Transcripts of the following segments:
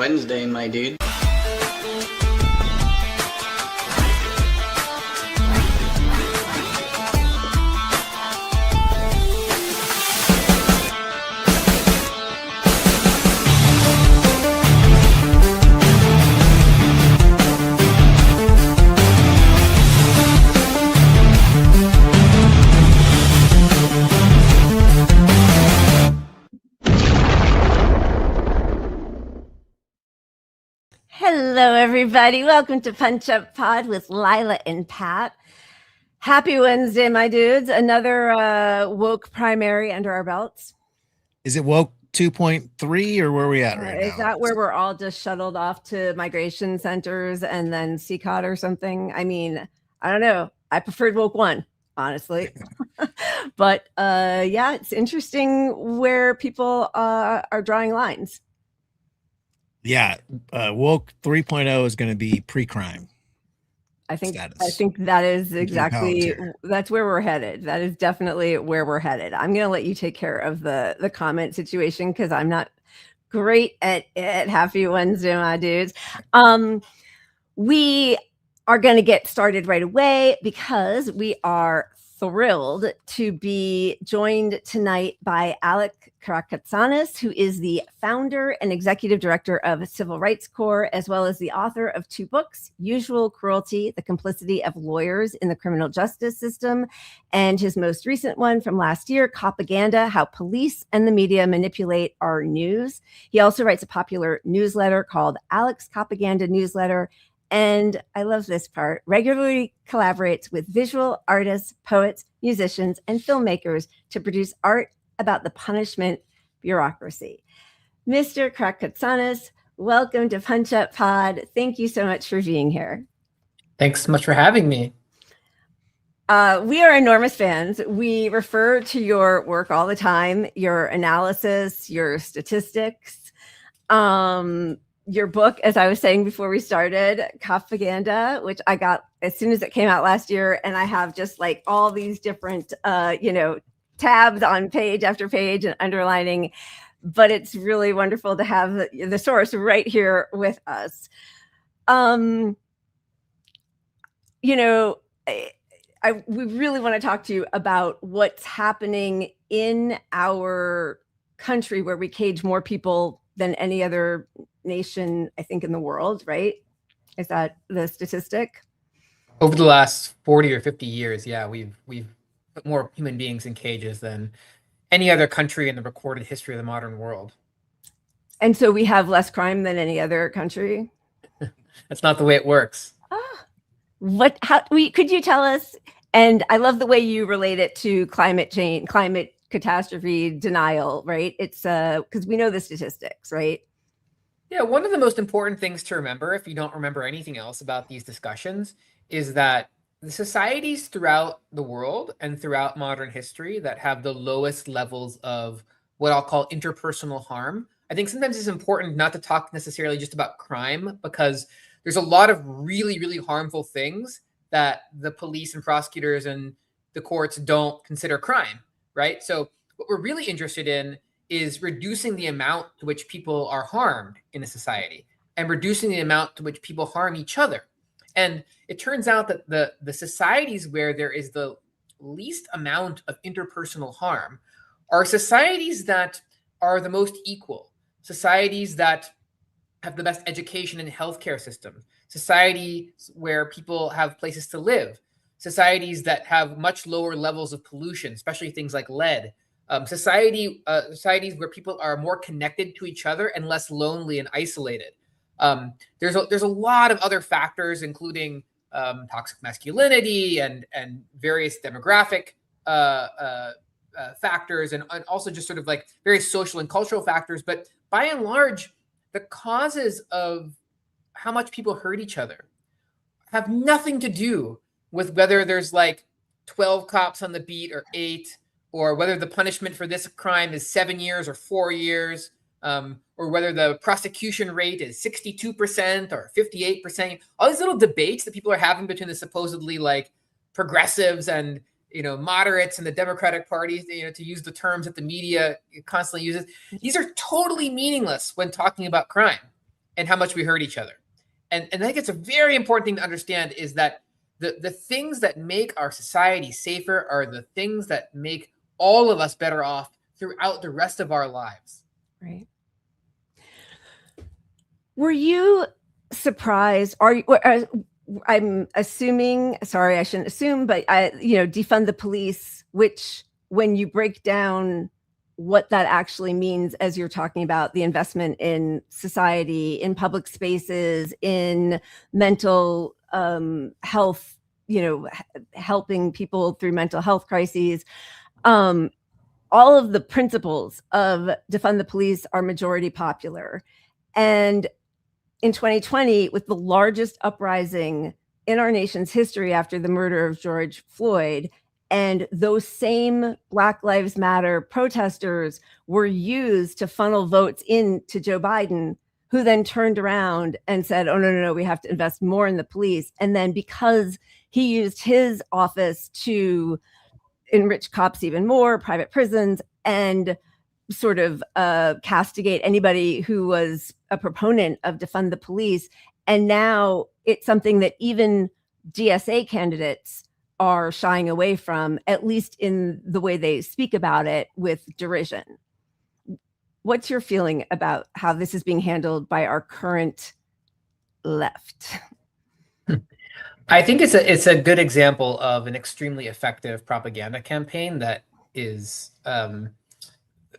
Wednesday, my dude. Hello, everybody. Welcome to Punch Up Pod with Lila and Pat. Happy Wednesday, my dudes. Another woke primary under our belts. Is it woke 2.3 or where are we at right now? Is that where we're all just shuttled off to migration centers and then CCOT or something? I mean, I don't know. I preferred woke 1, honestly. But yeah, it's interesting where people are drawing lines. Yeah, woke 3.0 is going to be pre-crime. I think that is exactly, that's where we're headed. That is definitely where we're headed. I'm going to let you take care of the comment situation because I'm not great at it. Happy Wednesday, my dudes. We are going to get started right away because we are thrilled to be joined tonight by Alec Karakatsanis, who is the founder and executive director of Civil Rights Corps, as well as the author of 2 books, Usual Cruelty, The Complicity of Lawyers in the Criminal Justice System, and his most recent one from last year, COPAGANDA, How Police and the Media Manipulate Our News. He also writes a popular newsletter called Alec's COPAGANDA Newsletter, and I love this part, regularly collaborates with visual artists, poets, musicians, and filmmakers to produce art about the punishment bureaucracy. Mr. Karakatsanis, welcome to Punch Up Pod. Thank you so much for being here. Thanks so much for having me. We are enormous fans. We refer to your work all the time, your analysis, your statistics. Your book, as I was saying before we started, COPAGANDA, which I got as soon as it came out last year, and I have just like all these different, tabs on page after page and underlining, but it's really wonderful to have the source right here with us. We really want to talk to you about what's happening in our country where we cage more people than any other nation, I think, in the world, right? Is that the statistic? Over the last 40 or 50 years, yeah, we've put more human beings in cages than any other country in the recorded history of the modern world. And so we have less crime than any other country? That's not the way it works. Could you tell us? And I love the way you relate it to climate change, climate catastrophe denial, right? It's because we know the statistics, right? Yeah, one of the most important things to remember, if you don't remember anything else about these discussions, is that the societies throughout the world and throughout modern history that have the lowest levels of what I'll call interpersonal harm, I think sometimes it's important not to talk necessarily just about crime, because there's a lot of really, really harmful things that the police and prosecutors and the courts don't consider crime, right? So what we're really interested in is reducing the amount to which people are harmed in a society and reducing the amount to which people harm each other. And it turns out that the societies where there is the least amount of interpersonal harm are societies that are the most equal, societies that have the best education and healthcare system, societies where people have places to live, societies that have much lower levels of pollution, especially things like lead, societies where people are more connected to each other and less lonely and isolated. There's a lot of other factors, including toxic masculinity and various demographic factors, and also just sort of like various social and cultural factors. But by and large, the causes of how much people hurt each other have nothing to do with whether there's like 12 cops on the beat or 8, or whether the punishment for this crime is 7 years or 4 years, or whether the prosecution rate is 62% or 58%. All these little debates that people are having between the supposedly like progressives and moderates and the Democratic Party, to use the terms that the media constantly uses. These are totally meaningless when talking about crime. and how much we hurt each other. And I think it's a very important thing to understand is that the things that make our society safer are the things that make all of us better off throughout the rest of our lives. Right. Were you surprised? I'm assuming, sorry, I shouldn't assume, but defund the police, which when you break down what that actually means, as you're talking about the investment in society, in public spaces, in mental health, helping people through mental health crises, all of the principles of defund the police are majority popular. And in 2020, with the largest uprising in our nation's history after the murder of George Floyd, and those same Black Lives Matter protesters were used to funnel votes into Joe Biden, who then turned around and said, oh, no, we have to invest more in the police. And then because he used his office to enrich cops even more, private prisons, and sort of castigate anybody who was a proponent of defund the police. And now it's something that even DSA candidates are shying away from, at least in the way they speak about it, with derision. What's your feeling about how this is being handled by our current left? I think it's a good example of an extremely effective propaganda campaign that is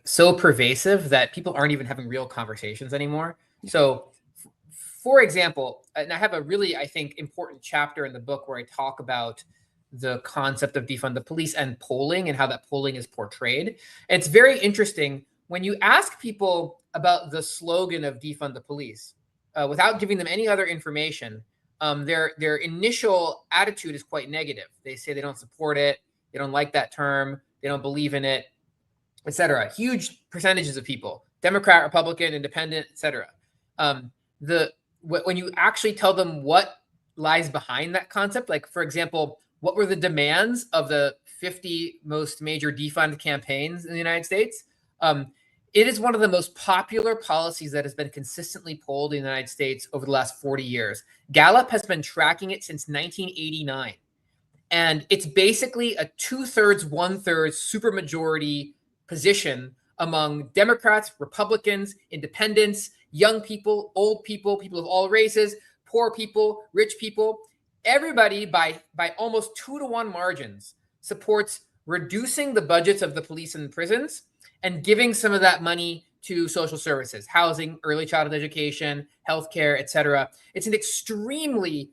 so pervasive that people aren't even having real conversations anymore. So, for example, and I have a really, I think, important chapter in the book where I talk about the concept of defund the police and polling and how that polling is portrayed. It's very interesting when you ask people about the slogan of defund the police without giving them any other information. Their initial attitude is quite negative. They say they don't support it, they don't like that term, they don't believe in it, etc. Huge percentages of people, Democrat, Republican, Independent, etc. When you actually tell them what lies behind that concept, like for example, what were the demands of the 50 most major defund campaigns in the United States? It is one of the most popular policies that has been consistently polled in the United States over the last 40 years. Gallup has been tracking it since 1989. And it's basically a 2/3, 1/3 supermajority position among Democrats, Republicans, independents, young people, old people, people of all races, poor people, rich people. Everybody by almost 2-to-1 margins supports reducing the budgets of the police and prisons and giving some of that money to social services, housing, early childhood education, healthcare, etc. It's an extremely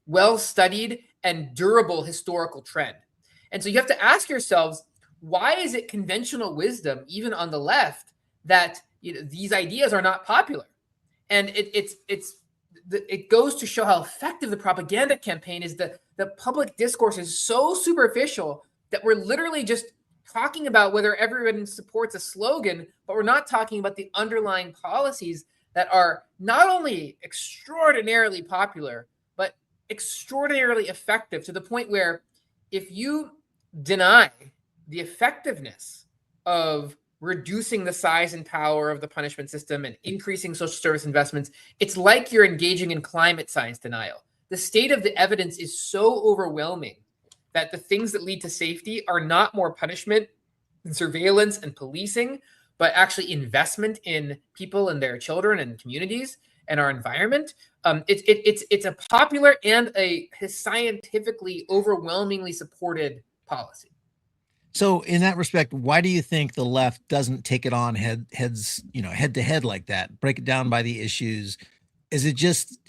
well-studied and durable historical trend. And so you have to ask yourselves, why is it conventional wisdom, even on the left, that these ideas are not popular? And it goes to show how effective the propaganda campaign is. The public discourse is so superficial that we're literally just talking about whether everyone supports a slogan, but we're not talking about the underlying policies that are not only extraordinarily popular, but extraordinarily effective, to the point where if you deny the effectiveness of reducing the size and power of the punishment system and increasing social service investments, it's like you're engaging in climate science denial. The state of the evidence is so overwhelming that the things that lead to safety are not more punishment and surveillance and policing, but actually investment in people and their children and communities and our environment. It's a popular and a scientifically overwhelmingly supported policy. So in that respect, why do you think the left doesn't take it on head to head like that? Break it down by the issues. Is it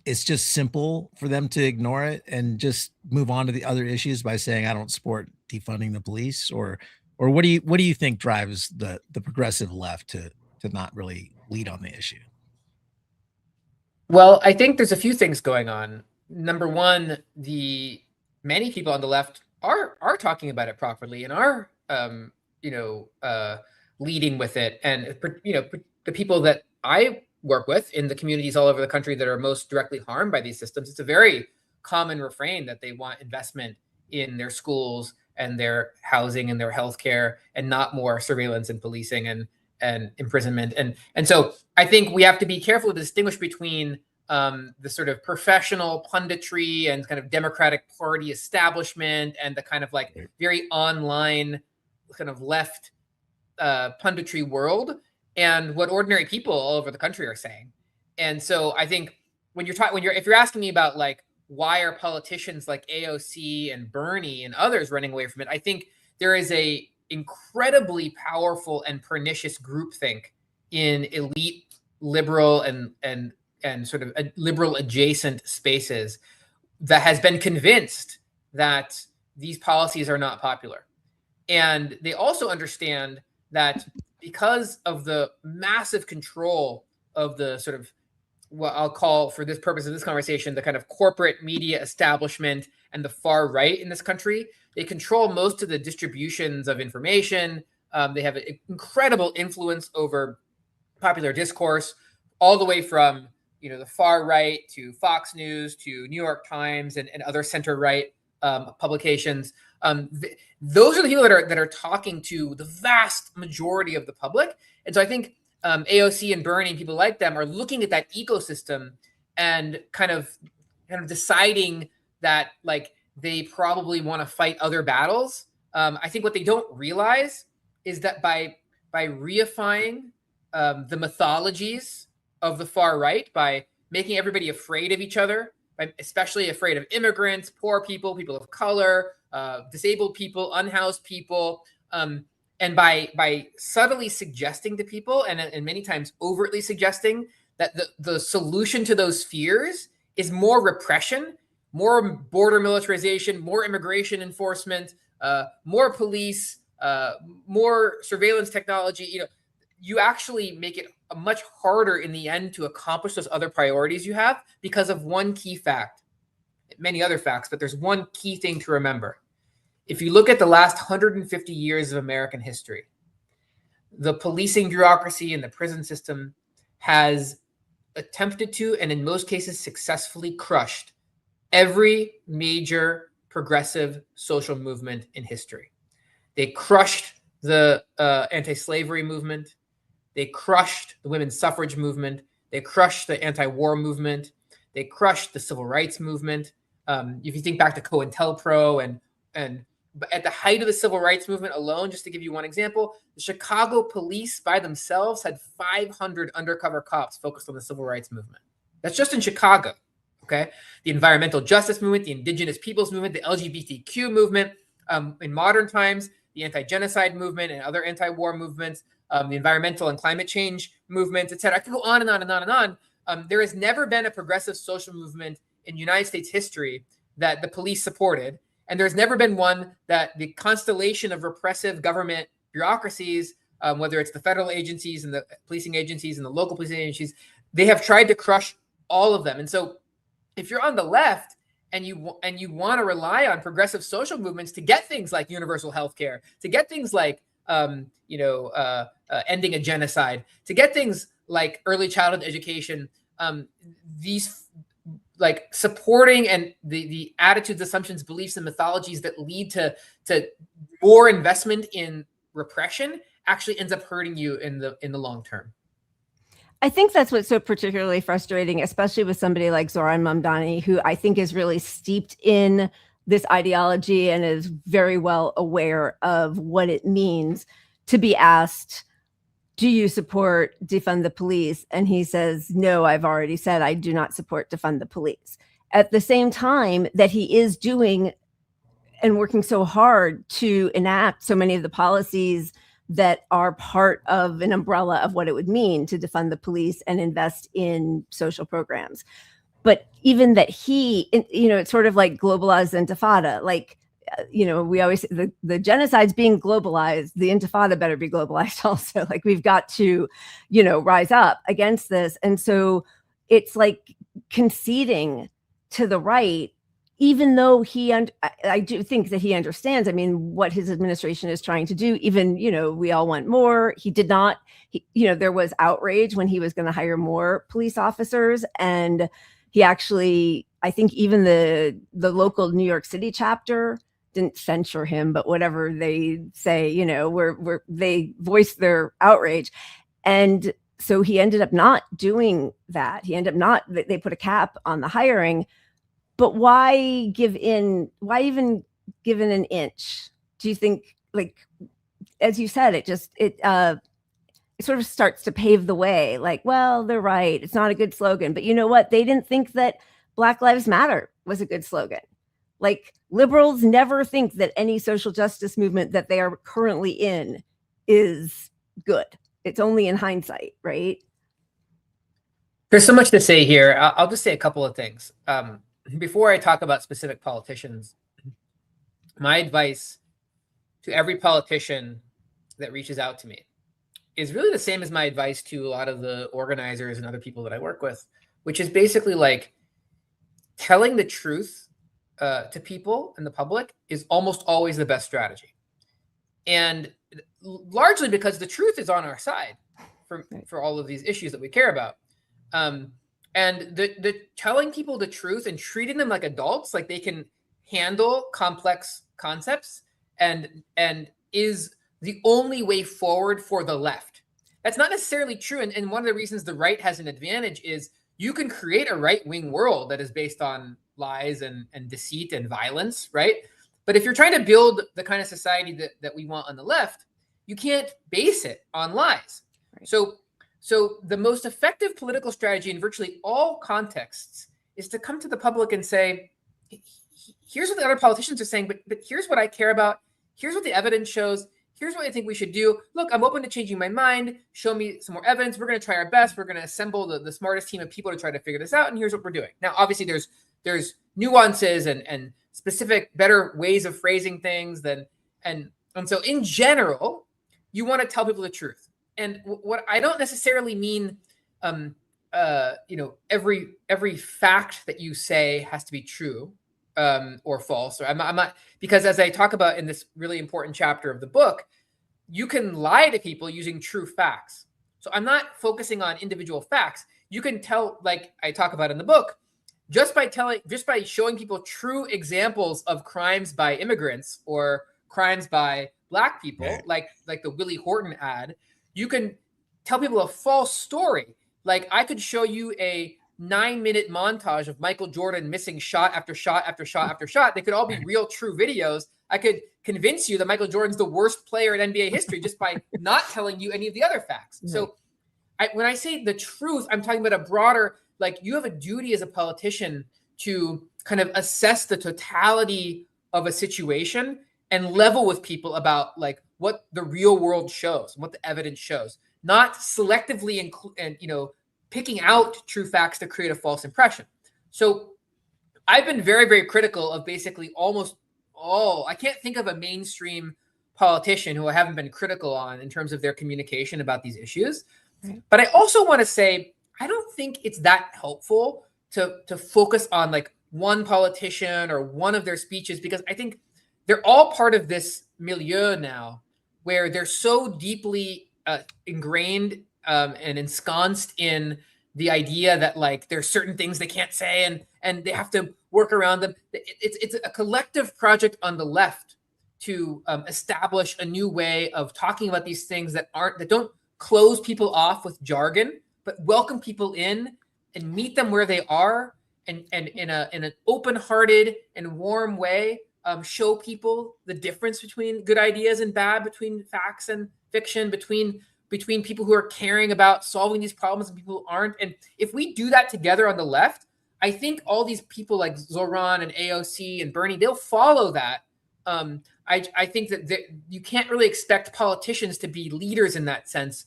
it's just simple for them to ignore it and just move on to the other issues by saying, I don't support defunding the police? Or what do you think drives the progressive left to not really lead on the issue? Well, I think there's a few things going on. Number one, many people on the left are talking about it properly and are leading with it. And the people that I work with in the communities all over the country that are most directly harmed by these systems, it's a very common refrain that they want investment in their schools and their housing and their healthcare and not more surveillance and policing. And and imprisonment. And so I think we have to be careful to distinguish between the sort of professional punditry and kind of Democratic Party establishment and the kind of like very online kind of left punditry world and what ordinary people all over the country are saying. And so I think if you're asking me about like, why are politicians like AOC and Bernie and others running away from it, I think there is a incredibly powerful and pernicious groupthink in elite liberal and sort of liberal adjacent spaces that has been convinced that these policies are not popular. And they also understand that because of the massive control of the sort of what I'll call, for this purpose of this conversation, the kind of corporate media establishment and the far right in this country, they control most of the distributions of information. They have an incredible influence over popular discourse, all the way from the far right to Fox News to New York Times and other center right publications. Those are the people that are talking to the vast majority of the public. And so I think AOC and Bernie and people like them are looking at that ecosystem and kind of deciding that like they probably want to fight other battles. I think what they don't realize is that by reifying the mythologies of the far right, by making everybody afraid of each other, especially afraid of immigrants, poor people, people of color, disabled people, unhoused people, and by subtly suggesting to people, and many times overtly suggesting, that the solution to those fears is more repression, more border militarization, more immigration enforcement, more police, more surveillance technology, you actually make it much harder in the end to accomplish those other priorities you have because of one key fact. Many other facts, but there's one key thing to remember. If you look at the last 150 years of American history, the policing bureaucracy and the prison system has attempted to, and in most cases successfully, crushed every major progressive social movement in history. They crushed the anti-slavery movement. They crushed the women's suffrage movement. They crushed the anti-war movement. They crushed the civil rights movement. If you think back to COINTELPRO and at the height of the civil rights movement alone, just to give you one example, the Chicago police by themselves had 500 undercover cops focused on the civil rights movement. That's just in Chicago, okay? The environmental justice movement, the indigenous peoples movement, the LGBTQ movement, in modern times, the anti-genocide movement and other anti-war movements, the environmental and climate change movements, et cetera. I could go on and on and on and on. There has never been a progressive social movement in United States history that the police supported. And there's never been one that the constellation of repressive government bureaucracies, whether it's the federal agencies and the policing agencies and the local policing agencies, they have tried to crush all of them. And so if you're on the left and you want to rely on progressive social movements to get things like universal health care, to get things like ending a genocide, to get things like early childhood education, these like supporting and the attitudes, assumptions, beliefs, and mythologies that lead to more investment in repression actually ends up hurting you in the long term. I think that's what's so particularly frustrating, especially with somebody like Zoran Mamdani, who I think is really steeped in this ideology and is very well aware of what it means to be asked, do you support defund the police? And he says, no, I've already said I do not support defund the police. At the same time that he is doing and working so hard to enact so many of the policies that are part of an umbrella of what it would mean to defund the police and invest in social programs. But even that it's sort of like globalized intifada, like, we always say the genocide's being globalized, the intifada better be globalized also. Like we've got to, rise up against this. And so it's like conceding to the right, even though I do think that he understands, what his administration is trying to do. Even, we all want more. He did not, there was outrage when he was going to hire more police officers. And he actually, I think even the local New York City chapter didn't censure him, but whatever they say, you know, where they voiced their outrage. And so he ended up not doing that. He ended up not, they put a cap on the hiring, but why give in? Why even give in an inch? Do you think, like, as you said, it sort of starts to pave the way, like, well, they're right, it's not a good slogan, but you know what? They didn't think that Black Lives Matter was a good slogan. Like, liberals never think that any social justice movement that they are currently in is good. It's only in hindsight, right? There's so much to say here. I'll just say a couple of things. Before I talk about specific politicians, my advice to every politician that reaches out to me is really the same as my advice to a lot of the organizers and other people that I work with, which is basically like telling the truth to people and the public is almost always the best strategy. And largely because the truth is on our side for all of these issues that we care about. And the telling people the truth and treating them like adults, like they can handle complex concepts and is the only way forward for the left. That's not necessarily true. And one of the reasons the right has an advantage is you can create a right-wing world that is based on lies and deceit and violence, right? But if you're trying to build the kind of society that we want on the left, you can't base it on lies. Right. So the most effective political strategy in virtually all contexts is to come to the public and say, here's what the other politicians are saying, but here's what I care about. Here's what the evidence shows. Here's what I think we should do. Look, I'm open to changing my mind. Show me some more evidence. We're going to try our best. We're going to assemble the smartest team of people to try to figure this out. And here's what we're doing. Now, obviously, there's nuances and specific, better ways of phrasing things and so in general, you want to tell people the truth. And what I don't necessarily mean, every fact that you say has to be true or false. Or I'm not, because as I talk about in this really important chapter of the book, you can lie to people using true facts. So I'm not focusing on individual facts. You can tell, like I talk about in the book, just by showing people true examples of crimes by immigrants or crimes by Black people, right. like the Willie Horton ad, you can tell people a false story. Like I could show you a 9-minute montage of Michael Jordan missing shot after shot after shot after shot. They could all be real, true videos. I could convince you that Michael Jordan's the worst player in NBA history just by not telling you any of the other facts. Mm-hmm. So when I say the truth, I'm talking about a broader, like you have a duty as a politician to kind of assess the totality of a situation and level with people about like what the real world shows, what the evidence shows, not selectively picking out true facts to create a false impression. So I've been very, very critical of basically almost all, I can't think of a mainstream politician who I haven't been critical on in terms of their communication about these issues. Right. But I also want to say, I don't think it's that helpful to focus on like one politician or one of their speeches, because I think they're all part of this milieu now where they're so deeply ingrained and ensconced in the idea that like there's certain things they can't say and they have to work around them. It's a collective project on the left to establish a new way of talking about these things that don't close people off with jargon, but welcome people in and meet them where they are and in an open-hearted and warm way. Show people the difference between good ideas and bad, between facts and fiction, between people who are caring about solving these problems and people who aren't. And if we do that together on the left, I think all these people like Zoran and AOC and Bernie, they'll follow that. I think that you can't really expect politicians to be leaders in that sense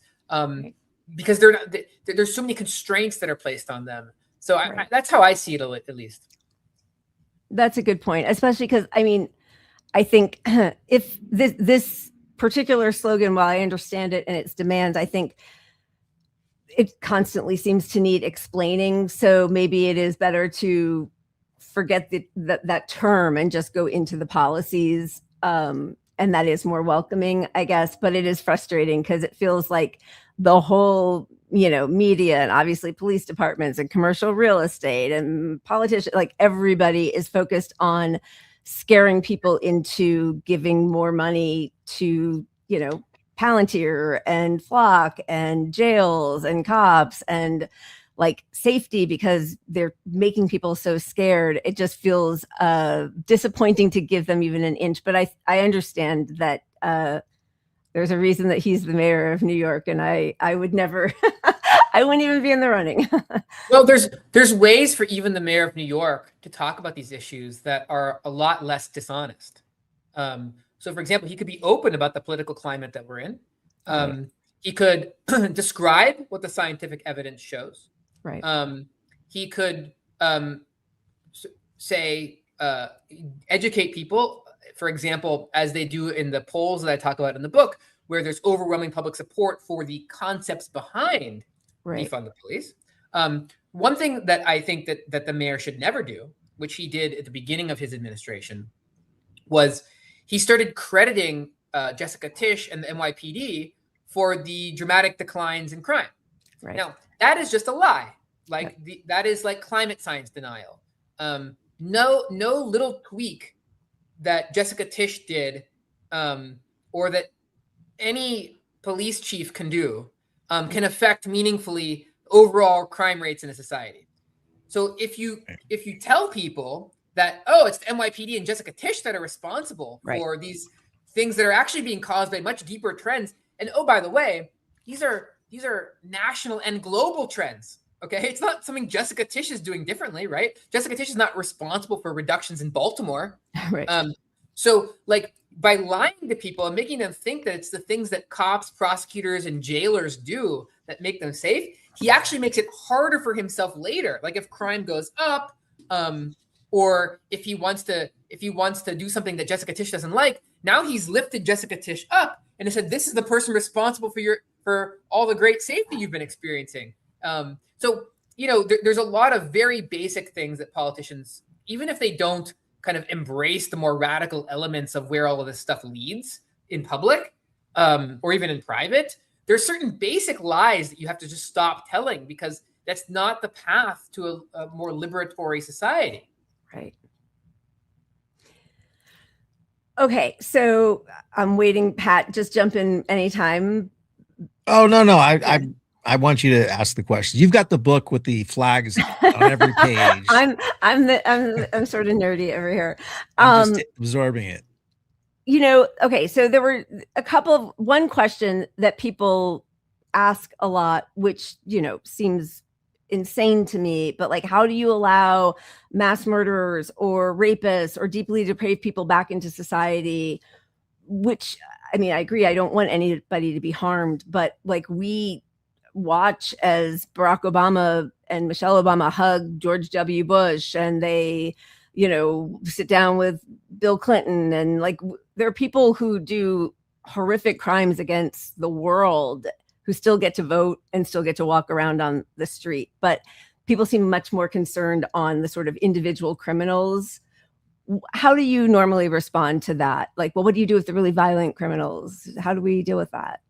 because they're not. There's so many constraints that are placed on them. So right. That's how I see it, at least. That's a good point, especially because, I mean, I think if this particular slogan, while I understand it and its demands, I think it constantly seems to need explaining. So maybe it is better to forget that term and just go into the policies. And that is more welcoming, I guess. But it is frustrating because it feels like the whole media and obviously police departments and commercial real estate and politicians, like everybody is focused on scaring people into giving more money to, you know, Palantir and Flock and jails and cops and like safety, because they're making people so scared. It just feels disappointing to give them even an inch. But I understand that there's a reason that he's the mayor of New York, and I would never, I wouldn't even be in the running. Well, there's ways for even the mayor of New York to talk about these issues that are a lot less dishonest. So, for example, he could be open about the political climate that we're in. Right. He could describe what the scientific evidence shows. Right. He could say, educate people, for example, as they do in the polls that I talk about in the book, where there's overwhelming public support for the concepts behind defund the police. One thing that I think that the mayor should never do, which he did at the beginning of his administration, was he started crediting Jessica Tisch and the NYPD for the dramatic declines in crime. Right. Now, that is just a lie. Like that is like climate science denial. No little tweak that Jessica Tisch did, or that any police chief can do, can affect meaningfully overall crime rates in a society. So if you tell people that, oh, it's the NYPD and Jessica Tisch that are responsible for these things that are actually being caused by much deeper trends, and oh, by the way, these are national and global trends. Okay, it's not something Jessica Tisch is doing differently, right? Jessica Tisch is not responsible for reductions in Baltimore. Right. So like by lying to people and making them think that it's the things that cops, prosecutors, and jailers do that make them safe, he actually makes it harder for himself later. Like if crime goes up, or if he wants to do something that Jessica Tisch doesn't like, now he's lifted Jessica Tisch up and has said, this is the person responsible for all the great safety you've been experiencing. So, you know, there's a lot of very basic things that politicians, even if they don't kind of embrace the more radical elements of where all of this stuff leads in public, or even in private, there's certain basic lies that you have to just stop telling, because that's not the path to a more liberatory society. Right. Okay, so I'm waiting. Pat, just jump in anytime. Oh, no. I want you to ask the question. You've got the book with the flags on every page. I'm sort of nerdy over here. I'm just absorbing it. You know, okay, so there were one question that people ask a lot, which, you know, seems insane to me, but like, how do you allow mass murderers or rapists or deeply depraved people back into society? Which, I mean, I agree, I don't want anybody to be harmed, but like we watch as Barack Obama and Michelle Obama hug George W. Bush, and they, you know, sit down with Bill Clinton, and like there are people who do horrific crimes against the world who still get to vote and still get to walk around on the street. But people seem much more concerned on the sort of individual criminals. How do you normally respond to that? Like, well, what do you do with the really violent criminals? How do we deal with that?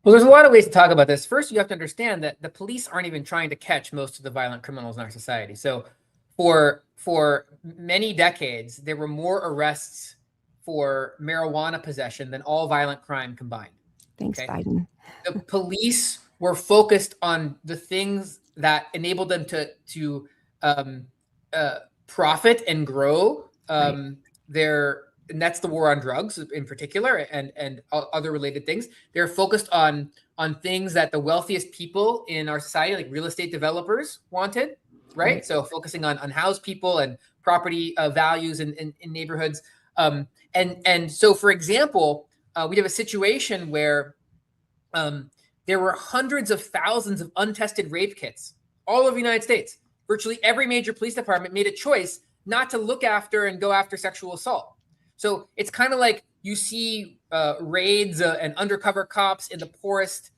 Well, there's a lot of ways to talk about this. First, you have to understand that the police aren't even trying to catch most of the violent criminals in our society. So for many decades, there were more arrests for marijuana possession than all violent crime combined. Thanks, okay? Biden. The police were focused on the things that enabled them to profit and grow and that's the war on drugs in particular, and other related things. They're focused on things that the wealthiest people in our society, like real estate developers, wanted, right? So focusing on house people and property values in neighborhoods. And so, for example, we have a situation where there were hundreds of thousands of untested rape kits all over the United States. Virtually every major police department made a choice not to look after and go after sexual assault. So it's kind of like you see raids and undercover cops in the poorest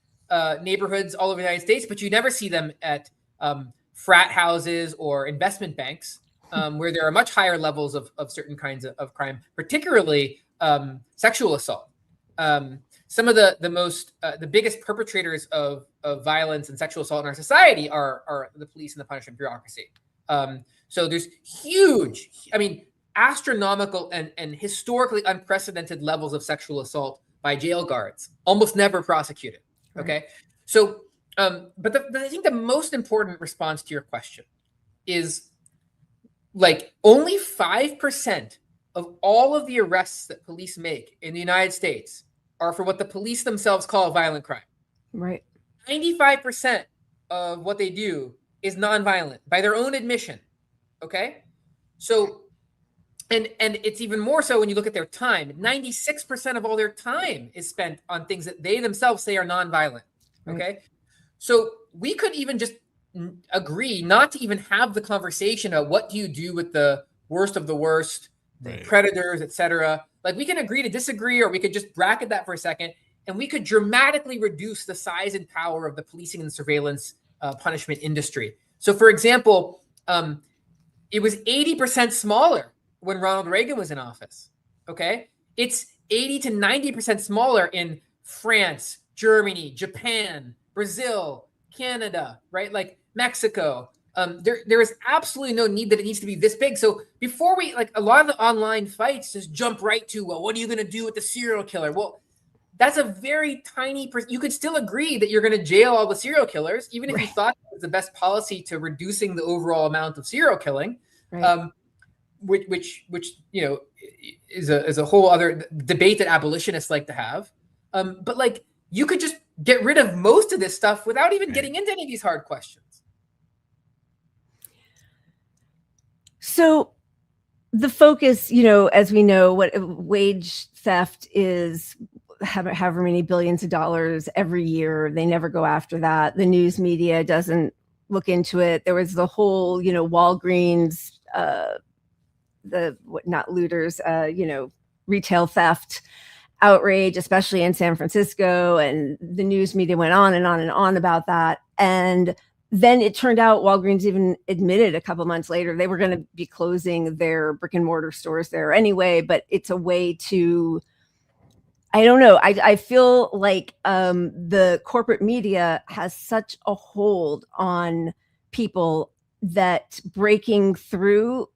neighborhoods all over the United States, but you never see them at frat houses or investment banks, where there are much higher levels of certain kinds of crime, particularly sexual assault. Some of the biggest perpetrators of violence and sexual assault in our society are the police and the punishment bureaucracy. So there's huge, I mean, astronomical and historically unprecedented levels of sexual assault by jail guards, almost never prosecuted. Okay. So, but I think the most important response to your question is like only 5% of all of the arrests that police make in the United States are for what the police themselves call a violent crime. Right. 95% of what they do is nonviolent by their own admission. Okay. So, and it's even more so when you look at their time. 96% of all their time is spent on things that they themselves say are nonviolent. Okay. Right. So we could even just agree not to even have the conversation of what do you do with the worst of the worst, the predators, etc. Like we can agree to disagree, or we could just bracket that for a second, and we could dramatically reduce the size and power of the policing and surveillance punishment industry. So, for example, it was 80% smaller when Ronald Reagan was in office. Okay, it's 80 to 90% smaller in France, Germany, Japan, Brazil, Canada, right? Like Mexico. There is absolutely no need that it needs to be this big. So before we, like, a lot of the online fights just jump right to, well, what are you going to do with the serial killer? Well, that's a very tiny you could still agree that you're going to jail all the serial killers, even if you thought it was the best policy to reducing the overall amount of serial killing, which you know is a whole other debate that abolitionists like to have. But like, you could just get rid of most of this stuff without even getting into any of these hard questions. So the focus, you know, as we know, what wage theft is, however many billions of dollars every year. They never go after that. The news media doesn't look into it. There was the whole, you know, Walgreens, not looters, you know, retail theft outrage, especially in San Francisco. And the news media went on and on and on about that. And then it turned out Walgreens even admitted a couple months later they were going to be closing their brick and mortar stores there anyway. But it's a way to, I don't know. I feel like the corporate media has such a hold on people that breaking through.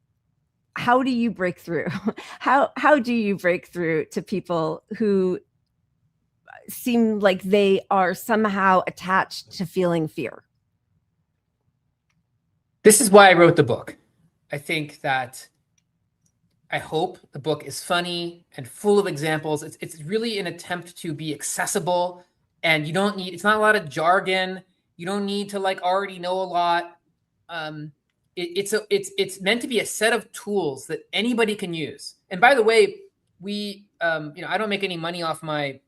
How do you break through? How do you break through to people who seem like they are somehow attached to feeling fear? This is why I wrote the book. I think that I hope the book is funny and full of examples. It's really an attempt to be accessible, and you don't need, it's not a lot of jargon. You don't need to like already know a lot. It's meant to be a set of tools that anybody can use. And by the way, we, you know, I don't make any money off my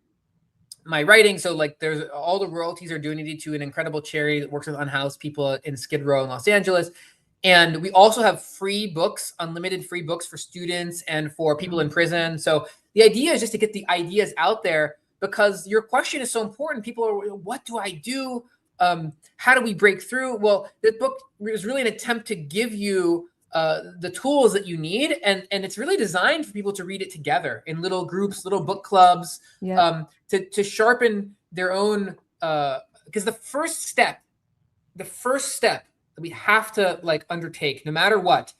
writing. So like, there's all the royalties are donated to an incredible charity that works with unhoused people in Skid Row in Los Angeles. And we also have free books, unlimited free books for students and for people in prison. So the idea is just to get the ideas out there, because your question is so important. People are, what do I do? How do we break through? Well, the book is really an attempt to give you the tools that you need. And it's really designed for people to read it together in little groups, little book clubs, to sharpen their own, because the first step that we have to like undertake, no matter what,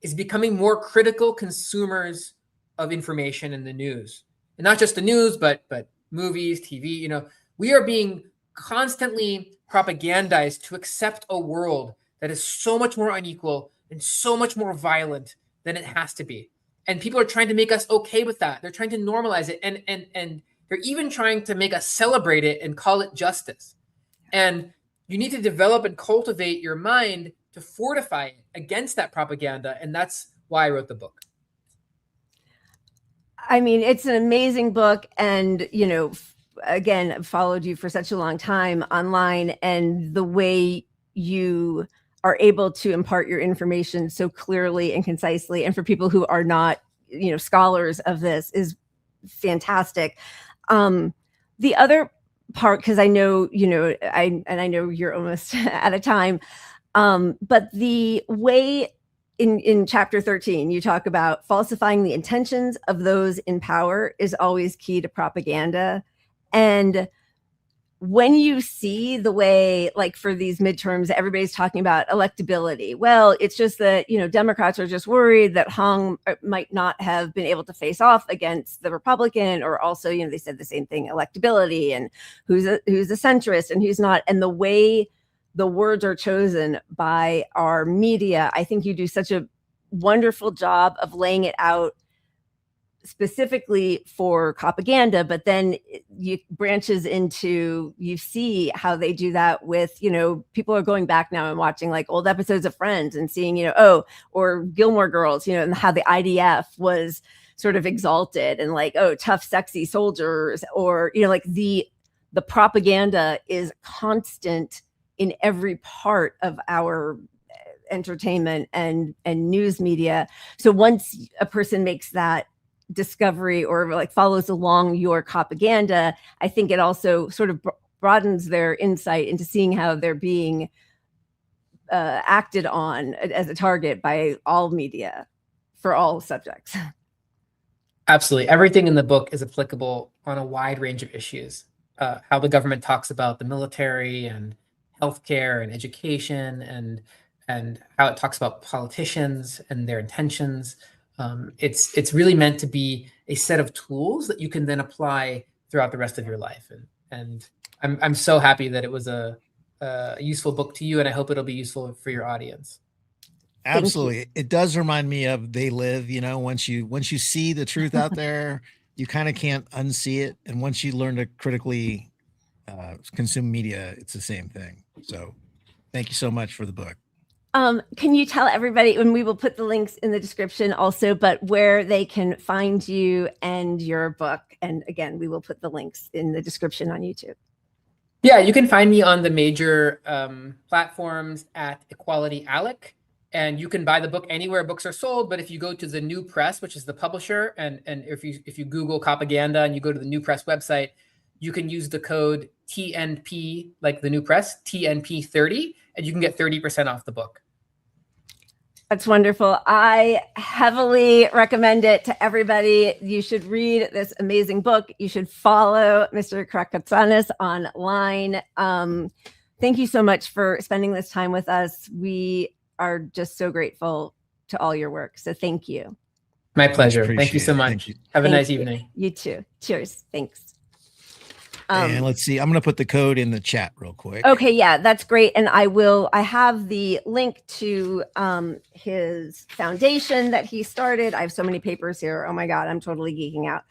is becoming more critical consumers of information in the news. And not just the news, but movies, TV. You know, we are being constantly propagandized to accept a world that is so much more unequal and so much more violent than it has to be. And people are trying to make us okay with that. They're trying to normalize it. And they're even trying to make us celebrate it and call it justice. And you need to develop and cultivate your mind to fortify it against that propaganda. And that's why I wrote the book. I mean, it's an amazing book. And, you know, again, I've followed you for such a long time online, and the way you are able to impart your information so clearly and concisely, and for people who are not, you know, scholars of this, is fantastic. The other part, because I know, you know, I know you're almost out of time, but the way in chapter 13, you talk about falsifying the intentions of those in power is always key to propaganda. And when you see the way, like for these midterms, everybody's talking about electability. Well, it's just that, Democrats are just worried that Hong might not have been able to face off against the Republican, or also, they said the same thing, electability and who's a centrist and who's not. And the way the words are chosen by our media, I think you do such a wonderful job of laying it out specifically for COPAGANDA, but then you branches into, you see how they do that with, people are going back now and watching like old episodes of Friends and seeing, or Gilmore Girls, and how the IDF was sort of exalted and like, oh, tough, sexy soldiers, or, like the propaganda is constant in every part of our entertainment and news media. So once a person makes that discovery or like follows along your propaganda, I think it also sort of broadens their insight into seeing how they're being acted on as a target by all media for all subjects. Absolutely. Everything in the book is applicable on a wide range of issues. How the government talks about the military and healthcare and education, and how it talks about politicians and their intentions. It's really meant to be a set of tools that you can then apply throughout the rest of your life. And I'm so happy that it was a useful book to you, and I hope it'll be useful for your audience. Absolutely. It does remind me of They Live, once you see the truth out there, you kind of can't unsee it. And once you learn to critically consume media, it's the same thing. So thank you so much for the book. Can you tell everybody, and we will put the links in the description also, but where they can find you and your book? And again, we will put the links in the description on YouTube. Yeah, you can find me on the major platforms at Equality Alec, and you can buy the book anywhere books are sold. But if you go to the New Press, which is the publisher, and if you Google COPAGANDA and you go to the New Press website, you can use the code TNP, like the New Press, TNP30, and you can get 30% off the book. That's wonderful. I heavily recommend it to everybody. You should read this amazing book. You should follow Mr. Karakatsanis online. Thank you so much for spending this time with us. We are just so grateful to all your work. So thank you. My pleasure. Thank you so much. Have a nice evening. You too. Cheers. Thanks. And let's see, I'm going to put the code in the chat real quick. Okay. Yeah, that's great. And I have the link to his foundation that he started. I have so many papers here. Oh my God, I'm totally geeking out.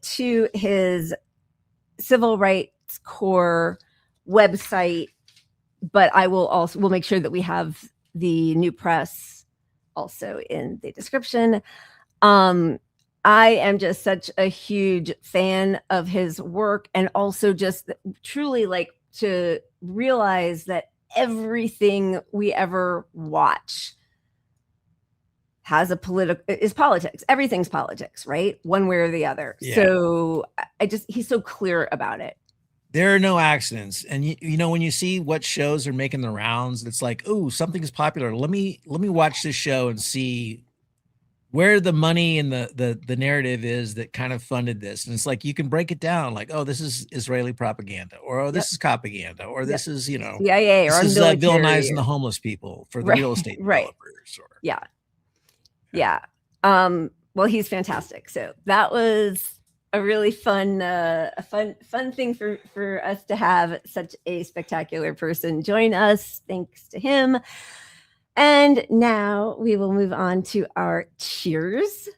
To his Civil Rights Corps website, but we'll make sure that we have the New Press also in the description. I am just such a huge fan of his work, and also just truly like to realize that everything we ever watch has is politics. Everything's politics, right? One way or the other. Yeah. So he's so clear about it. There are no accidents. And when you see what shows are making the rounds, it's like, oh, something is popular. Let me watch this show and see where the money and the narrative is that kind of funded this. And it's like, you can break it down like, oh, this is Israeli propaganda, or oh, this is propaganda, or this is, CIA, or this is villainizing the homeless people for the real estate developers. Or, yeah. Well, he's fantastic. So that was a really fun thing for us to have such a spectacular person join us. Thanks to him. And now we will move on to our cheers.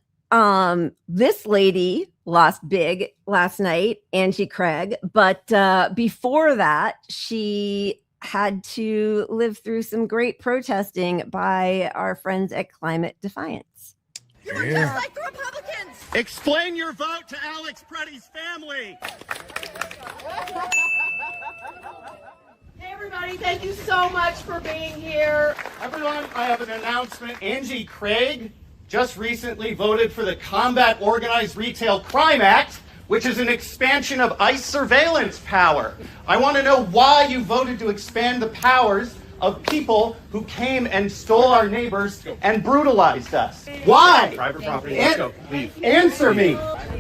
This lady lost big last night, Angie Craig, but before that, she had to live through some great protesting by our friends at Climate Defiance. You were just like the Republicans! Explain your vote to Alex Preddy's family! Hey everybody, thank you so much for being here. Everyone, I have an announcement. Angie Craig just recently voted for the Combat Organized Retail Crime Act, which is an expansion of ICE surveillance power. I want to know why you voted to expand the powers of people who came and stole our neighbors and brutalized us. Why? Private property. Let's go. Leave. Answer me.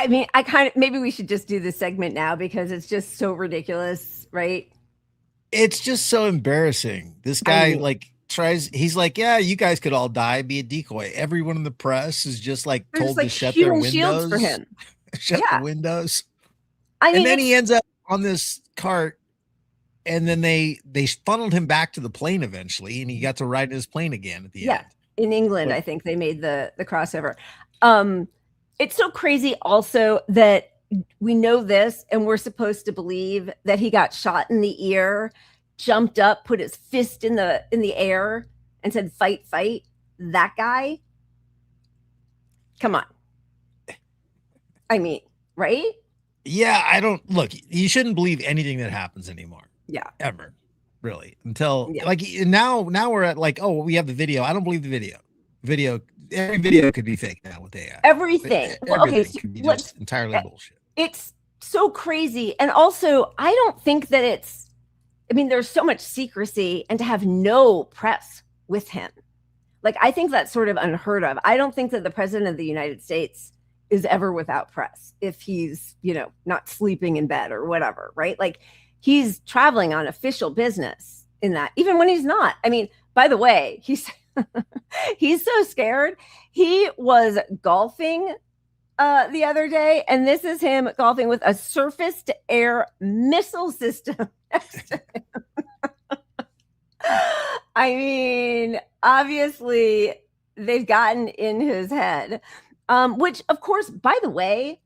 I mean, maybe we should just do this segment now because it's just so ridiculous, right? It's just so embarrassing. This guy he's like, yeah, you guys could all die, be a decoy. Everyone in the press is just like They're told just, to shut human their windows. shields for him. Shut Yeah. the windows. I mean, And then he ends up on this cart, and then they funneled him back to the plane eventually, and he got to ride in his plane again at the end. In England, I think they made the crossover. It's so crazy also that we know this and we're supposed to believe that he got shot in the ear, jumped up, put his fist in the air and said, fight, fight. That guy. Come on. I mean, right? Yeah, I don't look, you shouldn't believe anything that happens anymore. Yeah. Ever. Really. Until like now we're at like, oh, we have the video. I don't believe the video. Every video could be fake now with AI. Everything. Well, okay, so could be just entirely bullshit. It's so crazy. And also, I don't think that there's so much secrecy, and to have no press with him. Like, I think that's sort of unheard of. I don't think that the president of the United States is ever without press if he's, not sleeping in bed or whatever, right? Like, he's traveling on official business in that, even when he's not. I mean, by the way, he's so scared. He was golfing the other day, and this is him golfing with a surface-to-air missile system next to him. I mean, obviously, they've gotten in his head, which, of course, by the way,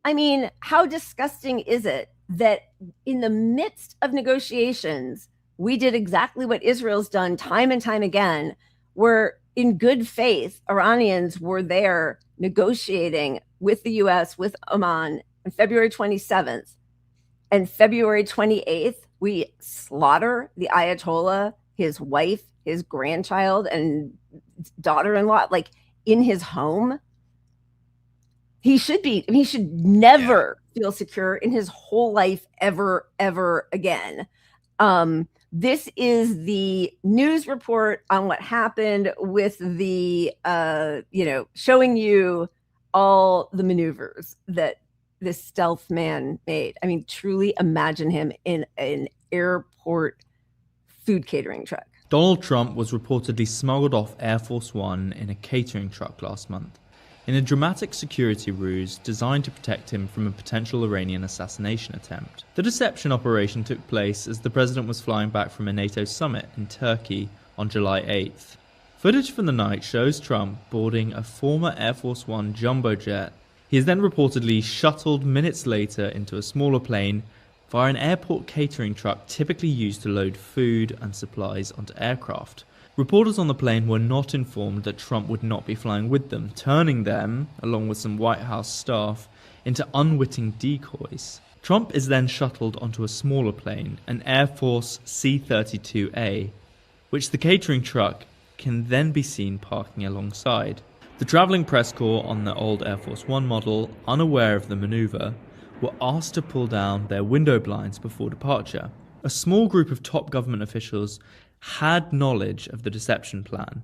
I mean, how disgusting is it that in the midst of negotiations, we did exactly what Israel's done time and time again, where in good faith, Iranians were there negotiating with the US, with Oman on February 27th. And February 28th, we slaughter the Ayatollah, his wife, his grandchild, and daughter-in-law, like in his home. He should never feel secure in his whole life ever again. This is the news report on what happened with the, showing you all the maneuvers that this stealth man made. I mean, truly imagine him in an airport food catering truck. Donald Trump was reportedly smuggled off Air Force One in a catering truck last month, in a dramatic security ruse designed to protect him from a potential Iranian assassination attempt. The deception operation took place as the president was flying back from a NATO summit in Turkey on July 8th. Footage from the night shows Trump boarding a former Air Force One jumbo jet. He is then reportedly shuttled minutes later into a smaller plane via an airport catering truck typically used to load food and supplies onto aircraft. Reporters on the plane were not informed that Trump would not be flying with them, turning them, along with some White House staff, into unwitting decoys. Trump is then shuttled onto a smaller plane, an Air Force C-32A, which the catering truck can then be seen parking alongside. The travelling press corps on the old Air Force One model, unaware of the manoeuvre, were asked to pull down their window blinds before departure. A small group of top government officials had knowledge of the deception plan,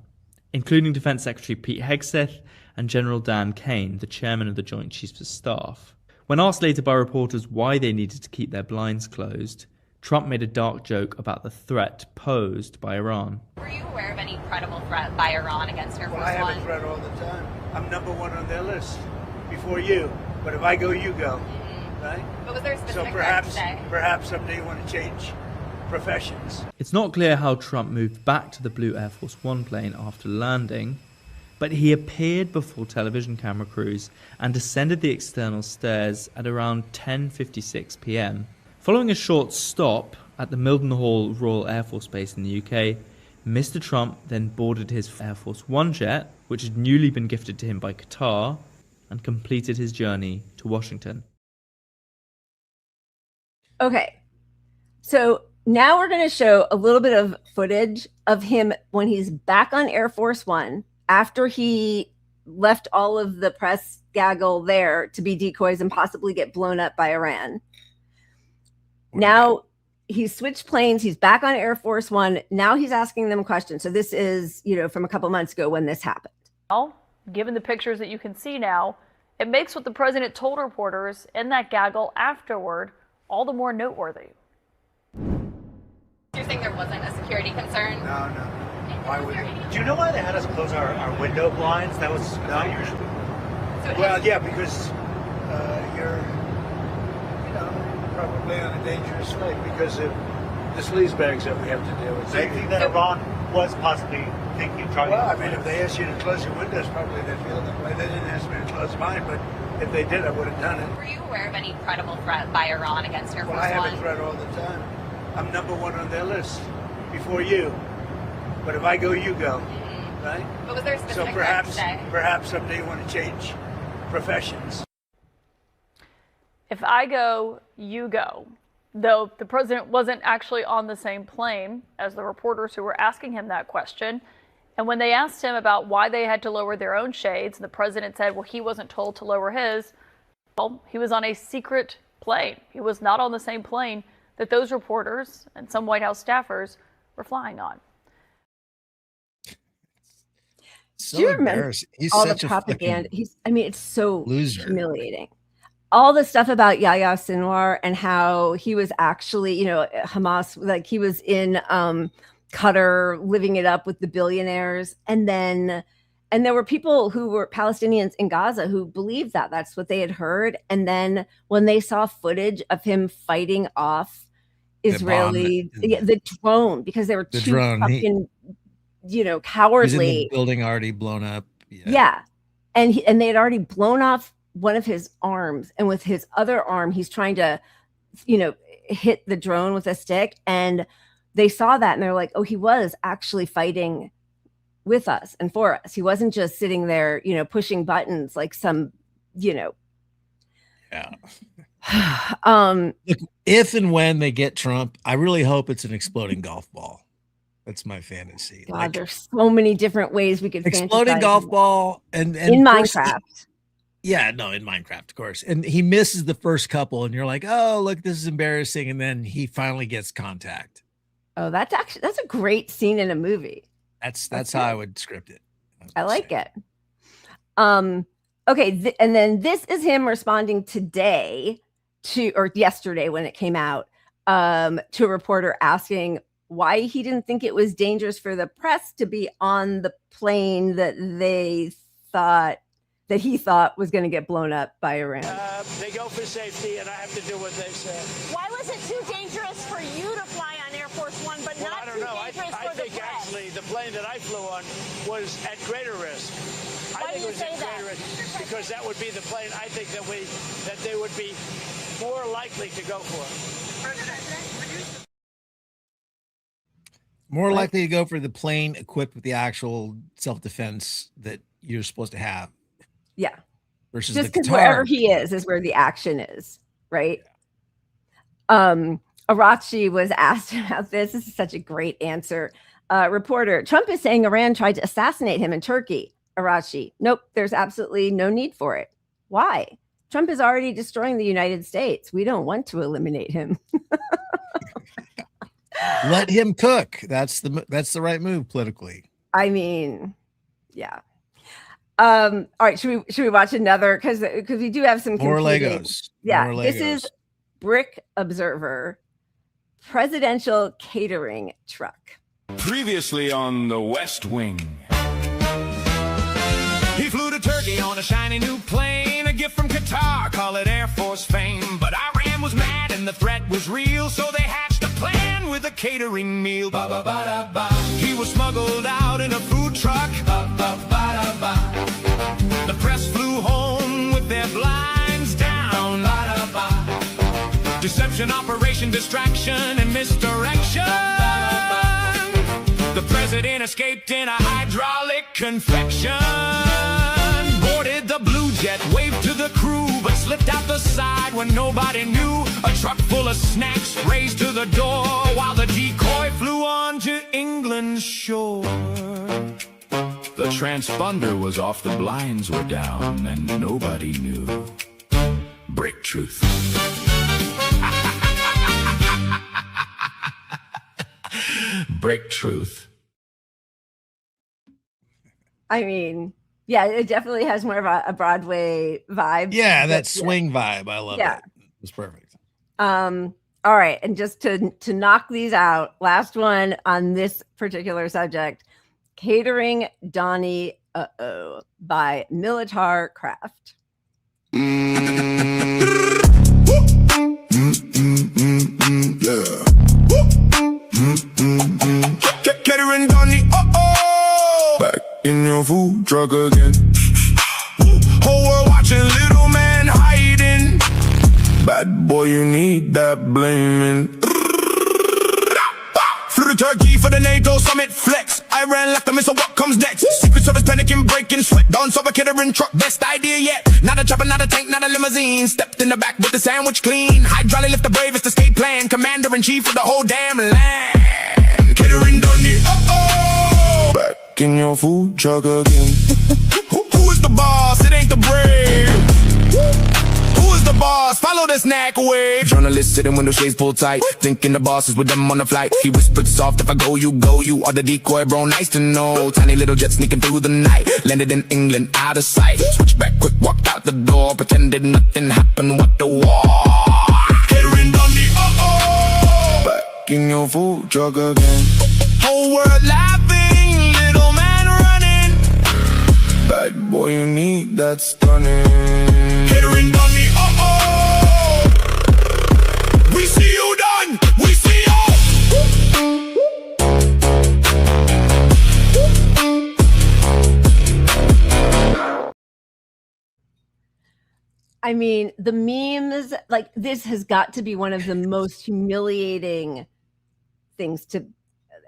including Defense Secretary Pete Hegseth and General Dan Kane, the chairman of the Joint Chiefs of Staff. When asked later by reporters why they needed to keep their blinds closed, Trump made a dark joke about the threat posed by Iran. Were you aware of any credible threat by Iran against Air Force One? I have a threat all the time. I'm number one on their list before you. But if I go, you go. Right? But was there a specific so threat today? perhaps someday you want to change professions. It's not clear how Trump moved back to the blue Air Force One plane after landing, but he appeared before television camera crews and descended the external stairs at around 10:56 p.m. Following a short stop at the Mildenhall Royal Air Force Base in the UK, Mr. Trump then boarded his Air Force One jet, which had newly been gifted to him by Qatar, and completed his journey to Washington. Okay, so now we're going to show a little bit of footage of him when he's back on Air Force One after he left all of the press gaggle there to be decoys and possibly get blown up by Iran. Now he's switched planes. He's back on Air Force One. Now he's asking them questions. So this is, from a couple months ago when this happened. Given the pictures that you can see now, It makes what the president told reporters in that gaggle afterward all the more noteworthy. You're saying there wasn't a security concern? No. Why would they? Do you know why they had us close our window blinds? That was not usual. Well, yeah, because you're, probably on a dangerous flight because of the sleaze bags that we have to deal with. So you think that Iran was possibly thinking, trying Well, I to... mean, if they asked you to close your windows, probably they feel that way. They didn't ask me to close mine, but if they did, I would have done it. Were you aware of any credible threat by Iran against Air Force Well, I have One? a threat all the time. I'm number one on their list before you. But if I go, you go. Right? But was there a So specific perhaps someday you want to change professions. If I go, you go. Though the president wasn't actually on the same plane as the reporters who were asking him that question. And when they asked him about why they had to lower their own shades, the president said, well, he wasn't told to lower his. Well, he was on a secret plane. He was not on the same plane that those reporters and some White House staffers were flying on. So Do you remember embarrassing. He's all the such a propaganda? fucking It's so loser. humiliating. All the stuff about Yahya Sinwar and how he was actually, Hamas, like he was in Qatar living it up with the billionaires. And there were people who were Palestinians in Gaza who believed that that's what they had heard. And then when they saw footage of him fighting off Israeli, the drone, because they were too fucking, cowardly. He's in the building already blown up. Yeah. And they had already blown off one of his arms, and with his other arm, he's trying to, hit the drone with a stick. And they saw that and they're like, oh, he was actually fighting with us and for us. He wasn't just sitting there, pushing buttons like some, Yeah. Look, if and when they get Trump, I really hope it's an exploding golf ball. That's my fantasy. God, there's so many different ways we could exploding fantasize golf ball and in Minecraft. Yeah, no, in Minecraft, of course. And he misses the first couple, and you're like, oh, look, this is embarrassing. And then he finally gets contact. Oh, that's a great scene in a movie. That's how I would script it. I like it. Okay, and then this is him responding today or yesterday when it came out, to a reporter asking why he didn't think it was dangerous for the press to be on the plane that he thought was going to get blown up by Iran. They go for safety, and I have to do what they say. Why was it too dangerous for you to fly on Air Force One, but Well, not I don't too know. I dangerous for the think press? actually the plane that I flew on was at greater risk. Why I think do you it was say at that? greater risk because that would be the plane I think that they would be more likely to go for. More likely to go for the plane equipped with the actual self-defense that you're supposed to have. Yeah. Versus just the because guitar. wherever he is where the action is, right? Arachi was asked about this. This is such a great answer. Reporter, Trump is saying Iran tried to assassinate him in Turkey. Arachi, nope, there's absolutely no need for it. Why? Trump is already destroying the United States. We don't want to eliminate him. Let him cook. That's the right move politically. I mean, yeah. All right, should we watch another because we do have some more competing. Legos. Yeah, more Legos. This is Brick Observer presidential catering truck. Previously on the West Wing. He flew to Turkey on a shiny new plane, a gift from Qatar, call it Air Force fame. But Iran was mad and the threat was real, so they hatched a plan with a catering meal. Ba, ba, ba, da, ba. He was smuggled out in a food truck. Ba, ba, ba, da, ba. The press flew home with their blinds down. Ba, da, ba. Deception, operation, distraction, and misdirection. The president escaped in a hydraulic confection. Boarded the blue jet, waved to the crew, but slipped out the side when nobody knew. A truck full of snacks raced to the door while the decoy flew on to England's shore. The transponder was off, the blinds were down, and nobody knew. Break truth. Break truth. I mean, Yeah, it definitely has more of a Broadway vibe. Yeah, that but, swing vibe. I love Yeah. it. It's perfect. All right, and just to knock these out, last one on this particular subject, Catering Donnie by Militar Craft. Catering Donnie, back in your food truck again. Whole world watching, little man hiding. Bad boy, you need that blaming. Flew to Turkey for the NATO summit flex. I ran left the missile, what comes next? Secret Service panicking, breaking sweat. Down so a catering truck, best idea yet. Not a chopper, not a tank, not a limousine. Stepped in the back with the sandwich clean. Hydraulic lift the bravest escape plan. Commander-in-chief of the whole damn land. Catering Donnie, back in your food truck again. Who is the boss? It ain't the brave. Who is the boss? Follow the snack wave. Journalists sitting window shades pulled tight, thinking the boss is with them on the flight. He whispered soft, if I go, you go. You are the decoy, bro, nice to know. Tiny little jet sneaking through the night. Landed in England, out of sight. Switched back quick, walked out the door. Pretended nothing happened, what the war. Catering Donnie, back in your food truck again. Whole world laughing, little man running. Bad boy, you need that stunning. Catering Donnie, we see you done, we see you. I mean, the memes, like this has got to be one of the most humiliating things to him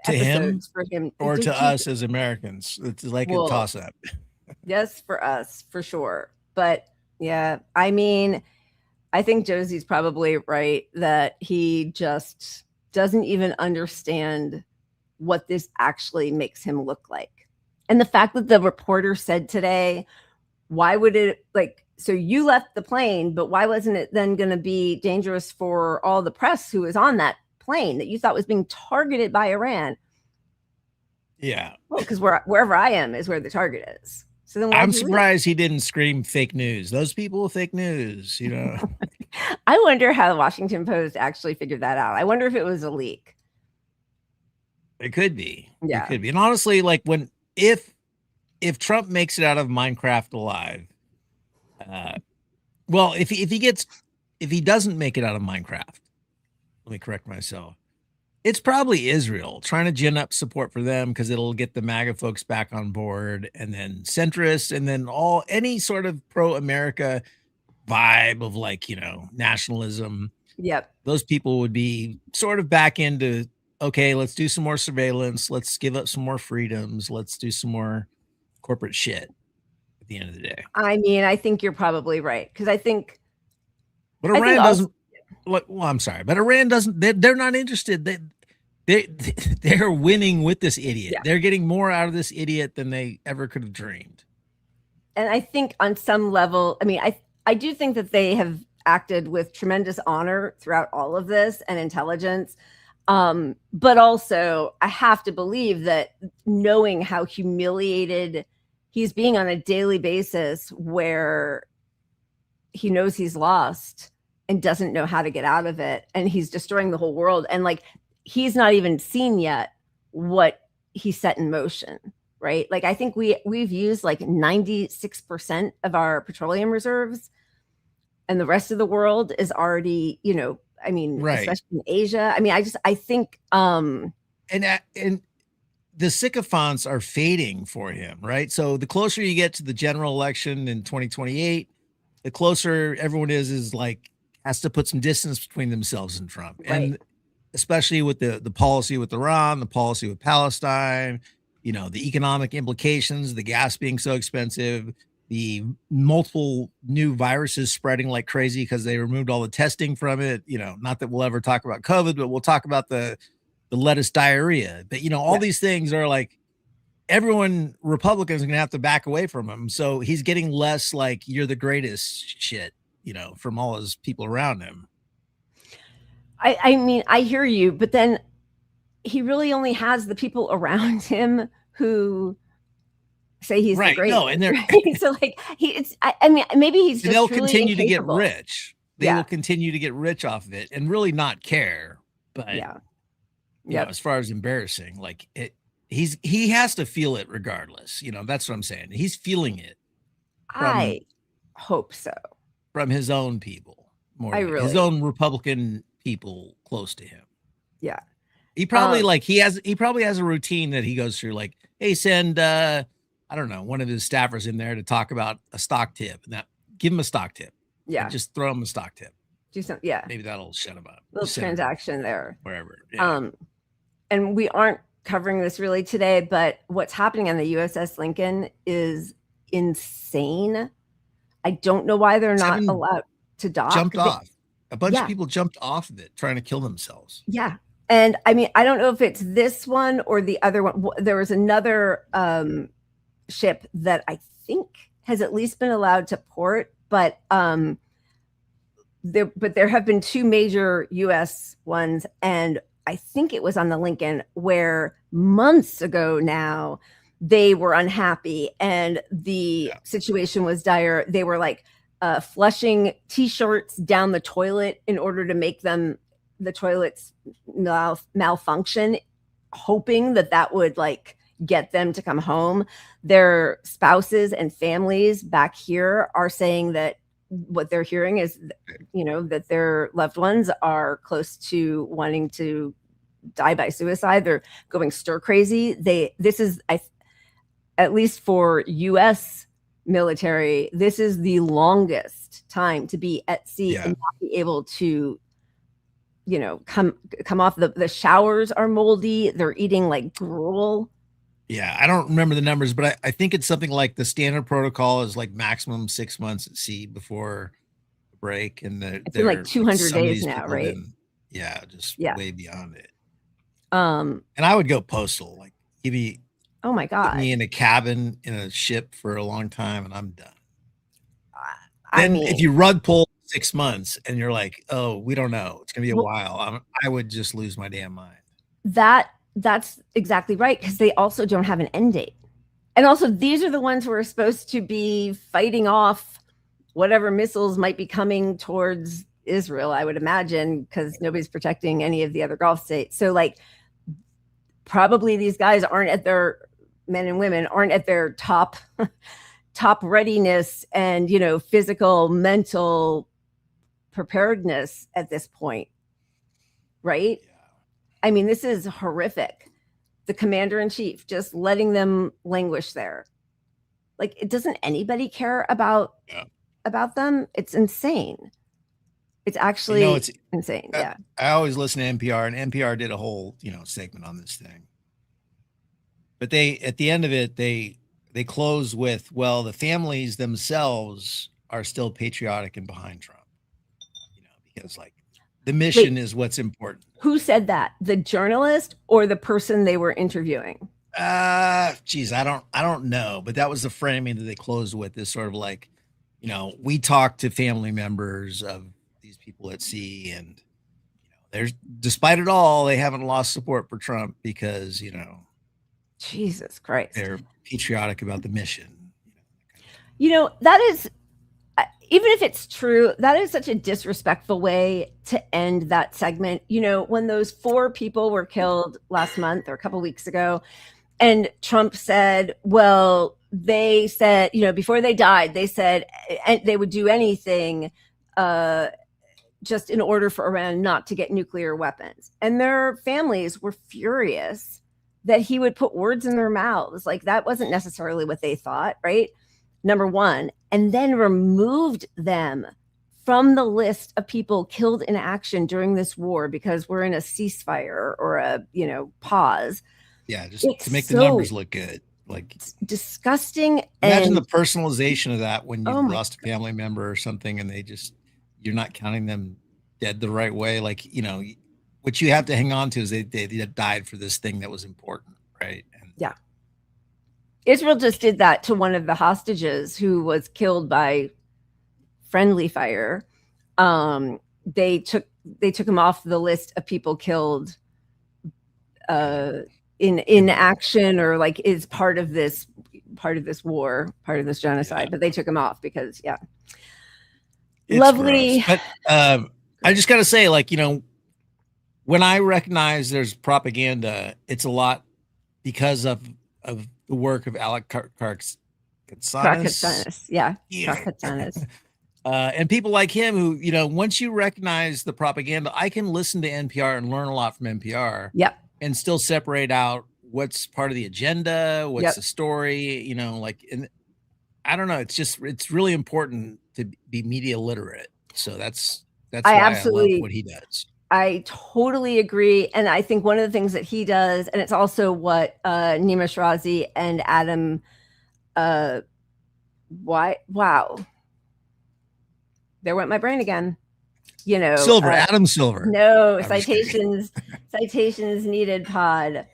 episodes for him or to us as Americans. It's like a toss up. Yes, for us, for sure. But yeah, I mean, I think Josie's probably right that he just doesn't even understand what this actually makes him look like. And the fact that the reporter said today, why would it, like, so you left the plane, but why wasn't it then going to be dangerous for all the press who was on that plane that you thought was being targeted by Iran? Yeah. Well, because wherever I am is where the target is. So then I'm surprised he didn't scream fake news. Those people, fake news, you know. I wonder how the Washington Post actually figured that out. I wonder if it was a leak. It could be. Yeah. It could be. And honestly, like if Trump makes it out of Minecraft alive, well, if he doesn't make it out of Minecraft, let me correct myself. It's probably Israel trying to gin up support for them because it'll get the MAGA folks back on board, and then centrists, and then any sort of pro-America vibe of, like, you know, nationalism. Yep. Those people would be sort of back into, okay, let's do some more surveillance. Let's give up some more freedoms. Let's do some more corporate shit at the end of the day. I mean, I think you're probably right. Because I think. But Iran doesn't. Well, I'm sorry, but Iran doesn't. They're not interested. They're winning with this idiot. Yeah. They're getting more out of this idiot than they ever could have dreamed. And I think on some level, I mean, I do think that they have acted with tremendous honor throughout all of this and intelligence. But also, I have to believe that knowing how humiliated he's being on a daily basis, where he knows he's lost and doesn't know how to get out of it, and he's destroying the whole world, and like he's not even seen yet what he set in motion, right? Like I think we've used like 96% of our petroleum reserves, and the rest of the world is already, you know, I mean, right. Especially in Asia. I mean, I think and the sycophants are fading for him, right? So the closer you get to the general election in 2028, the closer everyone is like has to put some distance between themselves and Trump. Right. And especially with the policy with Iran, the policy with Palestine, you know, the economic implications, the gas being so expensive, the multiple new viruses spreading like crazy because they removed all the testing from it. You know, not that we'll ever talk about COVID, but we'll talk about the lettuce diarrhea. But, you know, all these things are like Republicans are going to have to back away from him. So he's getting less like you're the greatest shit, you know, from all his people around him. I mean, I hear you, but then he really only has the people around him who say he's right. the greatest. No, and they're So like I mean, maybe he's just they'll truly continue incapable. to get rich. They will continue to get rich off of it and really not care. But Yeah. You know, as far as embarrassing, like he has to feel it regardless. You know, that's what I'm saying. He's feeling it. I hope so. From his own people, his own Republican people close to him. Yeah. He probably he probably has a routine that he goes through, like, hey, send I don't know, one of his staffers in there to talk about a stock tip. And give him a stock tip. Yeah. Like, just throw him a stock tip. Do something. Yeah. Maybe that'll shut him up. Little transaction there. Wherever. Yeah. And we aren't covering this really today, but what's happening on the USS Lincoln is insane. I don't know why they're not allowed to dock. Jumped off. A bunch of people jumped off of it trying to kill themselves. Yeah. And I mean, I don't know if it's this one or the other one. There was another ship that I think has at least been allowed to port, but there have been two major US ones, and I think it was on the Lincoln, where months ago now they were unhappy and the situation was dire. They were like flushing t-shirts down the toilet in order to make the toilets malfunction, hoping that would like get them to come home. Their spouses and families back here are saying that what they're hearing is, you know, that their loved ones are close to wanting to die by suicide. They're going stir crazy. This is, at least for US military, this is the longest time to be at sea and not be able to, you know, come off. The showers are moldy. They're eating like gruel. Yeah, I don't remember the numbers, but I think it's something like the standard protocol is like maximum 6 months at sea before the break, and it's been like 200 days now, right? Just way beyond it. And I would go postal, like oh my God, put me in a cabin in a ship for a long time, and I'm done. I mean, if you rug pull 6 months and you're like, oh, we don't know, it's gonna be a while, I would just lose my damn mind. That's exactly right, because they also don't have an end date. And also, these are the ones who are supposed to be fighting off whatever missiles might be coming towards Israel, I would imagine, because nobody's protecting any of the other Gulf states. So, like, probably these guys men and women aren't at their top readiness and, you know, physical, mental preparedness at this point, right? I mean, this is horrific. The commander-in-chief just letting them languish there. Like, doesn't anybody care about them? It's insane. It's actually insane. I always listen to NPR, and NPR did a whole, you know, segment on this thing. But at the end of it, they close with, well, the families themselves are still patriotic and behind Trump. You know, because like the mission is what's important. Who said that? The journalist or the person they were interviewing? Geez, I don't know, but that was the framing that they closed with, is sort of like, you know, we talked to family members of these people at sea, and, you know, there's, despite it all, they haven't lost support for Trump because, you know, Jesus Christ, they're patriotic about the mission. You know, that is, even if it's true, that is such a disrespectful way to end that segment. You know, when those 4 people were killed last month or a couple weeks ago, and Trump said, well, they said, you know, before they died, they said they would do anything just in order for Iran not to get nuclear weapons. And their families were furious that he would put words in their mouths. Like, that wasn't necessarily what they thought, right? Number one, and then removed them from the list of people killed in action during this war because we're in a ceasefire or a, you know, pause. Yeah, just to make the numbers look good. Like, it's disgusting. Imagine the personalization of that when you lost a family member or something, and you're not counting them dead the right way. Like, you know, what you have to hang on to is they died for this thing that was important, right? And yeah. Israel just did that to one of the hostages who was killed by friendly fire. They took him off the list of people killed in action, or like is part of this part of this war, part of this genocide, but they took him off because It's lovely. gross. But I just got to say, like, when I recognize there's propaganda, it's a lot because of the work of Alec Karakatsanis. Karakatsanis. And people like him who, once you recognize the propaganda, I can listen to NPR and learn a lot from NPR. Yep. And still separate out what's part of the agenda, what's the story, and I don't know. It's really important to be media literate. So that's why I love what he does. I totally agree. And I think one of the things that he does, and it's also what Neema Shirazi and Adam, wow. There went my brain again. Silver, Adam Silver. No, citations needed pod.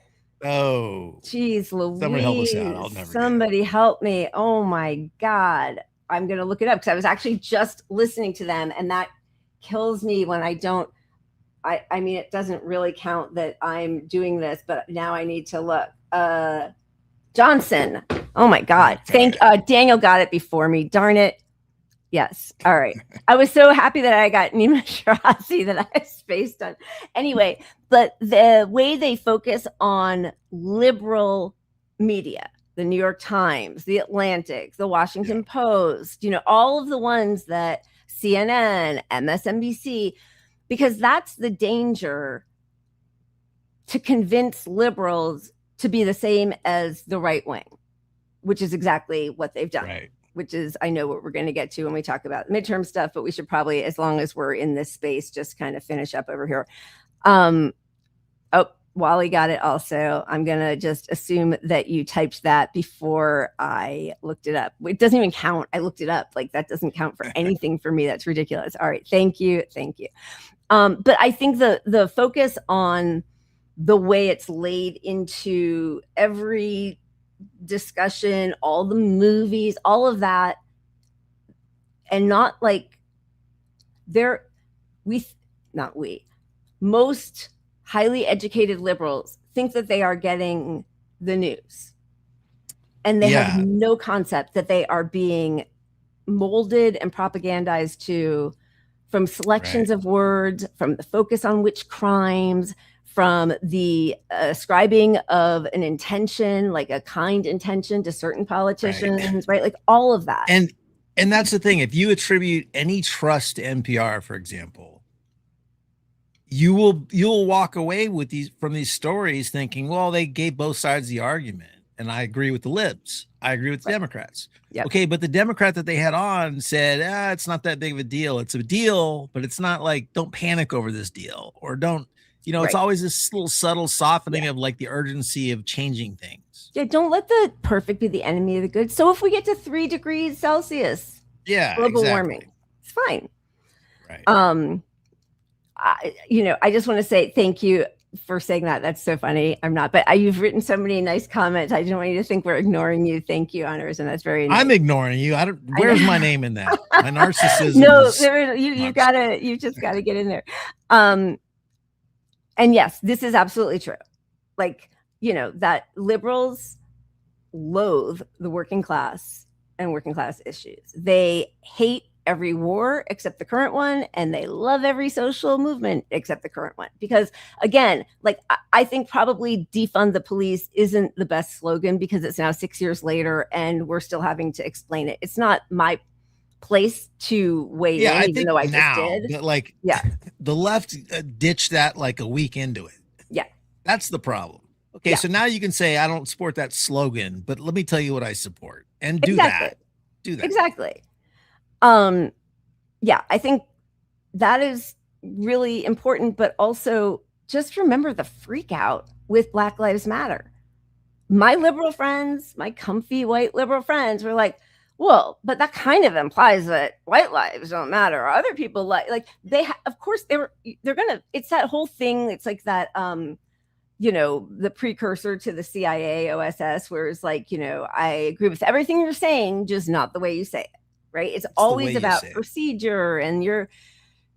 Oh, geez, Louise. Somebody help us out. I'll never Somebody help me. Oh my God. I'm going to look it up because I was actually just listening to them, and that kills me when I don't. I mean, it doesn't really count that I'm doing this, but now I need to look. Johnson. Oh my God. Daniel got it before me. Darn it. Yes. All right. I was so happy that I got Neema Shirazi that I spaced on. Anyway, but the way they focus on liberal media, the New York Times, the Atlantic, the Washington Post, all of the ones that CNN, MSNBC, because that's the danger, to convince liberals to be the same as the right wing, which is exactly what they've done. Right. Which is, I know what we're going to get to when we talk about midterm stuff, but we should probably, as long as we're in this space, just kind of finish up over here. Wally got it also. I'm going to just assume that you typed that before I looked it up. It doesn't even count. I looked it up. Like, that doesn't count for anything for me. That's ridiculous. All right. Thank you. But I think the focus on the way it's laid into every discussion, all the movies, all of that, and not like most highly educated liberals think that they are getting the news, and they have no concept that they are being molded and propagandized to, from selections of words, from the focus on which crimes, from the ascribing of an intention, like a kind intention, to certain politicians, right? Like all of that. And that's the thing. If you attribute any trust to NPR, for example, you'll walk away with from these stories thinking, well, they gave both sides of the argument. And I agree with the libs. I agree with the Democrats. Yep. Okay, but the Democrat that they had on said, it's not that big of a deal. It's a deal, but it's not like, don't panic over this deal, or don't. It's always this little subtle softening of like the urgency of changing things. Yeah, don't let the perfect be the enemy of the good. So if we get to 3 degrees Celsius, global warming, it's fine. Right. I just want to say thank you for saying that. That's so funny. I'm not, but you've written so many nice comments. I don't want you to think we're ignoring you. Thank you, Honors, and that's very nice. I'm ignoring you. Where's my name in that? My narcissism. No, you just gotta get in there. And yes, this is absolutely true. Like, that liberals loathe the working class and working class issues. They hate every war except the current one, and they love every social movement except the current one. Because again, like, I think probably defund the police isn't the best slogan, because it's now 6 years later and we're still having to explain it. It's not my place to weigh in, even though I just did. But like, the left ditched that like a week into it. Yeah. That's the problem. Okay, so now you can say, I don't support that slogan, but let me tell you what I support, and do that. Do that. Exactly. I think that is really important, but also just remember the freak out with Black Lives Matter. My liberal friends, my comfy white liberal friends, were like, well, but that kind of implies that white lives don't matter, or other people like they of course they're gonna, it's that whole thing. It's like that the precursor to the CIA OSS, where it's like, I agree with everything you're saying, just not the way you say it, right? It's always about procedure and your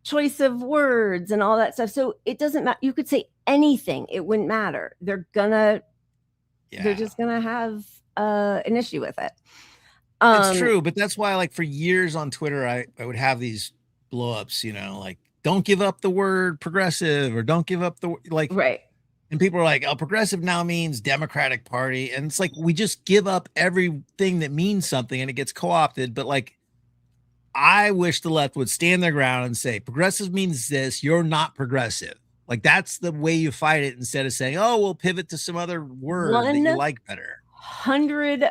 choice of words and all that stuff. So it doesn't matter. You could say anything, it wouldn't matter. They're just gonna have an issue with it. It's true, but that's why, like, for years on Twitter, I would have these blow-ups, you know, like, don't give up the word progressive, or don't give up the, like, right. And people are like, oh, progressive now means Democratic Party. And it's like, we just give up everything that means something and it gets co-opted. But like, I wish the left would stand their ground and say, progressive means this, you're not progressive. Like, that's the way you fight it, instead of saying, oh, we'll pivot to some other word that you like better. 100%.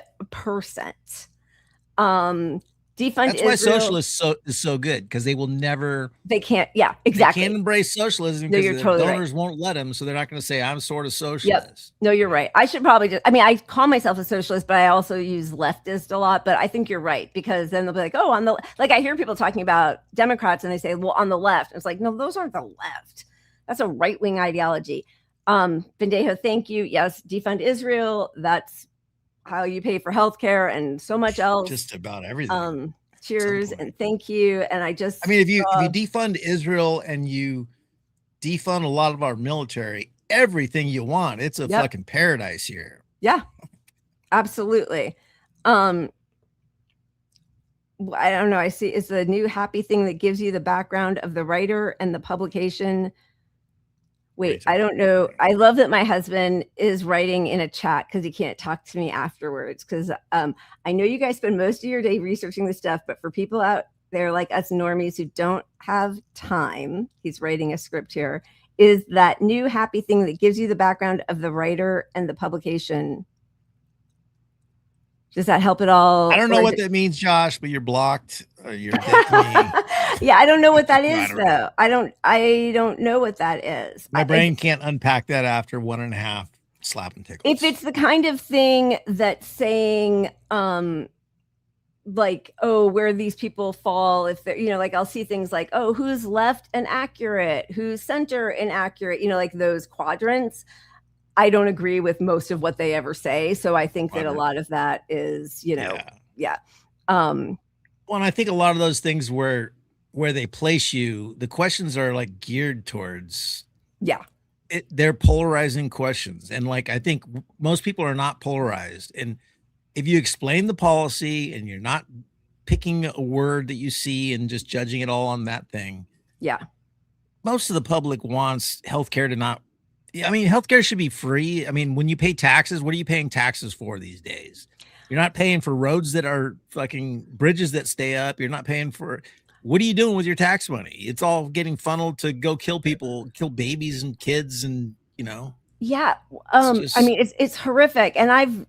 Defund That's why Israel. socialists is so good, because they will never. They can't. Yeah, exactly. They can't embrace socialism No, because you're the totally donors won't let them. So they're not going to say, I'm sort of socialist. Yep. No, you're right. I should probably just, I mean, I call myself a socialist, but I also use leftist a lot. But I think you're right, because then they'll be like, oh, on the, like, I hear people talking about Democrats and they say, well, on the left. It's like, no, those aren't the left. That's a right-wing ideology. Bendejo, thank you. Yes, defund Israel. That's how you pay for healthcare and so much else. Just about everything. Cheers and thank you. And I mean, if you defund Israel and you defund a lot of our military, everything you want, it's a fucking paradise here. Yeah, absolutely. I don't know. I see it's the new happy thing that gives you the background of the writer and the publication. Wait, I don't know. I love that my husband is writing in a chat because he can't talk to me afterwards. Because I know you guys spend most of your day researching this stuff, but for people out there like us normies who don't have time, he's writing a script here, is that new happy thing that gives you the background of the writer and the publication. Does that help at all? I don't know what that means, Josh, but you're blocked. You're dead to me. Yeah, I don't know what that is, though. I don't know what that is. My brain can't unpack that after 1.5 slap and tickles. If it's the kind of thing that's saying, like, oh, where these people fall, if they're, you know, like I'll see things like, oh, who's left and accurate, who's center and accurate, you know, like those quadrants. I don't agree with most of what they ever say. So I think that a lot of that is, you know, well, and I think a lot of those things where they place you, the questions are like geared towards, they're polarizing questions. And like, I think most people are not polarized. And if you explain the policy and you're not picking a word that you see and just judging it all on that thing. Yeah. Most of the public wants healthcare to not, I mean, healthcare should be free. I mean, when you pay taxes, what are you paying taxes for these days? You're not paying for roads that are fucking bridges that stay up. You're not paying for, what are you doing with your tax money? It's all getting funneled to go kill people, kill babies and kids, and, you know. Yeah. I mean, it's horrific. And I've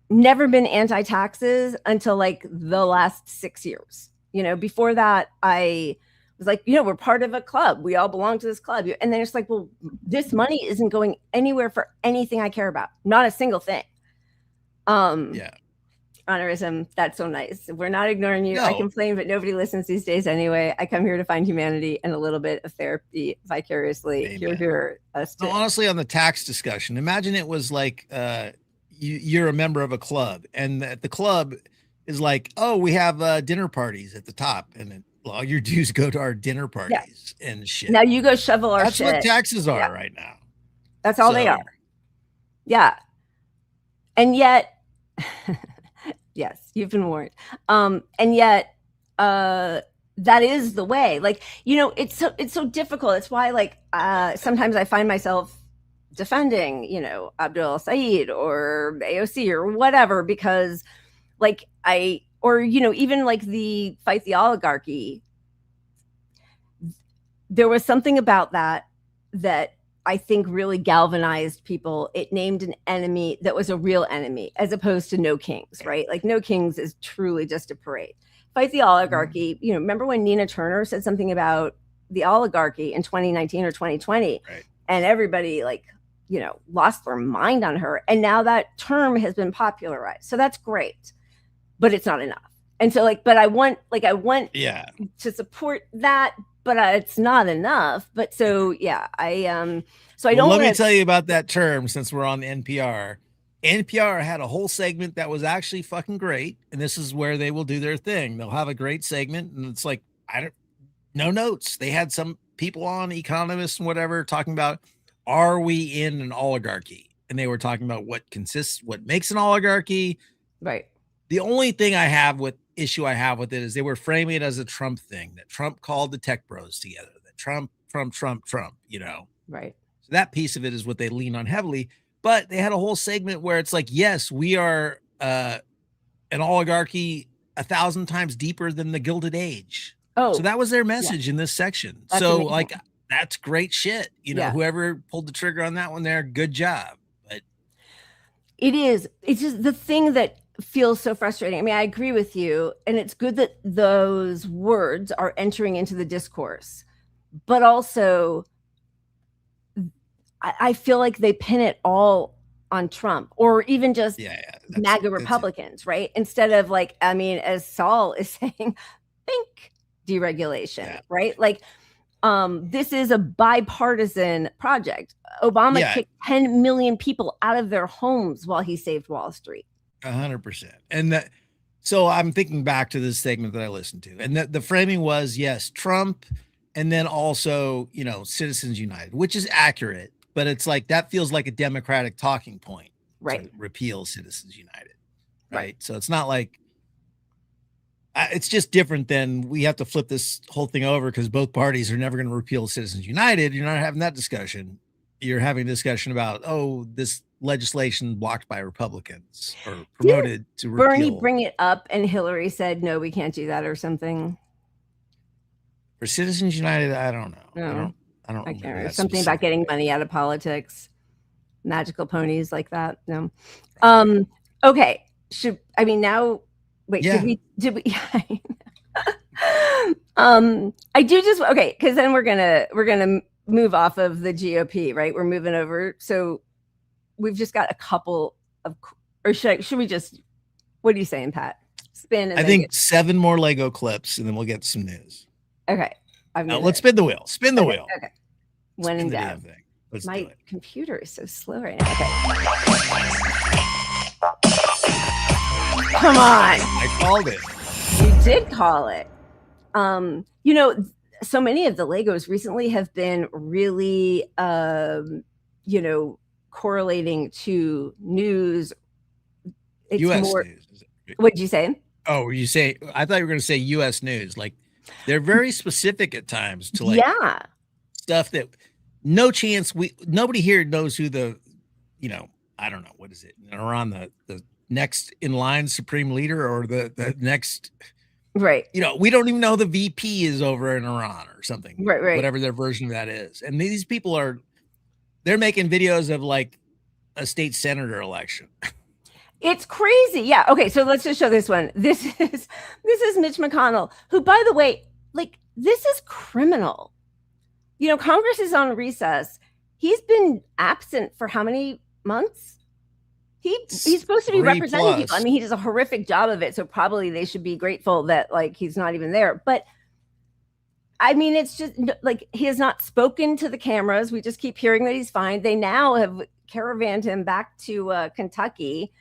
never been anti-taxes until like the last 6 years. You know, before that, I was like, you know, we're part of a club. We all belong to this club. And then it's like, well, this money isn't going anywhere for anything I care about. Not a single thing. Honorism, that's so nice. We're not ignoring you. No. I complain, but nobody listens these days anyway. I come here to find humanity and a little bit of therapy vicariously. Here, So honestly, on the tax discussion, imagine it was like you're a member of a club, and the club is like, oh, we have dinner parties at the top, and then all your dues go to our dinner parties and shit. Now you go shovel our shit. That's what taxes are right now. That's all they are. Yeah. And yet, yes, you've been warned. And yet, that is the way. Like, you know, it's so difficult. It's why, like, sometimes I find myself defending, you know, Abdul Said or AOC or whatever, because, like, or, you know, even like the Fight the Oligarchy. There was something about that I think really galvanized people. It named an enemy that was a real enemy, as opposed to No Kings, right? Like No Kings is truly just a parade. Fight the Oligarchy. You know, remember when Nina Turner said something about the oligarchy in 2019 or 2020, and everybody, like, you know, lost their mind on her. And now that term has been popularized. So that's great, but it's not enough. And so, like, but I want to support that, but it's not enough. But so, so I don't let me tell you about that term, since we're on the NPR. NPR had a whole segment that was actually fucking great. And this is where they will do their thing. They'll have a great segment, and it's like, no notes. They had some people on, economists and whatever, talking about, are we in an oligarchy? and they were talking about what makes an oligarchy. Right. The only issue I have with it is they were framing it as a Trump thing, that Trump called the tech bros together, that Trump, you know. Right. So that piece of it is what they lean on heavily. But they had a whole segment where it's like, yes, we are an oligarchy 1,000 times deeper than the Gilded Age. Oh, so that was their message in this section. That's so amazing. like, that's great shit. You know, whoever pulled the trigger on that one there, good job. But it is. It's just the thing that feels so frustrating. I mean, I agree with you. And it's good that those words are entering into the discourse. But also, I feel like they pin it all on Trump, or even just MAGA Republicans, right? Instead of like, I mean, as Saul is saying, think deregulation, right? Like, this is a bipartisan project. Obama kicked 10 million people out of their homes while he saved Wall Street. 100%. And so I'm thinking back to this segment that I listened to, and the framing was, yes, Trump, and then also, you know, Citizens United, which is accurate. But it's like, that feels like a Democratic talking point, right? To repeal Citizens United, right? So it's not like, it's just different than we have to flip this whole thing over because both parties are never going to repeal Citizens United. You're not having that discussion. You're having a discussion about, oh, this legislation blocked by Republicans or promoted to repeal. Bernie bring it up and Hillary said, no, we can't do that or something? For Citizens United, I don't know. No. I don't I can't remember. that Something about getting money out of politics, magical ponies like that. No. Okay. Wait, did we I do just, okay. Cause then we're going to move off of the GOP, right? We're moving over. So we've just got a couple of, or should we just, what are you saying, Pat? Spin. And I think 7 more Lego clips and then we'll get some news. Okay. Let's spin the wheel. Spin the wheel. Okay. When in doubt. My computer is so slow right now. Okay. Come on. I called it. You did call it. You know, so many of the Legos recently have been really, you know, correlating to news. It's US more, news. What did you say? Oh, you say, I thought you were going to say US news. Like, they're very specific at times to like stuff that nobody here knows who the, you know, I don't know, what is it? Iran, the next in line supreme leader or the next, right? You know, we don't even know the VP is over in Iran or something, right? Whatever their version of that is. And these people they're making videos of like a state senator election. It's crazy. Yeah. Okay. So let's just show this one. This is Mitch McConnell, who, by the way, like, this is criminal. You know, Congress is on recess. He's been absent for how many months? He's supposed to be representing people. I mean, he does a horrific job of it. So probably they should be grateful that like he's not even there. But I mean, it's just like he has not spoken to the cameras. We just keep hearing that he's fine. They now have caravanned him back to Kentucky.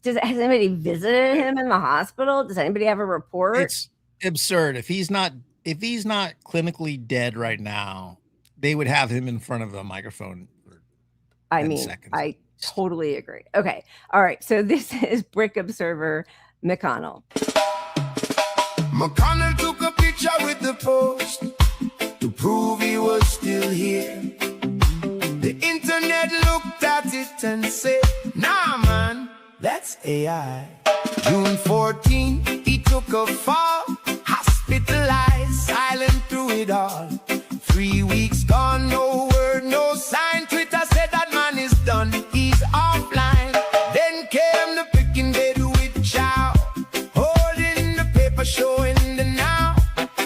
Has anybody visited him in the hospital? Does anybody have a report? It's absurd. If he's not clinically dead right now, they would have him in front of a microphone for 10 seconds. I totally agree. Okay. All right. So this is Brick Observer McConnell. McConnell took a picture with the Post to prove he was still here. The internet looked at it and said, nah, man, that's AI. June 14, he took a fall, hospitalized, silent through it all. 3 weeks gone, no word, no sign. Twitter said that man is done, he's offline. Then came the picking bed with chow, holding the paper, showing the now.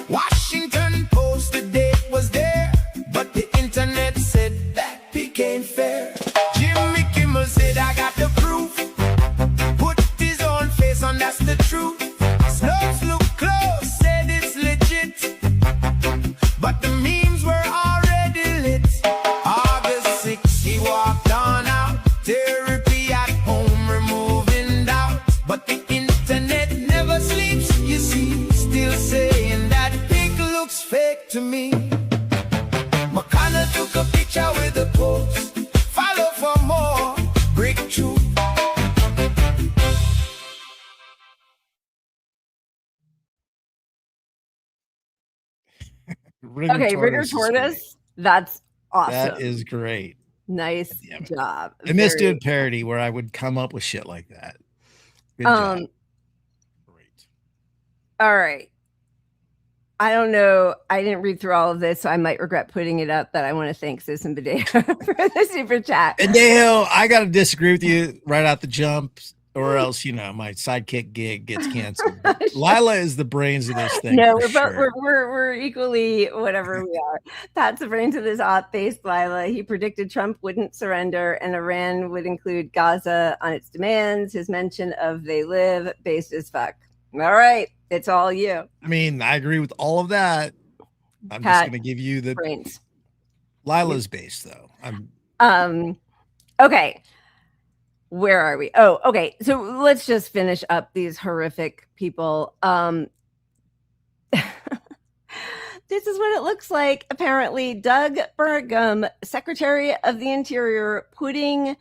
Washington Post, the date was there, but the internet said that pick ain't fair. Jimmy Kimmel said, I got the proof. Put his own face on, that's the truth. Snopes look close, said it's legit, but the memes were already lit. August 6th, he walked on out. Therapy at home, removing doubt. But the internet never sleeps, you see. Still saying that pic looks fake to me. McConnell took a picture with the Post. Follow for more. Okay, Ritter Tortoise. That's awesome. That is great. Nice job. I miss doing parody where I would come up with shit like that. Good job. Great. All right. I don't know. I didn't read through all of this, so I might regret putting it up, but I want to thank Susan Badeo for the super chat. Badeo, I got to disagree with you right out the jump, or else, my sidekick gig gets canceled. Lila is the brains of this thing. No, we're equally whatever we are. Pat's the brains of this op-based Lila. He predicted Trump wouldn't surrender and Iran would include Gaza on its demands. His mention of they live based as fuck. All right. It's all you. I mean, I agree with all of that. I'm Pat, just going to give you the brains. Lila's base, though. Okay. Where are we? Oh, okay. So let's just finish up these horrific people. This is what it looks like. Apparently, Doug Burgum, Secretary of the Interior, putting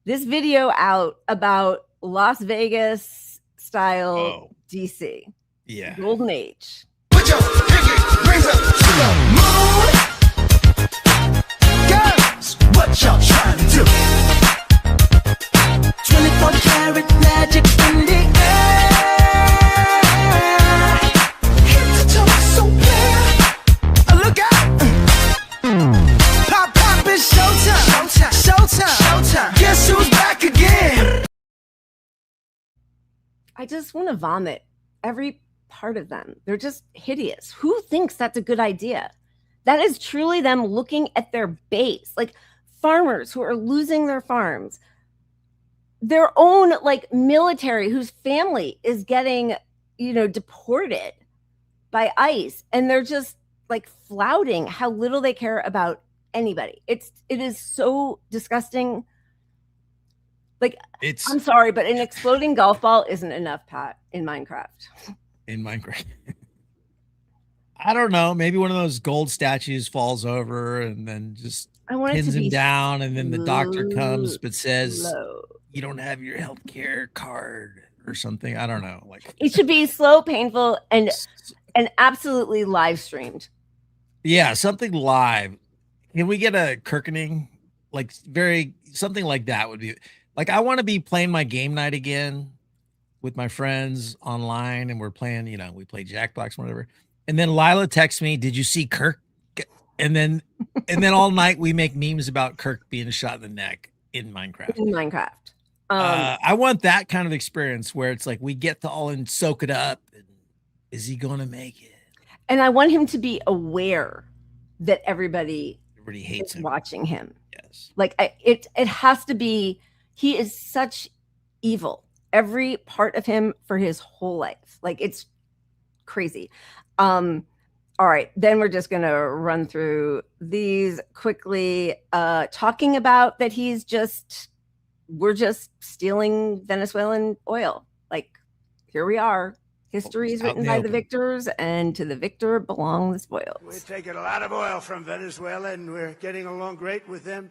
this video out about Las Vegas style DC. Yeah. Golden Age. Put your pinky rings up to the moon. Girls, what y'all trying to do? 24 karat magic in the air. Hit the toe so clear. Look out. Pop, pop, it's showtime. Showtime. Showtime. Showtime. Guess who's back again? I just want to vomit every part of them. They're just hideous. Who thinks that's a good idea? That is truly them looking at their base, like farmers who are losing their farms, their own military whose family is getting, deported by ICE. And they're just flouting how little they care about anybody. It is so disgusting. I'm sorry, but an exploding golf ball isn't enough, Pat, in Minecraft. I don't know. Maybe one of those gold statues falls over and then just pins him down, and then the doctor comes but says, you don't have your health care card or something. I don't know. It should be slow, painful, and absolutely live streamed. Yeah, something live. Can we get a Kirkening? Something like that would be... I want to be playing my game night again with my friends online, and we're playing, we play Jackbox, whatever. And then Lila texts me, did you see Kirk? And then all night we make memes about Kirk being shot in the neck in Minecraft. I want that kind of experience where it's we get to all soak it up. And is he going to make it? And I want him to be aware that everybody hates him. Watching him. Yes. It has to be. He is such evil, every part of him for his whole life. It's crazy. All right. Then we're just going to run through these quickly, talking about that we're just stealing Venezuelan oil. Here we are. History is written by the victors, and to the victor belong the spoils. We're taking a lot of oil from Venezuela, and we're getting along great with them.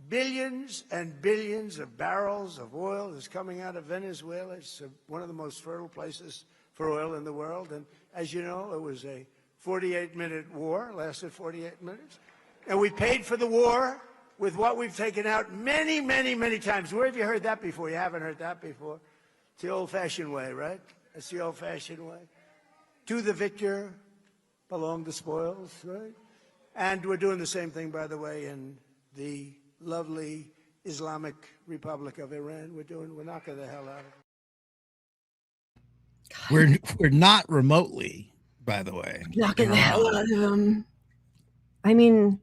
Billions and billions of barrels of oil is coming out of Venezuela. It's one of the most fertile places for oil in the world. And as you know, it was a 48-minute war, lasted 48 minutes. And we paid for the war with what we've taken out many, many, many times. Where have you heard that before? You haven't heard that before. It's the old-fashioned way, right? That's the old-fashioned way. To the victor belong the spoils, right? And we're doing the same thing, by the way, in the lovely Islamic Republic of Iran. We're knocking the hell out of it. We're not remotely, by the way. Knocking the hell out of them. I mean,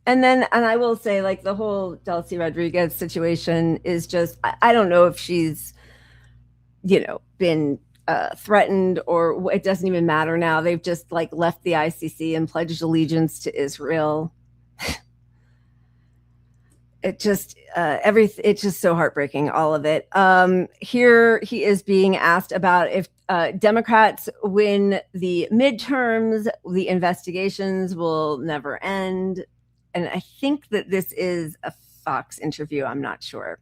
and I will say, the whole Delcy Rodriguez situation is just, I don't know if she's, been threatened, or it doesn't even matter now. They've just left the ICC and pledged allegiance to Israel. It just it's just so heartbreaking, all of it. Here he is being asked about if Democrats win the midterms, the investigations will never end. And I think that this is a Fox interview. I'm not sure.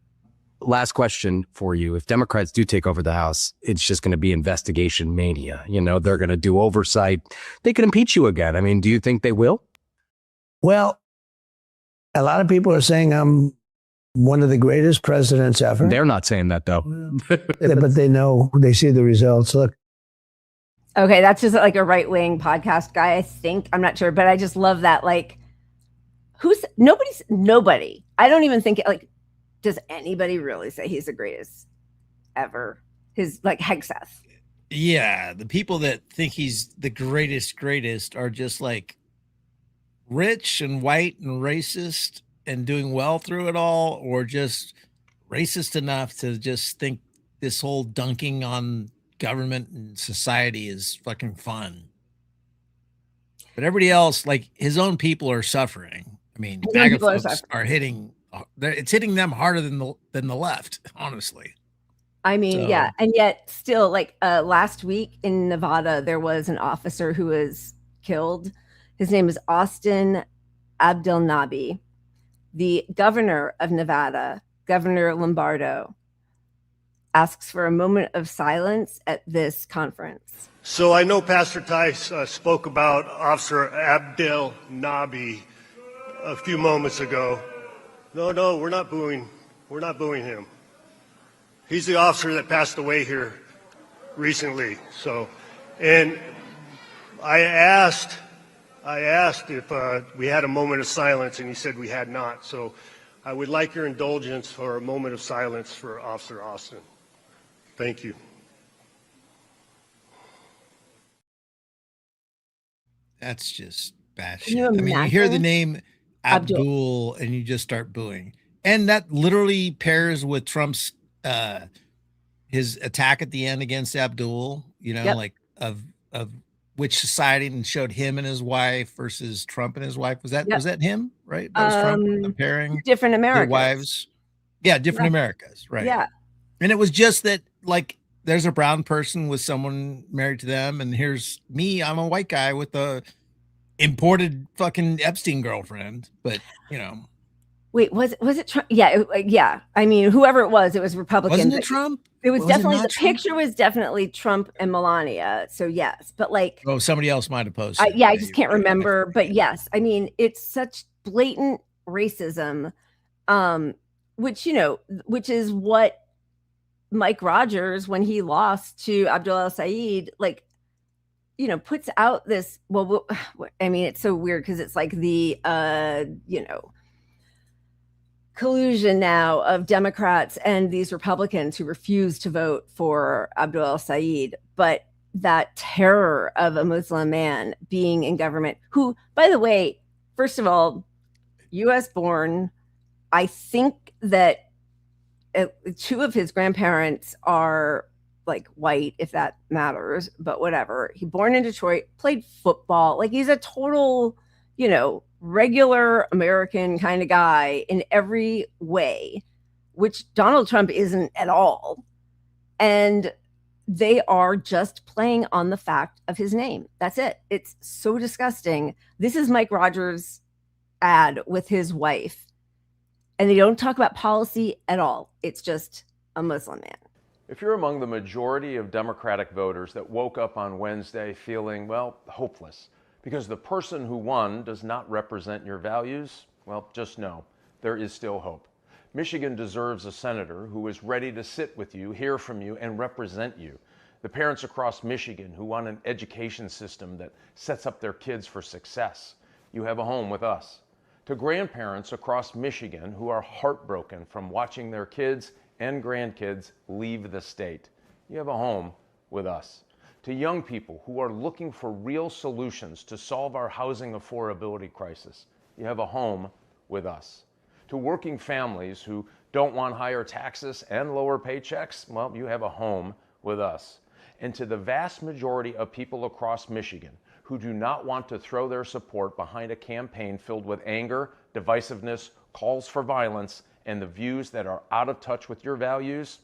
last question for you. If Democrats do take over the House, it's just going to be investigation mania. You know, they're going to do oversight. They could impeach you again. I mean, do you think they will? Well, a lot of people are saying I'm one of the greatest presidents ever. They're not saying that, though. But they know, they see the results. Look. Okay, that's just like a right-wing podcast guy, I think. I'm not sure, but I just love that. Like, nobody. I don't even think, like, does anybody really say he's the greatest ever? His, like, Hegseth. Yeah, the people that think he's the greatest are just like rich and white and racist and doing well through it all, or just racist enough to just think this whole dunking on government and society is fucking fun. But everybody else, like his own people, are suffering. I mean, MAGA folks are hitting. It's hitting them harder than the left, honestly. I mean, yeah, and yet still, like last week in Nevada, there was an officer who was killed. His name is Austin Abdelnabi. The governor of Nevada, Governor Lombardo, asks for a moment of silence at this conference. So I know Pastor Tice spoke about Officer Abdel Nabi a few moments ago. No, we're not booing. We're not booing him. He's the officer that passed away here recently. So, and I asked if we had a moment of silence, and he said we had not. So I would like your indulgence for a moment of silence for Officer Austin. Thank you. That's just bad Can shit. you I mean, you hear the imagine? name Abdul and you just start booing. And that literally pairs with Trump's his attack at the end against Abdul, you know, like of which society, and showed him and his wife versus Trump and his wife. Was that him, right? That was Trump pairing different their Americas. wives. Yeah, different Americas, right. Yeah. And it was just that, like, there's a brown person with someone married to them, and here's me, I'm a white guy with a imported fucking Epstein girlfriend. But, you know. Wait, was it Trump? Yeah, yeah. I mean, whoever it was Republicans. Wasn't it Trump? It was definitely, the Trump? picture was definitely Trump and Melania. So yes, but like. Oh, somebody else might have posted. I just can't remember. But yes, I mean, it's such blatant racism, which is what Mike Rogers, when he lost to Abdul El-Sayed, like, puts out this, I mean, it's so weird because it's like the, collusion now of Democrats and these Republicans who refuse to vote for Abdul El-Sayed, but that terror of a Muslim man being in government, who, by the way, first of all, US born. I think that two of his grandparents are like white, if that matters, but whatever. He born in Detroit, played football. Like, he's a total, regular American kind of guy in every way, which Donald Trump isn't at all. And they are just playing on the fact of his name. That's it. It's so disgusting. This is Mike Rogers' ad with his wife. And they don't talk about policy at all. It's just a Muslim man. If you're among the majority of Democratic voters that woke up on Wednesday feeling, hopeless, because the person who won does not represent your values, just know there is still hope. Michigan deserves a senator who is ready to sit with you, hear from you, and represent you. The parents across Michigan who want an education system that sets up their kids for success. You have a home with us. To grandparents across Michigan who are heartbroken from watching their kids and grandkids leave the state. You have a home with us. To young people who are looking for real solutions to solve our housing affordability crisis. You have a home with us. To working families who don't want higher taxes and lower paychecks, you have a home with us. And to the vast majority of people across Michigan who do not want to throw their support behind a campaign filled with anger, divisiveness, calls for violence, and the views that are out of touch with your values,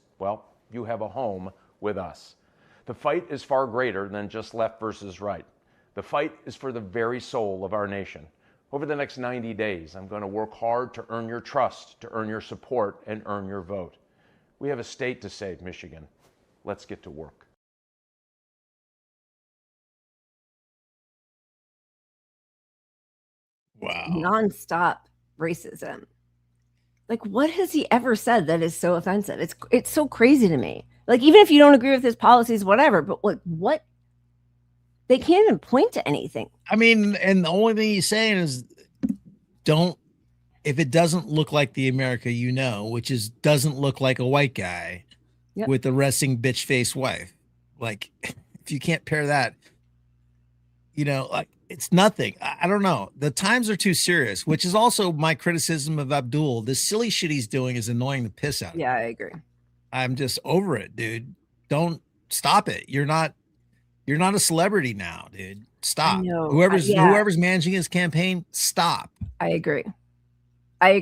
you have a home with us. The fight is far greater than just left versus right. The fight is for the very soul of our nation. Over the next 90 days, I'm going to work hard to earn your trust, to earn your support, and earn your vote. We have a state to save, Michigan. Let's get to work. Wow. Nonstop racism. Like, what has he ever said that is so offensive? It's so crazy to me. Like, even if you don't agree with his policies, whatever, but like, what? They can't even point to anything. I mean, and the only thing he's saying is if it doesn't look like the America you know, which is doesn't look like a white guy with a resting bitch face wife. Like, if you can't pair that, like, it's nothing. I don't know. The times are too serious, which is also my criticism of Abdul. This silly shit he's doing is annoying the piss out of me. Yeah, I agree. I'm just over it, dude. Don't stop it. You're not a celebrity now, dude. Stop. Whoever's managing his campaign, stop. I agree. I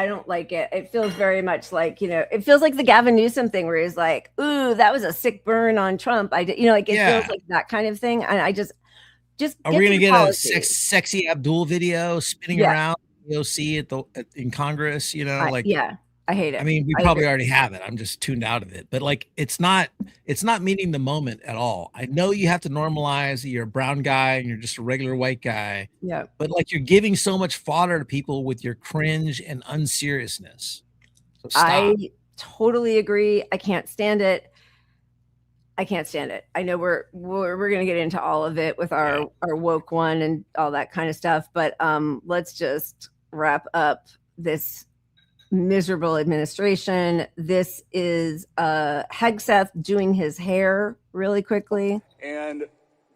don't like it. It feels very much like, it feels like the Gavin Newsom thing where he's like, ooh, that was a sick burn on Trump. It feels like that kind of thing. And I just are we gonna get a sexy Abdul video spinning around the OC in Congress? I hate it. I mean, we probably already have it. I'm just tuned out of it. But like, it's not meeting the moment at all. I know you have to normalize that you're a brown guy and you're just a regular white guy. Yeah. But like, you're giving so much fodder to people with your cringe and unseriousness. So stop. I totally agree. I can't stand it. I know we're going to get into all of it with our woke one and all that kind of stuff, but let's just wrap up this miserable administration. This is Hegseth doing his hair really quickly. And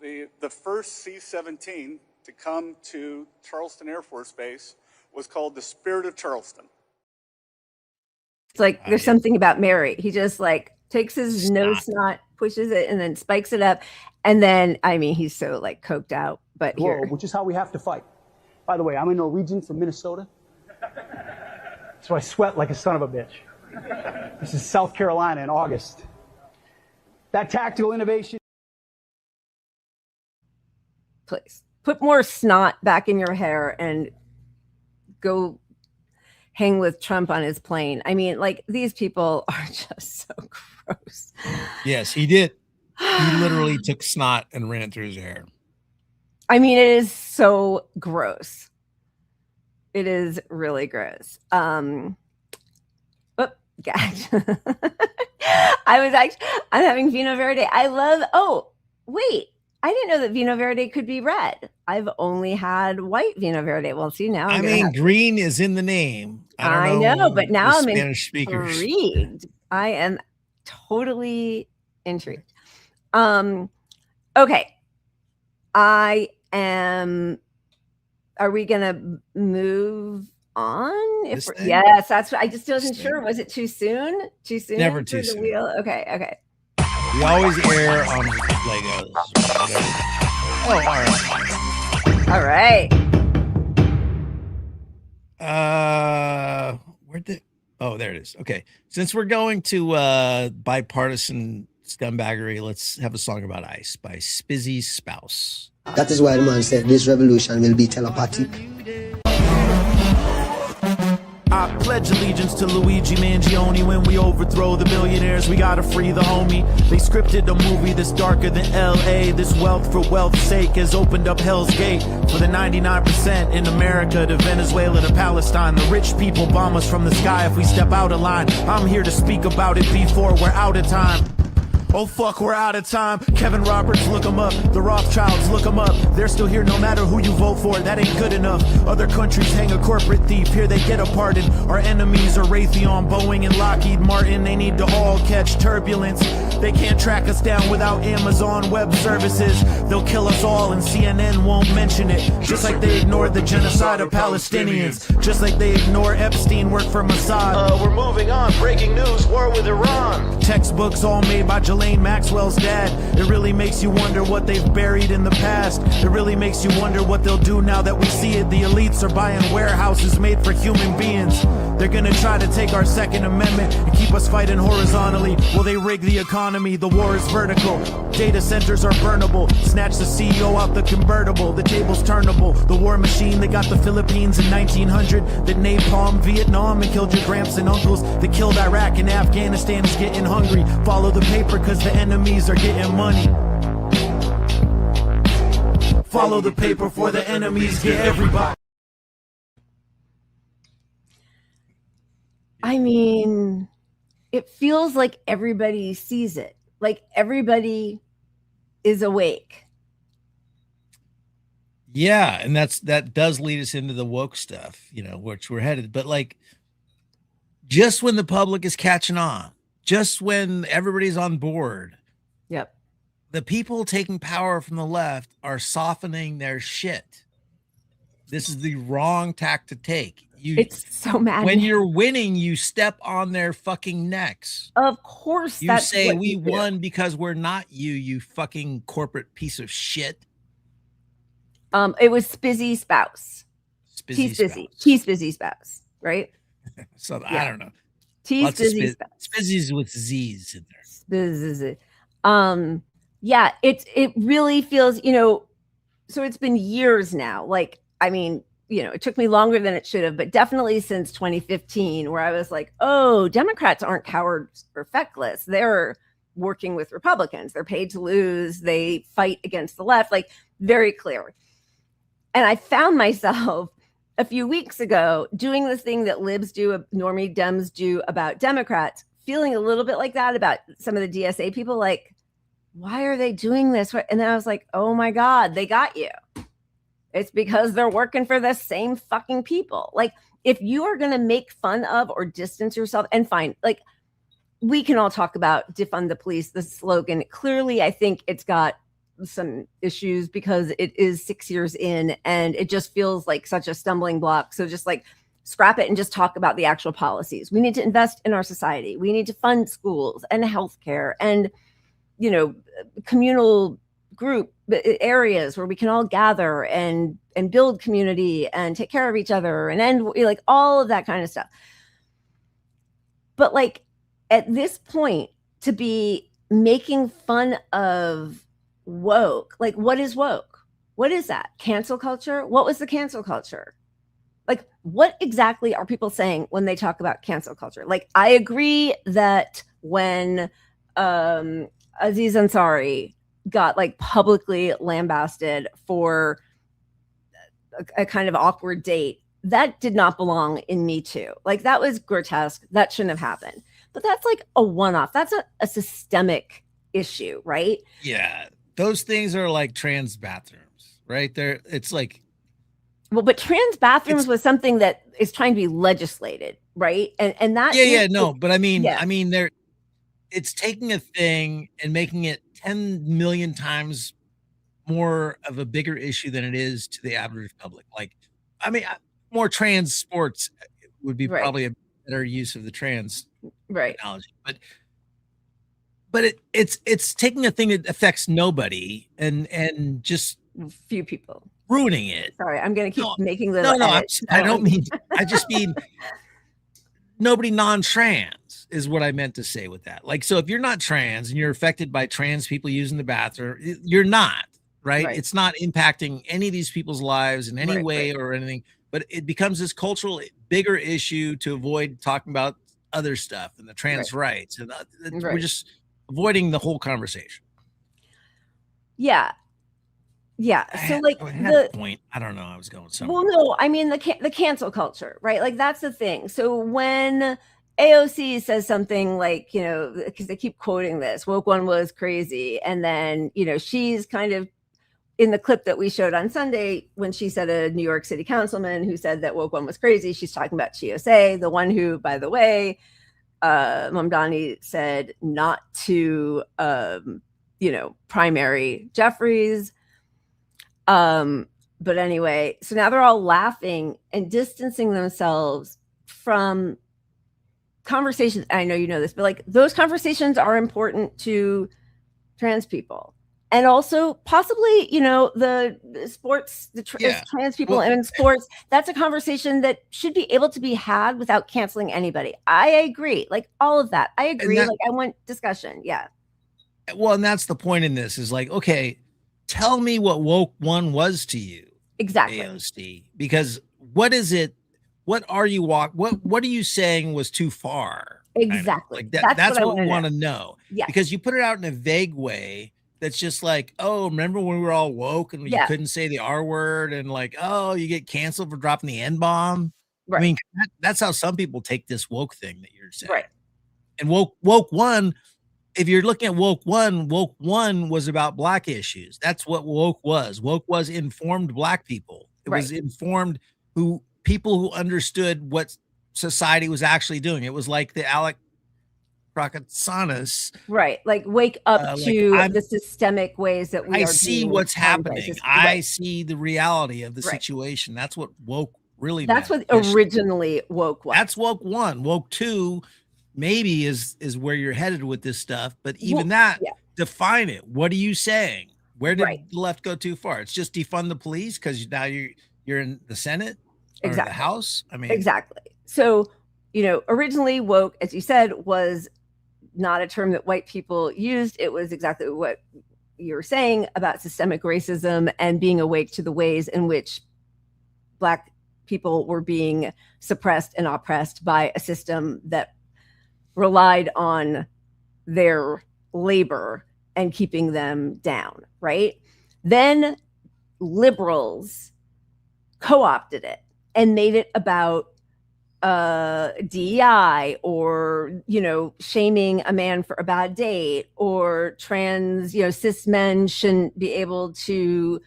the first C-17 to come to Charleston Air Force Base was called the Spirit of Charleston. It's like there's something about Mary. He just like takes his nose snot, pushes it, and then spikes it up. And then, I mean, he's so like coked out, but here. Which is how we have to fight. By the way, I'm a Norwegian from Minnesota. So I sweat like a son of a bitch. This is South Carolina in August. That tactical innovation. Please put more snot back in your hair and go hang with Trump on his plane. I mean, like, these people are just so gross. Yes, he did. He literally took snot and ran it through his hair. I mean, it is so gross. It is really gross. I'm having Vino Verde. I didn't know that Vino Verde could be red. I've only had white Vino Verde. Well, see, now I mean, green is in the name. I know, but now I'm Spanish speakers. intrigued. I am totally intrigued. Okay. I am. Are we gonna move on? Yes, that's what I just wasn't sure. Was it too soon? Too soon? Never too soon. Wheel? Okay. We always err on Legos. Oh, all right. There it is. Okay. Since we're going to bipartisan scumbaggery, let's have a song about ICE by Spizzy's Spouse. That is why the man said this revolution will be telepathic. I pledge allegiance to Luigi Mangione. When we overthrow the billionaires, we gotta free the homie. They scripted a movie that's darker than LA. This wealth for wealth's sake has opened up Hell's Gate for the 99% in America, to Venezuela to Palestine. The rich people bomb us from the sky if we step out of line. I'm here to speak about it before we're out of time. Oh fuck, we're out of time. Kevin Roberts, look them up. The Rothschilds, look them up. They're still here no matter who you vote for. That ain't good enough. Other countries hang a corporate thief. Here they get a pardon. Our enemies are Raytheon, Boeing, and Lockheed Martin. They need to all catch turbulence. They can't track us down without Amazon Web Services. They'll kill us all and CNN won't mention it. Just like they ignored the genocide of Palestinians. Just like they ignore Epstein work for Mossad. We're moving on. Breaking news, war with Iran. Textbooks all made by Ghislaine Maxwell's dad. It really makes you wonder what they've buried in the past. It really makes you wonder what they'll do now that we see it. The elites are buying warehouses made for human beings. They're gonna try to take our Second Amendment and keep us fighting horizontally. Will they rig the economy? The war is vertical. Data centers are burnable. Snatch the CEO out the convertible. The table's turnable. The war machine that got the Philippines in 1900, that napalm Vietnam and killed your gramps and uncles, that killed Iraq and Afghanistan is getting hungry. Follow the paper cause the enemies are getting money. Follow the paper for the enemies get everybody. I mean, it feels like everybody sees it. Like everybody is awake. Yeah, and that does lead us into the woke stuff, you know, which we're headed. But like, just when the public is catching on, just when everybody's on board, yep, the people taking power from the left are softening their shit. This is the wrong tack to take. It's so mad. When you're winning, you step on their fucking necks. Of course, you say we won because we're not you, you fucking corporate piece of shit. It was Spizzy Spouse. He's busy. He's busy spouse, right? So Yeah. I don't know. Tease busy spouse. Spizzies with Z's in there. Yeah, it really feels, you know, so it's been years now. Like, I mean, you know, it took me longer than it should have, but definitely since 2015, where I was like, oh, Democrats aren't cowards or feckless. They're working with Republicans. They're paid to lose. They fight against the left, like very clear. And I found myself a few weeks ago doing this thing that libs do, normie Dems do about Democrats, feeling a little bit like that about some of the DSA people, like, why are they doing this? And then I was like, oh my God, they got you. It's because they're working for the same fucking people. Like, if you are going to make fun of or distance yourself, and fine, like, we can all talk about defund the police, the slogan. Clearly, I think it's got some issues because it is 6 years in and it just feels like such a stumbling block. So just like scrap it and just talk about the actual policies. We need to invest in our society. We need to fund schools and healthcare and, you know, communal group areas where we can all gather and build community and take care of each other and end like all of that kind of stuff. But like at this point, to be making fun of woke, like what is woke? What is that? Cancel culture? What was the cancel culture? Like, what exactly are people saying when they talk about cancel culture? Like, I agree that when Aziz Ansari got like publicly lambasted for a kind of awkward date, that did not belong in Me Too. Like, that was grotesque. That shouldn't have happened. But that's like a one-off. That's a systemic issue, right? Yeah. Those things are like trans bathrooms, right? It's like, well, but trans bathrooms was something that is trying to be legislated, right? And that but I mean, it's taking a thing and making it 10 million times more of a bigger issue than it is to the average public. Like, I mean, more trans sports would be probably a better use of the trans technology, but it's taking a thing that affects nobody and just few people ruining it. Sorry, I'm gonna keep making little edits. I don't mean, I just mean nobody non-trans is what I meant to say with that. Like, so if you're not trans and you're affected by trans people using the bathroom, you're not, right? It's not impacting any of these people's lives in any way or anything, but it becomes this cultural bigger issue to avoid talking about other stuff and the trans rights. And we're just avoiding the whole conversation. Yeah. So like the point, I don't know, I was going somewhere. Well, no, I mean the cancel culture, right? Like that's the thing. So when AOC says something like, you know, because they keep quoting this, woke one was crazy, and then, you know, she's kind of in the clip that we showed on Sunday when she said a New York City councilman who said that woke one was crazy, she's talking about Chiosei, the one who, by the way, Mamdani said not to, you know, primary Jeffries. But anyway, so now they're all laughing and distancing themselves from conversations. I know you know this, but like those conversations are important to trans people. and also possibly, the sports, trans people in sports. That's a conversation that should be able to be had without canceling anybody. I agree. Like all of that. I agree. Like I want discussion. Yeah. Well, and that's the point in this is like, okay, tell me what woke one was to you. Exactly. AOC, because what is it? What are you what are you saying was too far? Exactly. Like that's what we want to know. Yeah. Because you put it out in a vague way that's just like, oh, remember when we were all woke and you couldn't say the R word and like, oh, you get canceled for dropping the N-bomb. Right. I mean, that's how some people take this woke thing that you're saying. Right. And woke one, if you're looking at woke one was about black issues. That's what woke was. Woke was informed black people. It was informed people who understood what society was actually doing. It was like the Alec Karakatsanis. Right. Like wake up to the systemic ways that we I see what's happening. I see the reality of the situation. That's what woke really That's what originally woke was. That's woke one. Woke two maybe is where you're headed with this stuff, but even that, define it. What are you saying? Where did the left go too far? It's just defund the police because now you're in the Senate or the House. I mean, exactly. So, originally woke, as you said, was not a term that white people used. It was exactly what you were saying about systemic racism and being awake to the ways in which Black people were being suppressed and oppressed by a system that relied on their labor and keeping them down, right? Then liberals co-opted it and made it about DEI or, shaming a man for a bad date or trans, cis men shouldn't be able to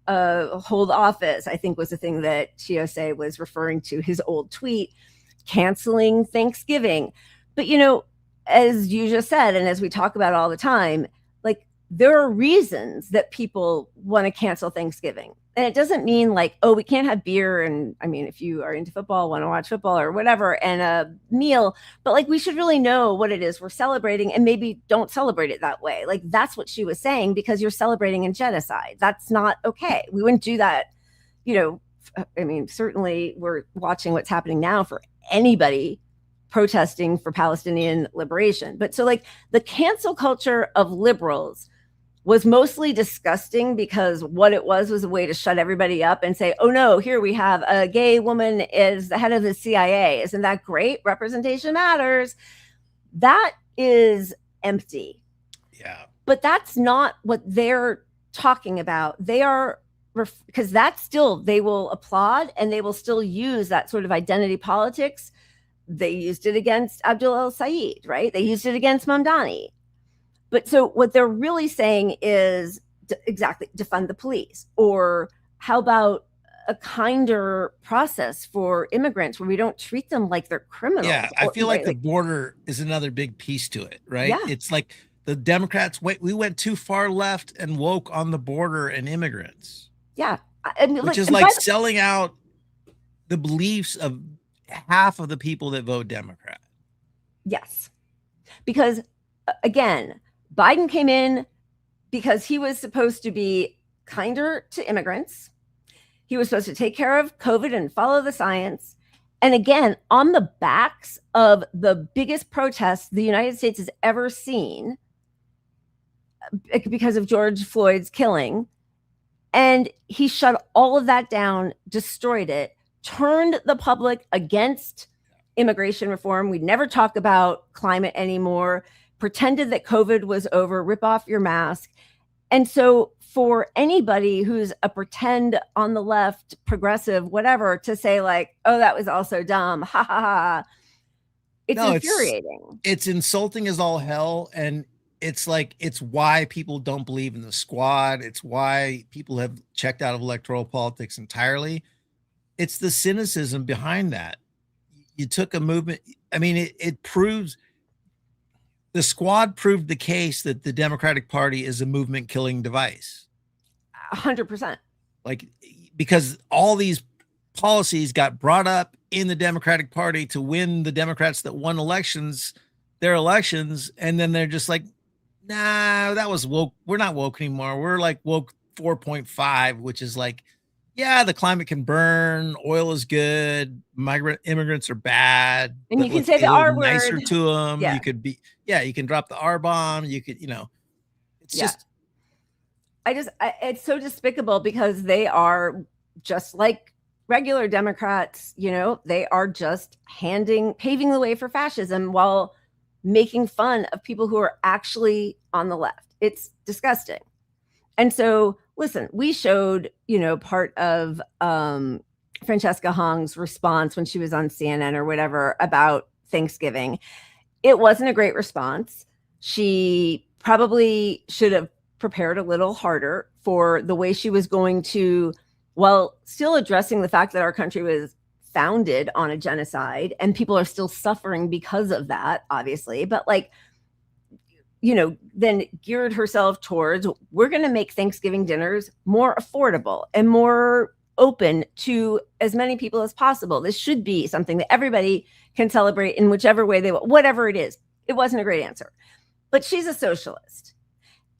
hold office, I think was the thing that Chiose was referring to, his old tweet, canceling Thanksgiving. But, as you just said, and as we talk about all the time, like there are reasons that people want to cancel Thanksgiving. And it doesn't mean like, oh, we can't have beer. And I mean, if you are into football, want to watch football or whatever, and a meal, but like, we should really know what it is we're celebrating and maybe don't celebrate it that way. Like that's what she was saying, because you're celebrating a genocide. That's not okay. We wouldn't do that. I mean, certainly we're watching what's happening now for anybody protesting for Palestinian liberation. But so like the cancel culture of liberals was mostly disgusting because what it was a way to shut everybody up and say, oh no, here we have a gay woman is the head of the CIA. Isn't that great? Representation matters. That is empty. Yeah. But that's not what they're talking about. They are, because that's still, they will applaud and they will still use that sort of identity politics. They used it against Abdul El-Sayed, right? They used it against Mamdani. But so what they're really saying is exactly defund the police, or how about a kinder process for immigrants where we don't treat them like they're criminals? Yeah, I feel like the border is another big piece to it, right? Yeah. It's like the Democrats, we went too far left and woke on the border and immigrants. Yeah. I mean, which is like selling out the beliefs of half of the people that vote Democrat. Yes. Because again, Biden came in because he was supposed to be kinder to immigrants. He was supposed to take care of COVID and follow the science. And again, on the backs of the biggest protests the United States has ever seen because of George Floyd's killing. And he shut all of that down, destroyed it, turned the public against immigration reform. We'd never talk about climate anymore, pretended that COVID was over, rip off your mask. And so for anybody who's a pretend on the left, progressive, whatever, to say like, oh, that was also dumb, ha ha ha, it's infuriating. It's insulting as all hell. And it's like, it's why people don't believe in the squad. It's why people have checked out of electoral politics entirely. It's the cynicism behind that. You took a movement. I mean, it proves, the squad proved the case that the Democratic Party is a movement killing device. 100%. Like, because all these policies got brought up in the Democratic Party to win the Democrats that won their elections. And then they're just like, nah, that was woke. We're not woke anymore. We're like woke 4.5, which is like, yeah, the climate can burn. Oil is good. Migrant immigrants are bad. And But you can let's say be the a little R nicer word. to them. Yeah. You could be, yeah, you can drop the R bomb. You could, it's just. It's so despicable because they are just like regular Democrats, they are just paving the way for fascism while making fun of people who are actually on the left. It's disgusting. And so, listen, we showed, part of Francesca Hong's response when she was on CNN or whatever about Thanksgiving. It wasn't a great response. She probably should have prepared a little harder for the way she was going to, while still addressing the fact that our country was founded on a genocide and people are still suffering because of that, obviously, but then geared herself towards, we're going to make Thanksgiving dinners more affordable and more open to as many people as possible. This should be something that everybody can celebrate in whichever way they want, whatever it is. It wasn't a great answer, but she's a socialist.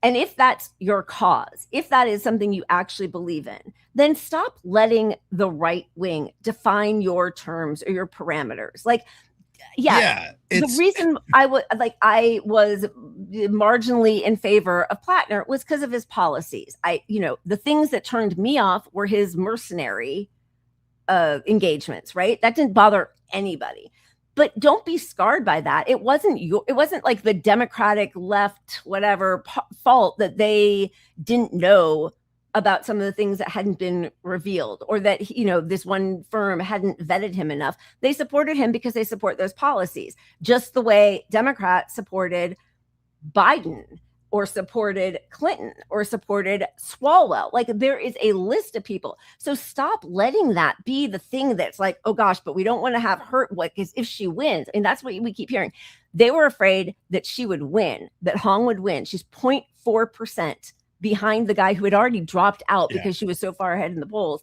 And if that's your cause, if that is something you actually believe in, then stop letting the right wing define your terms or your parameters. The reason I was marginally in favor of Plattner was because of his policies. The things that turned me off were his mercenary engagements, right? That didn't bother anybody. But don't be scarred by that. It wasn't like the Democratic left, whatever fault that they didn't know about some of the things that hadn't been revealed, or that, this one firm hadn't vetted him enough. They supported him because they support those policies, just the way Democrats supported Biden or supported Clinton or supported Swalwell. There is a list of people. So stop letting that be the thing that's like, oh gosh, but we don't want to have her, because if she wins, and that's what we keep hearing. They were afraid that she would win, that Hong would win. She's 0.4% behind the guy who had already dropped out because she was so far ahead in the polls.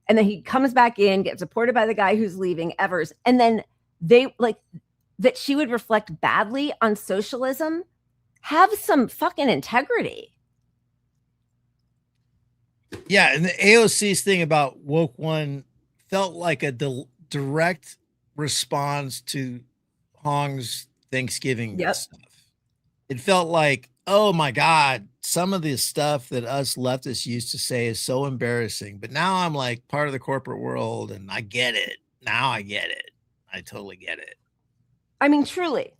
And then he comes back in, gets supported by the guy who's leaving, Evers. And then they that she would reflect badly on socialism. Have some fucking integrity. Yeah, and the AOC's thing about woke one felt like a direct response to Hong's Thanksgiving stuff. It felt like, oh my God, some of the stuff that us leftists used to say is so embarrassing. But now I'm like part of the corporate world and I get it. Now I get it. I totally get it. I mean, truly.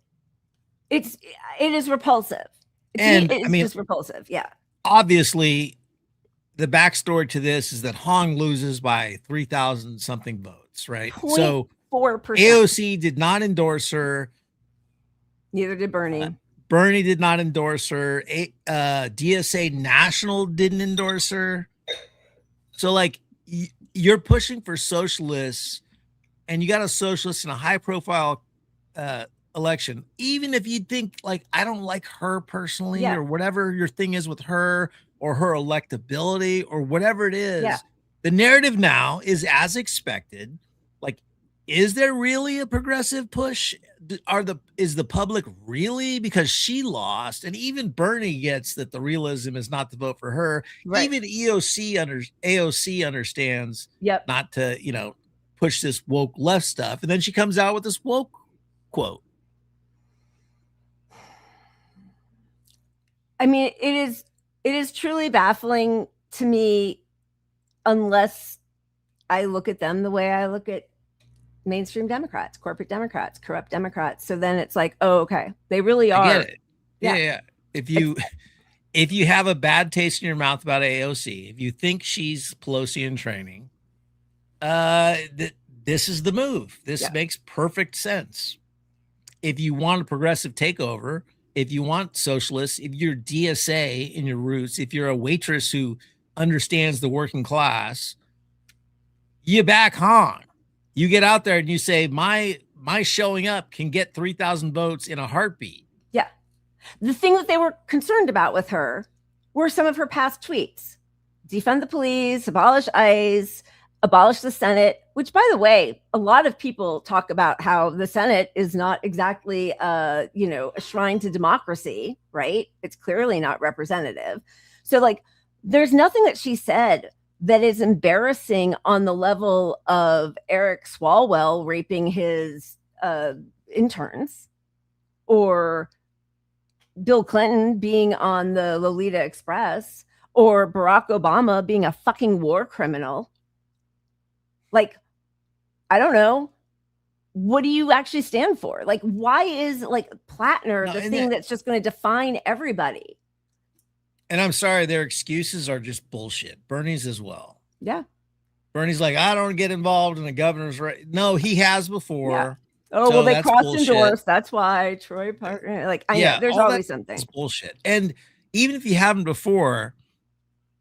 It is repulsive. It's just repulsive. Yeah. Obviously, the backstory to this is that Hong loses by 3,000 something votes, right? 0.4%. So AOC did not endorse her. Neither did Bernie. Bernie did not endorse her. DSA National didn't endorse her. So you're pushing for socialists, and you got a socialist in a high profile election, even if you think I don't like her personally, or whatever your thing is with her or her electability or whatever it is, the narrative now is as expected. Is there really a progressive push? Is the public really, because she lost, and even Bernie gets that the realism is not to vote for her. Right. Even AOC understands not to, push this woke left stuff. And then she comes out with this woke quote. I mean, it is truly baffling to me, unless I look at them the way I look at mainstream Democrats, corporate Democrats, corrupt Democrats. So then it's like, oh, okay, they really are. I get it. Yeah. If you have a bad taste in your mouth about AOC, if you think she's Pelosi in training, this is the move. This makes perfect sense. If you want a progressive takeover, if you want socialists, if you're DSA in your roots, if you're a waitress who understands the working class, you back Hong. You get out there and you say, my showing up can get 3,000 votes in a heartbeat. Yeah. The thing that they were concerned about with her were some of her past tweets. Defund the police, abolish ICE, abolish the Senate. Which, by the way, a lot of people talk about how the Senate is not exactly, a shrine to democracy, right? It's clearly not representative. So, like, there's nothing that she said that is embarrassing on the level of Eric Swalwell raping his interns, or Bill Clinton being on the Lolita Express, or Barack Obama being a fucking war criminal. Like, I don't know. What do you actually stand for? Like, why is like Plattner the thing that's just going to define everybody? And I'm sorry, their excuses are just bullshit. Bernie's as well. Yeah. Bernie's like, I don't get involved in the governor's race. No, he has before. Yeah. Oh, well, they cross-endorsed. That's why Troy Parker. Like, I know there's always something. It's bullshit. And even if you haven't before,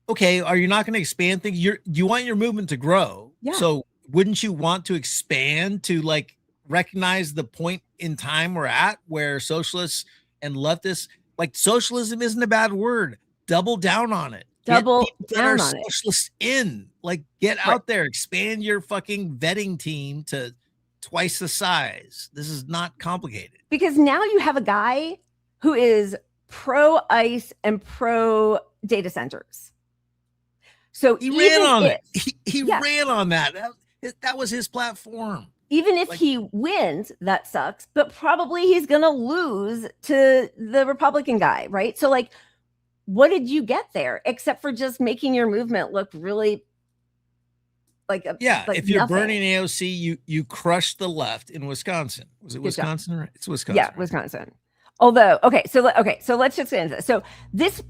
okay, are you not going to expand things? You want your movement to grow. Yeah. So wouldn't you want to expand to like recognize the point in time we're at where socialists and leftists, like, socialism isn't a bad word. Double down on it. Double down on it. Socialists in, like, get out there, expand your fucking vetting team to twice the size. This is not complicated. Because now you have a guy who is pro ICE and pro data centers. So he ran on it. He ran on that. That was his platform. Even if he wins, that sucks, but probably he's going to lose to the Republican guy, right? So, like, what did you get there except for just making your movement look really like if you're nothing. burning AOC, you crushed the left in Wisconsin. Was it Wisconsin? Or it's Wisconsin. Yeah, Wisconsin. Although, so let's just get into this. So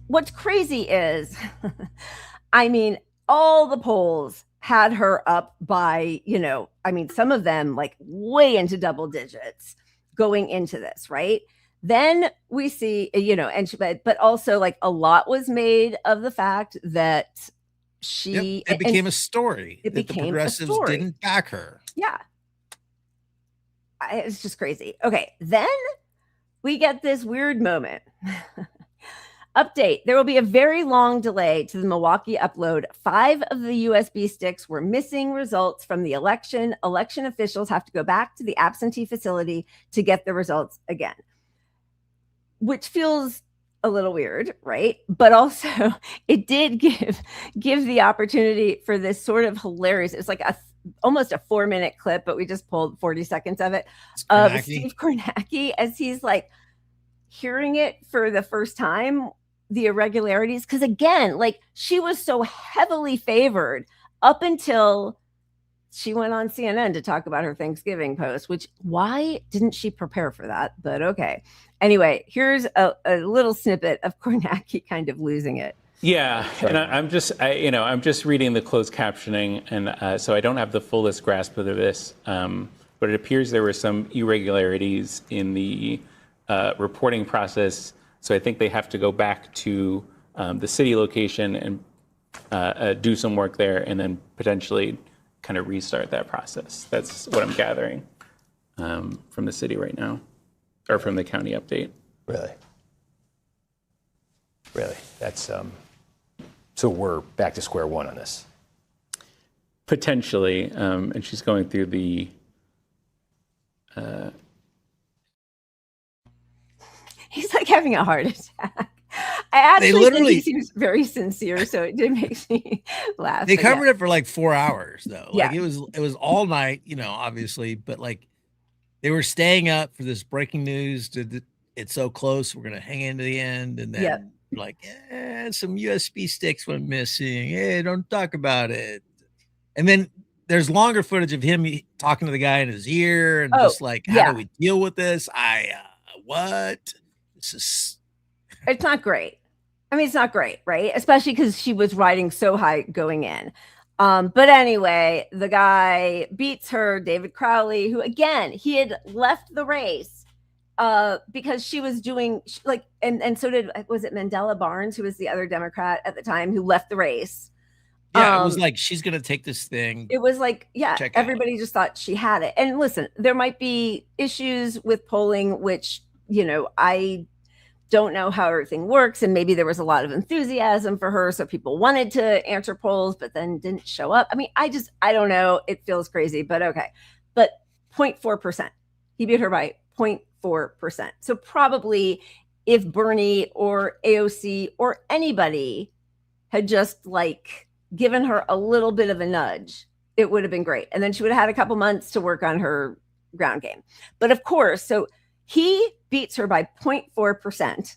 what's crazy is, I mean, all the polls had her up by, some of them like way into double digits going into this, right? Then we see, but also like a lot was made of the fact that it became a story. It became the progressives didn't back her. Yeah. It's just crazy. Okay. Then we get this weird moment. Update. There will be a very long delay to the Milwaukee upload. 5 of the USB sticks were missing results from the election. Election officials have to go back to the absentee facility to get the results again, which feels a little weird, right? But also it did give the opportunity for this sort of hilarious, it's like almost a 4-minute clip, but we just pulled 40 seconds of it, of Steve Kornacki as he's like hearing it for the first time, the irregularities. Because again, like, she was so heavily favored up until she went on CNN to talk about her Thanksgiving post, which, why didn't she prepare for that? But okay. Anyway, here's a little snippet of Kornacki kind of losing it. Yeah, and I'm just reading the closed captioning, and so I don't have the fullest grasp of this, but it appears there were some irregularities in the reporting process. So I think they have to go back to the city location and do some work there, and then potentially kind of restart that process. That's what I'm gathering from the city right now, or from the county update. Really? That's so we're back to square one on this. Potentially, and she's going through the. He's like having a heart attack. I actually think he seems very sincere, so it did make me laugh. They covered it for like 4 hours, though. Yeah, like it was all night, obviously, but like they were staying up for this breaking news. It's so close, we're gonna hang into the end, and then like, some USB sticks went missing. Hey, don't talk about it. And then there's longer footage of him talking to the guy in his ear, and just like, how do we deal with this? What? This is. It's not great. I mean, it's not great, right? Especially because she was riding so high going in. But anyway, the guy beats her, David Crowley, who again, he had left the race because she was doing like, and so was it Mandela Barnes, who was the other Democrat at the time, who left the race. Yeah, it was like, she's going to take this thing. It was like, everybody just thought she had it. And listen, there might be issues with polling, which, don't know how everything works. And maybe there was a lot of enthusiasm for her. So people wanted to answer polls, but then didn't show up. I mean, I don't know. It feels crazy, but okay. But 0.4%. He beat her by 0.4%. So probably if Bernie or AOC or anybody had just like given her a little bit of a nudge, it would have been great. And then she would have had a couple months to work on her ground game. But of course, so he beats her by 0.4%.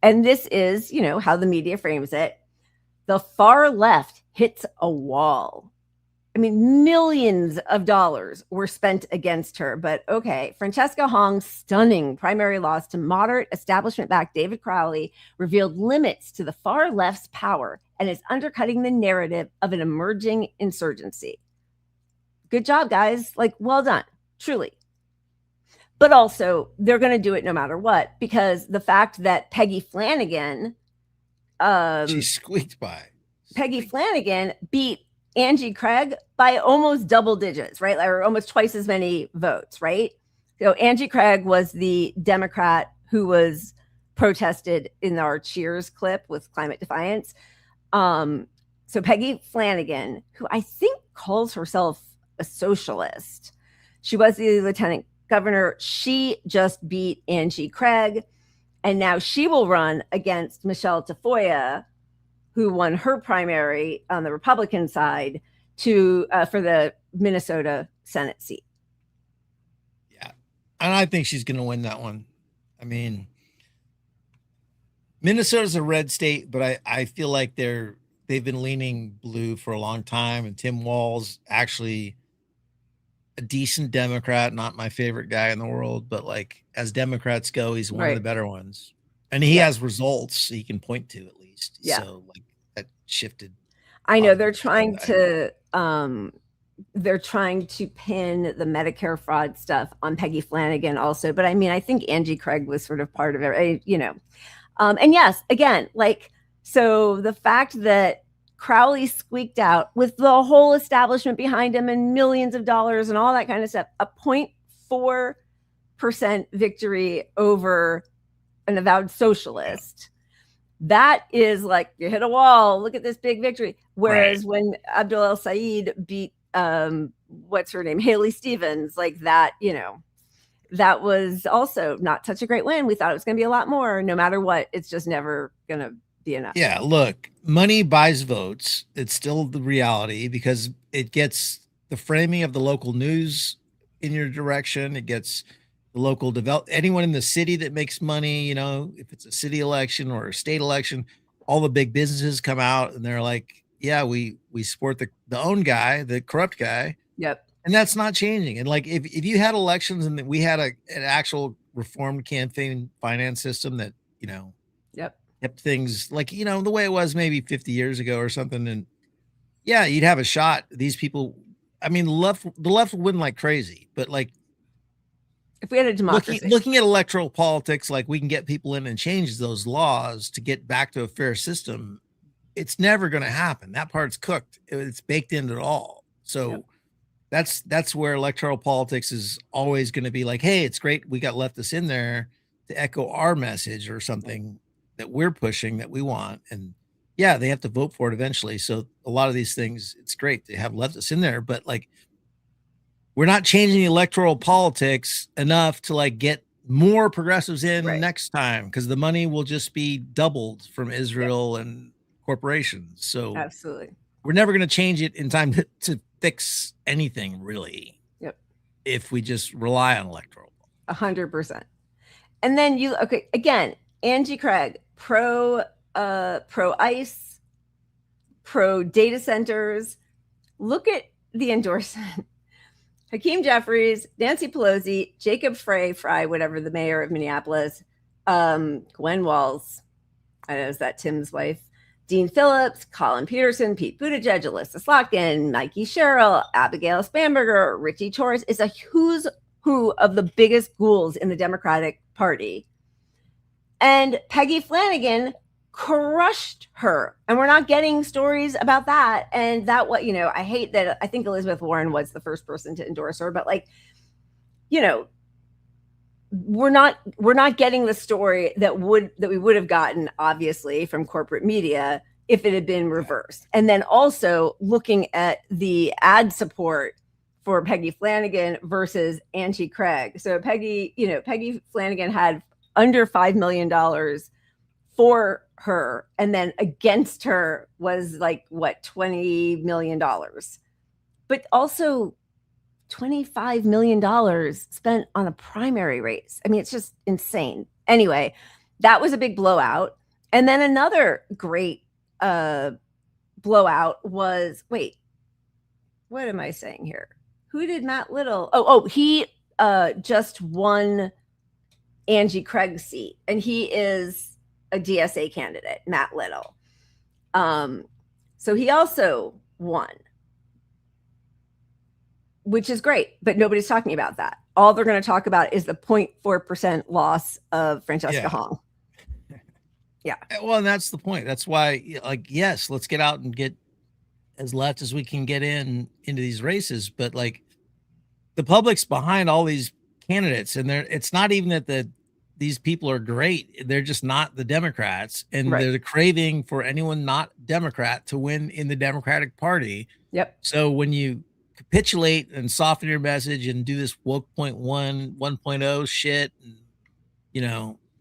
And this is, you know, how the media frames it. The far left hits a wall. I mean, millions of dollars were spent against her. But okay, Francesca Hong's stunning primary loss to moderate establishment-backed David Crowley revealed limits to the far left's power and is undercutting the narrative of an emerging insurgency. Good job, guys. Like, well done, truly. But also, they're going to do it no matter what, because the fact that Peggy Flanagan, she squeaked by. Peggy Flanagan beat Angie Craig by almost double digits, right? Or almost twice as many votes, right? So Angie Craig was the Democrat who was protested in our Cheers clip with climate defiance. So Peggy Flanagan, who I think calls herself a socialist, she was the lieutenant governor. She just beat Angie Craig, and now she will run against Michelle Tafoya, who won her primary on the Republican side to for the Minnesota Senate seat. Yeah, and I think she's going to win that one. I mean, Minnesota's a red state, but I feel like they've been leaning blue for a long time, and Tim Walz actually a decent Democrat, not my favorite guy in the world, but like as Democrats go, he's one of the better ones. And he has results he can point to at least. Yeah. So like that shifted. I know they're trying to pin the Medicare fraud stuff on Peggy Flanagan also. But I mean, I think Angie Craig was sort of part of it, you know. And yes, again, like, so the fact that Crowley squeaked out with the whole establishment behind him and millions of dollars and all that kind of stuff, a 0.4% victory over an avowed socialist. That is like, you hit a wall, look at this big victory. Whereas when Abdul El Said beat, what's her name? Haley Stevens, like that, you know, that was also not such a great win. We thought it was going to be a lot more. No matter what, it's just never going to be enough. Yeah, look, money buys votes. It's still the reality because it gets the framing of the local news in your direction. It gets the local anyone in the city that makes money, you know, if it's a city election or a state election, all the big businesses come out and they're like, yeah, we support the own guy, the corrupt guy. Yep. And that's not changing. And like, if you had elections and we had an actual reformed campaign finance system that, you know, kept things like, you know, the way it was maybe 50 years ago or something. And yeah, you'd have a shot. These people, I mean, the left would win like crazy, but like, if we had a democracy, looking at electoral politics, like we can get people in and change those laws to get back to a fair system. It's never going to happen. That part's cooked. It's baked into it all. So that's where electoral politics is always going to be like, hey, it's great. We got leftists in there to echo our message or something that we're pushing that we want. And yeah, they have to vote for it eventually. So a lot of these things, it's great to have leftists in there, but like, we're not changing electoral politics enough to like get more progressives in next time, because the money will just be doubled from Israel and corporations. So absolutely, we're never going to change it in time to fix anything really. Yep. If we just rely on electoral. 100%. And then again, Angie Craig, pro ICE, pro data centers. Look at the endorsement. Hakeem Jeffries, Nancy Pelosi, Jacob Frey, whatever, the mayor of Minneapolis, Gwen Walz, I know, is that Tim's wife, Dean Phillips, Colin Peterson, Pete Buttigieg, Alyssa Slotkin, Mikey Sherrill, Abigail Spanberger, Richie Torres. Is a who's who of the biggest ghouls in the Democratic Party. And Peggy Flanagan crushed her, and we're not getting stories about that. And that, what, you know, I hate that. I think Elizabeth Warren was the first person to endorse her, but like, you know, we're not getting the story that we would have gotten, obviously, from corporate media if it had been reversed. And then also looking at the ad support for Peggy Flanagan versus Angie Craig. So Peggy Flanagan had under $5 million for her, and then against her was like what, $20 million, but also $25 million spent on a primary race. I mean, it's just insane. Anyway, that was a big blowout. And then another great blowout was, wait, what am I saying here? Who did Matt Little? Oh, he just won Angie Craig's seat, and he is a DSA candidate, Matt Little. So he also won, which is great, but nobody's talking about that. All they're going to talk about is the 0.4% loss of Francesca Hong. Yeah. Well, and that's the point. That's why, like, yes, let's get out and get as left as we can get into these races. But like, the public's behind all these candidates, and it's not even that these people are great. They're just not the Democrats, and they're craving for anyone not Democrat to win in the Democratic Party. Yep. So when you capitulate and soften your message and do this woke 1.0 shit, and,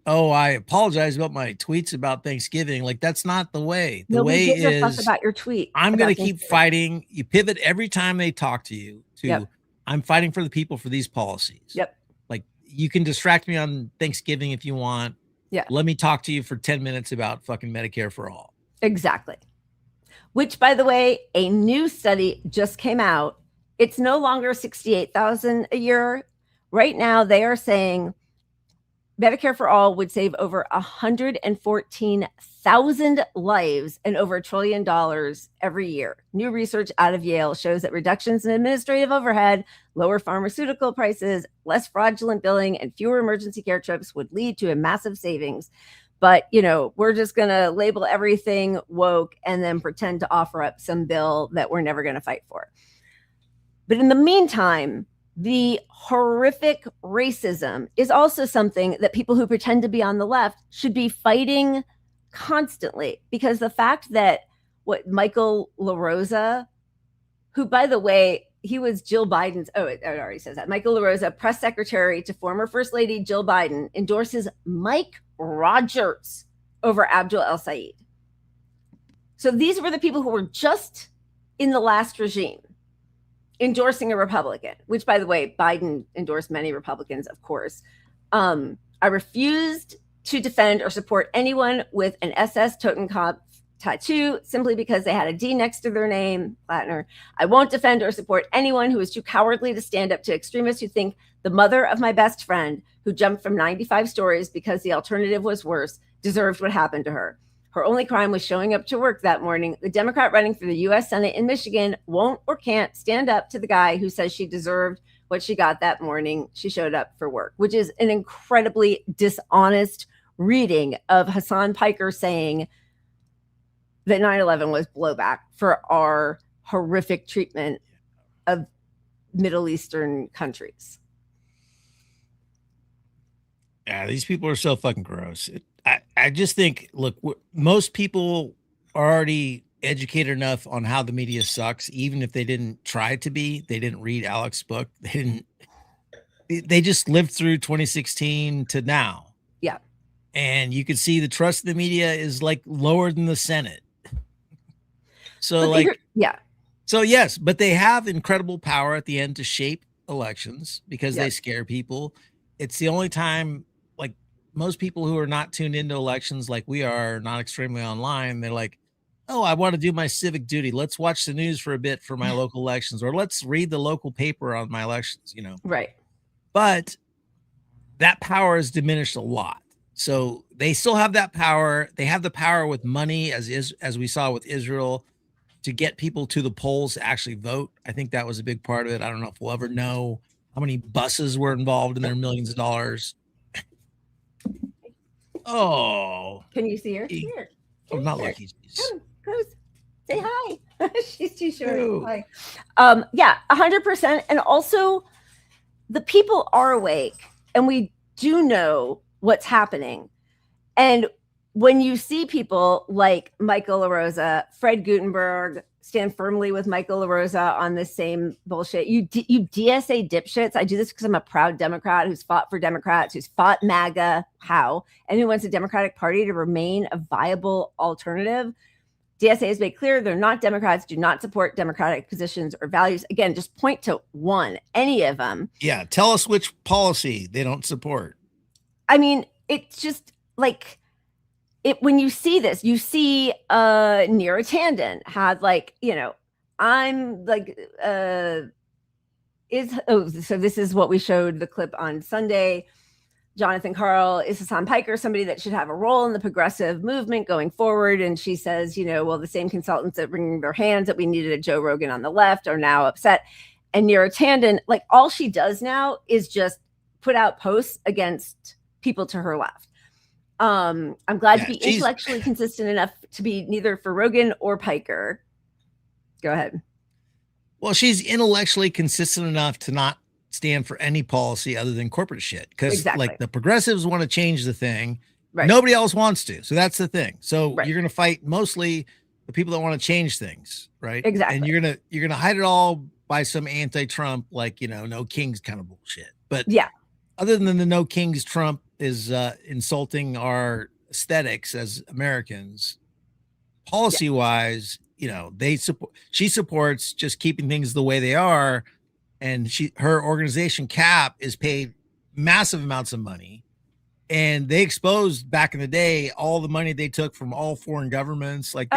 oh, I apologize about my tweets about Thanksgiving. Like, that's not the way. The way is about your tweet. I'm going to keep fighting. You pivot every time they talk to you to I'm fighting for the people for these policies. Yep. Like, you can distract me on Thanksgiving if you want. Yeah. Let me talk to you for 10 minutes about fucking Medicare for all. Exactly. Which, by the way, a new study just came out. It's no longer 68,000 a year. Right now, they are saying Medicare for all would save over 114,000 lives and over $1 trillion every year. New research out of Yale shows that reductions in administrative overhead, lower pharmaceutical prices, less fraudulent billing, and fewer emergency care trips would lead to a massive savings. But, we're just going to label everything woke and then pretend to offer up some bill that we're never going to fight for. But in the meantime, the horrific racism is also something that people who pretend to be on the left should be fighting constantly, because the fact that Michael LaRosa, who, by the way, he was Jill Biden's, it already says that, Michael LaRosa, press secretary to former First Lady Jill Biden, endorses Mike Rogers over Abdul El-Sayed. So these were the people who were just in the last regime endorsing a Republican, which, by the way, Biden endorsed many Republicans, of course. I refused to defend or support anyone with an SS Totenkopf tattoo simply because they had a D next to their name, Latner. I won't defend or support anyone who is too cowardly to stand up to extremists who think the mother of my best friend, who jumped from 95 stories because the alternative was worse, deserved what happened to her. Her only crime was showing up to work that morning. The Democrat running for the U.S. Senate in Michigan won't or can't stand up to the guy who says she deserved what she got that morning. She showed up for work, which is an incredibly dishonest reading of Hassan Piker saying that 9/11 was blowback for our horrific treatment of Middle Eastern countries. Yeah, these people are so fucking gross. I just think, look, most people are already educated enough on how the media sucks, even if they didn't try to be. They didn't read Alec's book. They just lived through 2016 to now. Yeah. And you can see the trust of the media is like lower than the Senate. So So yes, but they have incredible power at the end to shape elections because they scare people. It's the only time, like, most people who are not tuned into elections like we are, not extremely online, they're like, oh, I want to do my civic duty. Let's watch the news for a bit for my local elections, or let's read the local paper on my elections, Right. But that power is diminished a lot. So they still have that power. They have the power with money, as we saw with Israel, to get people to the polls to actually vote. I think that was a big part of it. I don't know if we'll ever know how many buses were involved in their millions of dollars. Oh. Can you see her? Here. Oh, not lucky. Come, say hi. She's too short. Ew. Hi. 100%. And also, the people are awake, and we do know what's happening. And when you see people like Michael LaRosa, Fred Gutenberg stand firmly with Michael LaRosa on the same bullshit, you DSA dipshits. I do this because I'm a proud Democrat who's fought for Democrats, who's fought MAGA, and who wants a Democratic Party to remain a viable alternative. DSA has made clear they're not Democrats, do not support Democratic positions or values. Again, just point to one, any of them. Yeah, tell us which policy they don't support. I mean, it's just like when you see this, you see Neera Tanden had like, I'm like so this is what we showed the clip on Sunday. Jonathan Karl, is Hassan Piker somebody that should have a role in the progressive movement going forward? And she says, well, the same consultants that wring their hands that we needed a Joe Rogan on the left are now upset. And Neera Tanden, like all she does now is just put out posts against people to her left. I'm glad to be intellectually consistent enough to be neither for Rogan or Piker. Go ahead. Well, she's intellectually consistent enough to not stand for any policy other than corporate shit. Because like the progressives want to change the thing. Right. Nobody else wants to. So that's the thing. So you're going to fight mostly the people that want to change things. Right. Exactly. And you're going to hide it all by some anti-Trump, like, no kings kind of bullshit. But yeah, other than the no kings, Trump is insulting our aesthetics as Americans. Policy wise, she supports just keeping things the way they are. And her organization CAP is paid massive amounts of money. And they exposed back in the day all the money they took from all foreign governments. Like,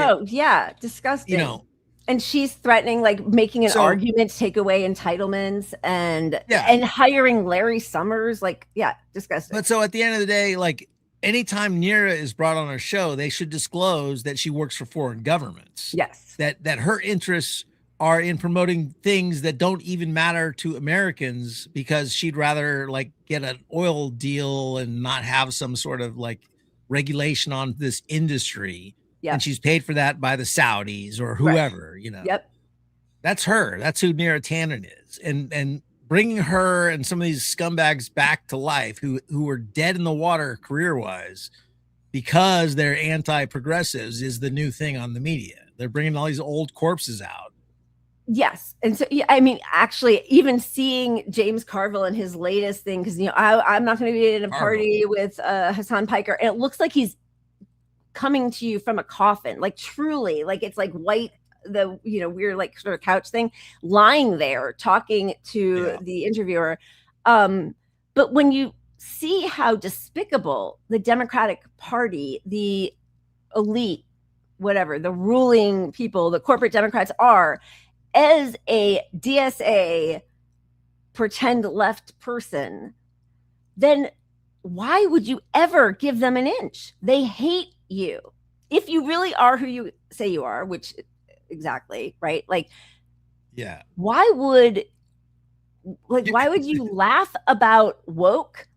disgusting. And she's threatening, like making an argument to take away entitlements and hiring Larry Summers. Like, disgusting. But so at the end of the day, like anytime Neera is brought on our show, they should disclose that she works for foreign governments. Yes. That her interests are in promoting things that don't even matter to Americans, because she'd rather like get an oil deal and not have some sort of like regulation on this industry. And she's paid for that by the Saudis or whoever, Yep. That's her. That's who Neera Tanden is. And bringing her and some of these scumbags back to life who were dead in the water career-wise because they're anti-progressives is the new thing on the media. They're bringing all these old corpses out. Yes. And so, I mean, actually, even seeing James Carville in his latest thing, because, I'm not going to be in a party with Hassan Piker. And it looks like he's coming to you from a coffin, like truly, like it's like white, the, weird, like sort of couch thing, lying there talking to the interviewer. But when you see how despicable the Democratic Party, the elite, whatever, the ruling people, the corporate Democrats are, as a DSA pretend left person, then why would you ever give them an inch? They hate you. If you really are who you say you are, which exactly, right? Like, why would you laugh about woke,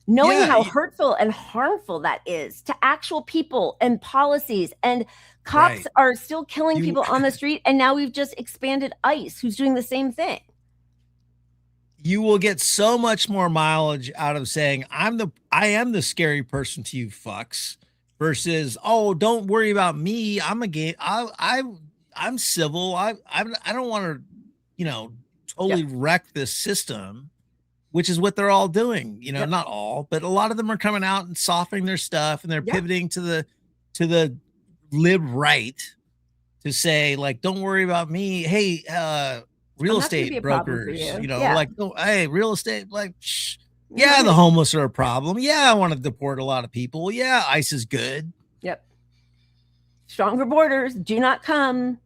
knowing how hurtful and harmful that is to actual people and policies, and cops are still killing people on the street, and now we've just expanded ICE, who's doing the same thing. You will get so much more mileage out of saying I am the scary person to you fucks versus, oh, don't worry about me. I'm a gay. I'm civil. I don't want to, totally wreck this system, which is what they're all doing. Not all, but a lot of them are coming out and softening their stuff, and they're pivoting to the lib right to say, like, don't worry about me. Hey, real estate brokers, like, oh, hey, real estate, like, shh. Yeah, the homeless are a problem. Yeah, I want to deport a lot of people. Yeah, ICE is good. Yep. Stronger borders, do not come.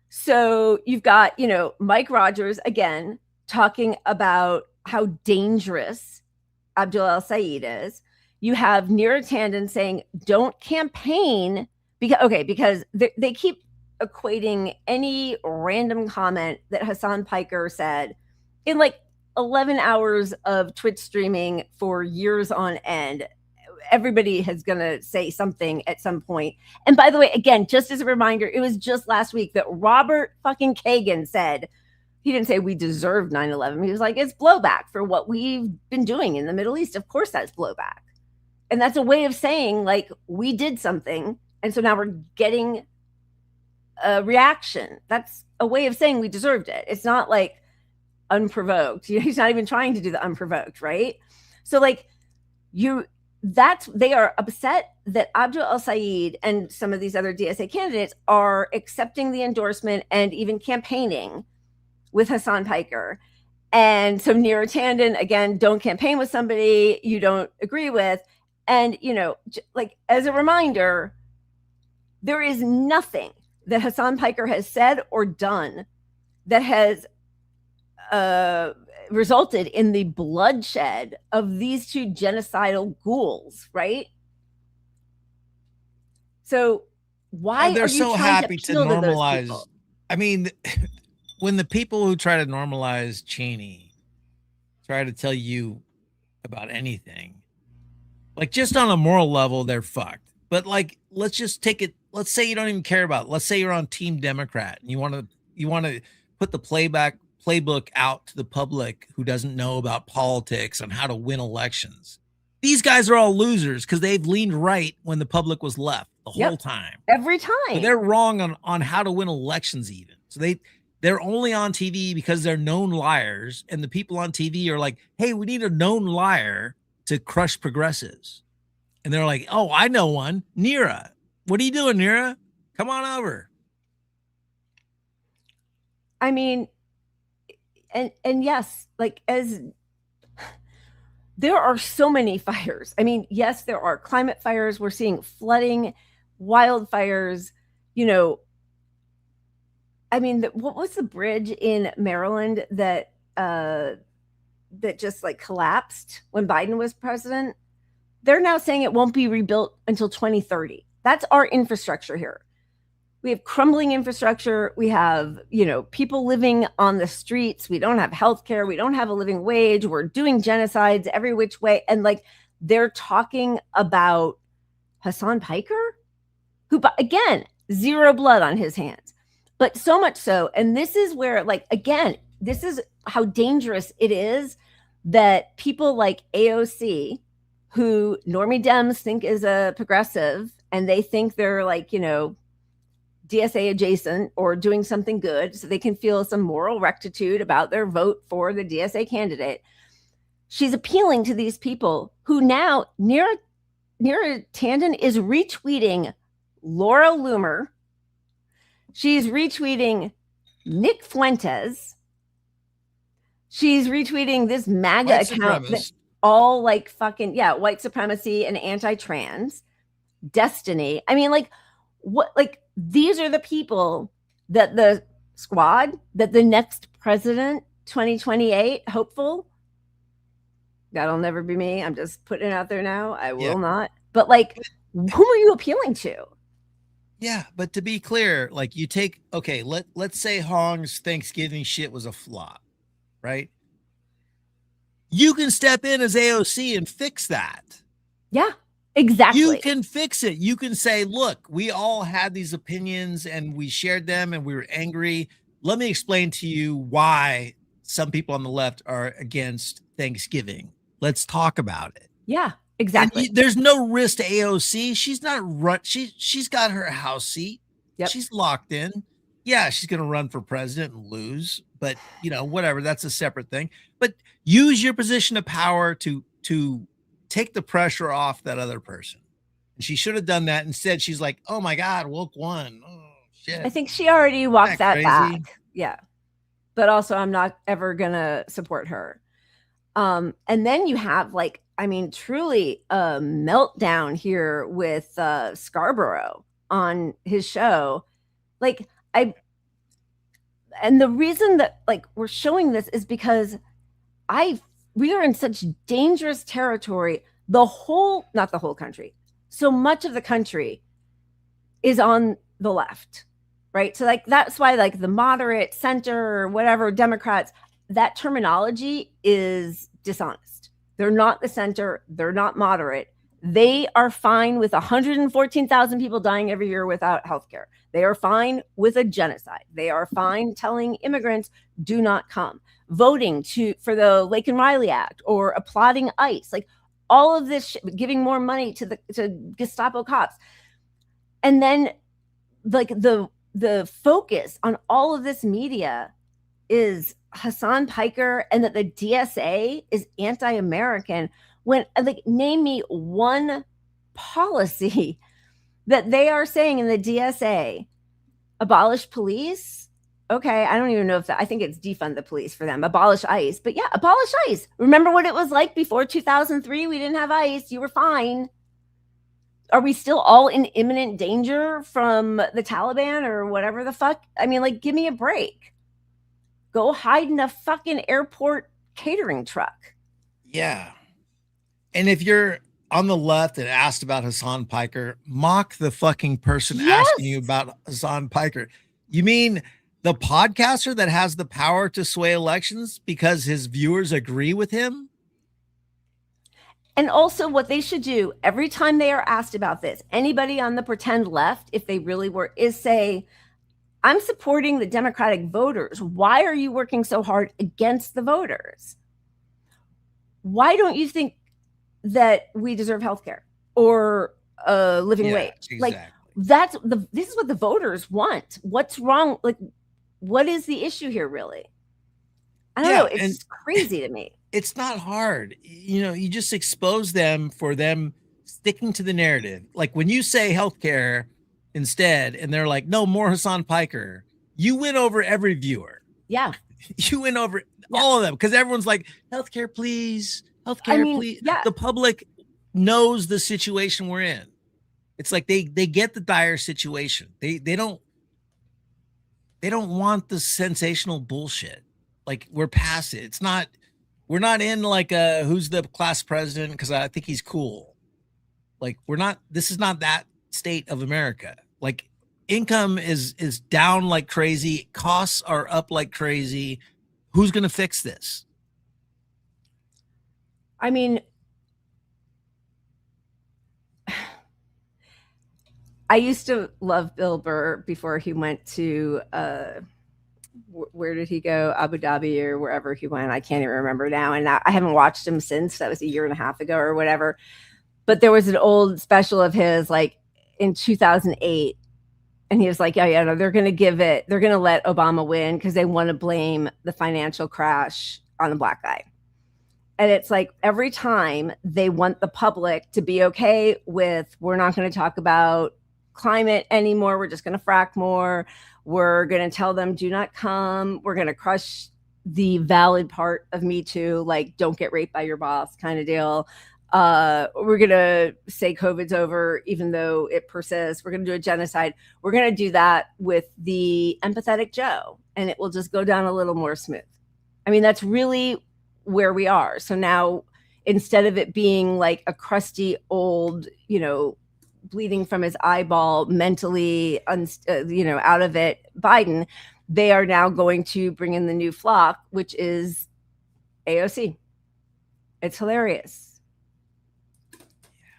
So you've got, Mike Rogers again talking about how dangerous Abdul El-Sayed is. You have Neera Tanden saying, don't campaign because they keep equating any random comment that Hassan Piker said in like 11 hours of Twitch streaming for years on end. Everybody is going to say something at some point. And by the way, again, just as a reminder, it was just last week that Robert fucking Kagan said, he didn't say we deserved 9/11. He was like, it's blowback for what we've been doing in the Middle East. Of course that's blowback. And that's a way of saying, like, we did something, and so now we're getting a reaction. That's a way of saying we deserved it. It's not like unprovoked. He's not even trying to do the unprovoked, right? So like they are upset that Abdul al-Sayed and some of these other DSA candidates are accepting the endorsement and even campaigning with Hassan Piker. And so Neera Tanden, again, don't campaign with somebody you don't agree with. And, like, as a reminder, there is nothing that Hassan Piker has said or done that has resulted in the bloodshed of these two genocidal ghouls, right? So why they're are you so happy to appeal normalize? those people? I mean, when the people who try to normalize Cheney try to tell you about anything, like just on a moral level, they're fucked. But like, let's just take it. Let's say you don't even care about it. Let's say you're on Team Democrat and you want to put the playbook out to the public who doesn't know about politics and how to win elections. These guys are all losers because they've leaned right when the public was left the whole time. Every time. So they're wrong on how to win elections even. So they're only on TV because they're known liars, and the people on TV are like, hey, we need a known liar to crush progressives. And they're like, oh, I know one. Neera. What are you doing, Neera? Come on over. I mean, and yes, like, as there are so many fires. I mean, yes, there are climate fires. We're seeing flooding, wildfires, I mean, what was the bridge in Maryland that just like collapsed when Biden was president? They're now saying it won't be rebuilt until 2030. That's our infrastructure here. We have crumbling infrastructure. We have, people living on the streets. We don't have healthcare. We don't have a living wage. We're doing genocides every which way. And like, they're talking about Hassan Piker, who, again, zero blood on his hands. But so much so, and this is where, like, again, this is how dangerous it is that people like AOC, who Normie Dems think is a progressive, and they think they're like, DSA adjacent or doing something good so they can feel some moral rectitude about their vote for the DSA candidate. She's appealing to these people who now, Neera Tanden is retweeting Laura Loomer. She's retweeting Nick Fuentes. She's retweeting this MAGA account that's all like fucking, white supremacy and anti-trans. Destiny. I mean, like, what, like, these are the people that the squad, that the next president, 2028 hopeful, that'll never be me. I'm just putting it out there now. I will not. But like, who are you appealing to? Yeah, but to be clear, like, you take, okay, let's say Hong's Thanksgiving shit was a flop, right? You can step in as AOC and fix that. Yeah, exactly. You can fix it. You can say, look, we all had these opinions and we shared them and we were angry. Let me explain to you why some people on the left are against Thanksgiving. Let's talk about it. Yeah, exactly. There's no risk to AOC. She's not she's got her house seat. Yep. She's locked in. Yeah, she's going to run for president and lose, but whatever, that's a separate thing. But use your position of power to take the pressure off that other person. And she should have done that. Instead, she's like, oh my God, woke one. Oh shit. I think she already walked that crazy? back. Yeah. But also, I'm not ever going to support her. And then you have, like, I mean, truly a meltdown here with Scarborough on his show. Like, and the reason that, like, we're showing this is because we are in such dangerous territory. Not the whole country. So much of the country is on the left, right? So like, that's why, like, the moderate, center, or whatever, Democrats, that terminology is dishonest. They're not the center. They're not moderate. They are fine with 114,000 people dying every year without healthcare. They are fine with a genocide. They are fine telling immigrants, do not come. Voting for the Lake and Riley Act or applauding ICE, like all of this, giving more money to Gestapo cops. And then like the focus on all of this media is Hassan Piker and that the DSA is anti-American, when like name me one policy that they are saying in the DSA. Abolish police. Okay, I don't even know if that, I think it's defund the police for them. Abolish ICE. But yeah, abolish ICE. Remember what it was like before 2003? We didn't have ICE. You were fine. Are we still all in imminent danger from the Taliban or whatever the fuck? I mean, like, give me a break. Go hide in a fucking airport catering truck. Yeah. And if you're on the left and asked about Hassan Piker, mock the fucking person asking you about Hassan Piker. You mean the podcaster that has the power to sway elections because his viewers agree with him? And also what they should do every time they are asked about this, anybody on the pretend left, if they really were, is say, I'm supporting the Democratic voters. Why are you working so hard against the voters? Why don't you think that we deserve health care or a living wage? Exactly. Like this is what the voters want. What's wrong? Like, what is the issue here really? I don't know. It's crazy to me. It's not hard. You know, you just expose them for them sticking to the narrative. Like when you say healthcare instead, and they're like, no, more Hassan Piker, you win over every viewer. Yeah. You win over all of them because everyone's like, healthcare, please. Healthcare, please. Yeah. The public knows the situation we're in. It's like they get the dire situation. They don't want the sensational bullshit. Like we're past it. We're not in like who's the class president because I think he's cool. Like this is not that state of America. Like income is down like crazy. Costs are up like crazy. Who's going to fix this? I mean, I used to love Bill Burr before he went to where did he go? Abu Dhabi or wherever he went. I can't even remember now. And I haven't watched him since. That was a year and a half ago or whatever. But there was an old special of his like in 2008. And he was like, yeah, no, they're going to let Obama win because they want to blame the financial crash on the black guy. And it's like every time they want the public to be okay with, we're not going to talk about climate anymore. We're just going to frack more. We're going to tell them, do not come. We're going to crush the valid part of Me Too, like don't get raped by your boss kind of deal. We're going to say COVID's over, even though it persists. We're going to do a genocide. We're going to do that with the empathetic Joe, and it will just go down a little more smooth. I mean, that's really where we are. So now instead of it being like a crusty old, bleeding from his eyeball, mentally, out of it, Biden, they are now going to bring in the new flock, which is AOC. It's hilarious.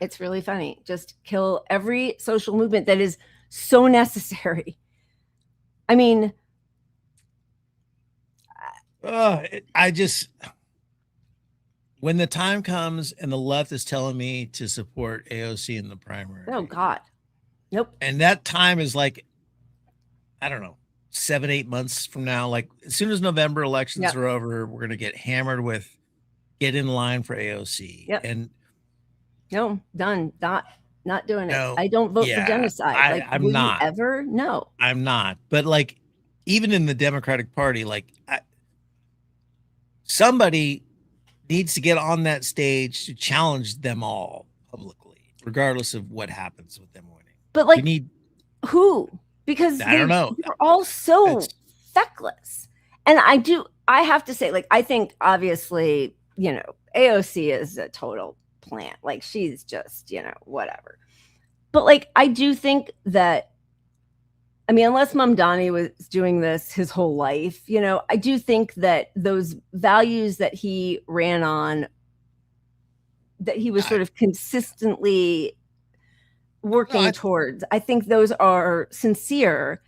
It's really funny. Just kill every social movement that is so necessary. I mean, when the time comes and the left is telling me to support AOC in the primary. Oh God. Nope. And that time is like, I don't know, 7-8 months from now. Like as soon as November elections are over, we're going to get hammered with get in line for AOC. Yep. And no, done. Not doing it. I don't vote for genocide. I'm not. Ever? No. I'm not. But like, even in the Democratic Party, like somebody needs to get on that stage to challenge them all publicly, regardless of what happens with them winning. But like, who? Because I don't know. They're all so feckless. And I have to say, like, I think obviously, AOC is a total plant. Like she's just, whatever. But like, I do think that, I mean, unless Mamdani was doing this his whole life, I do think that those values that he ran on that he was sort of consistently working towards. I think those are sincere.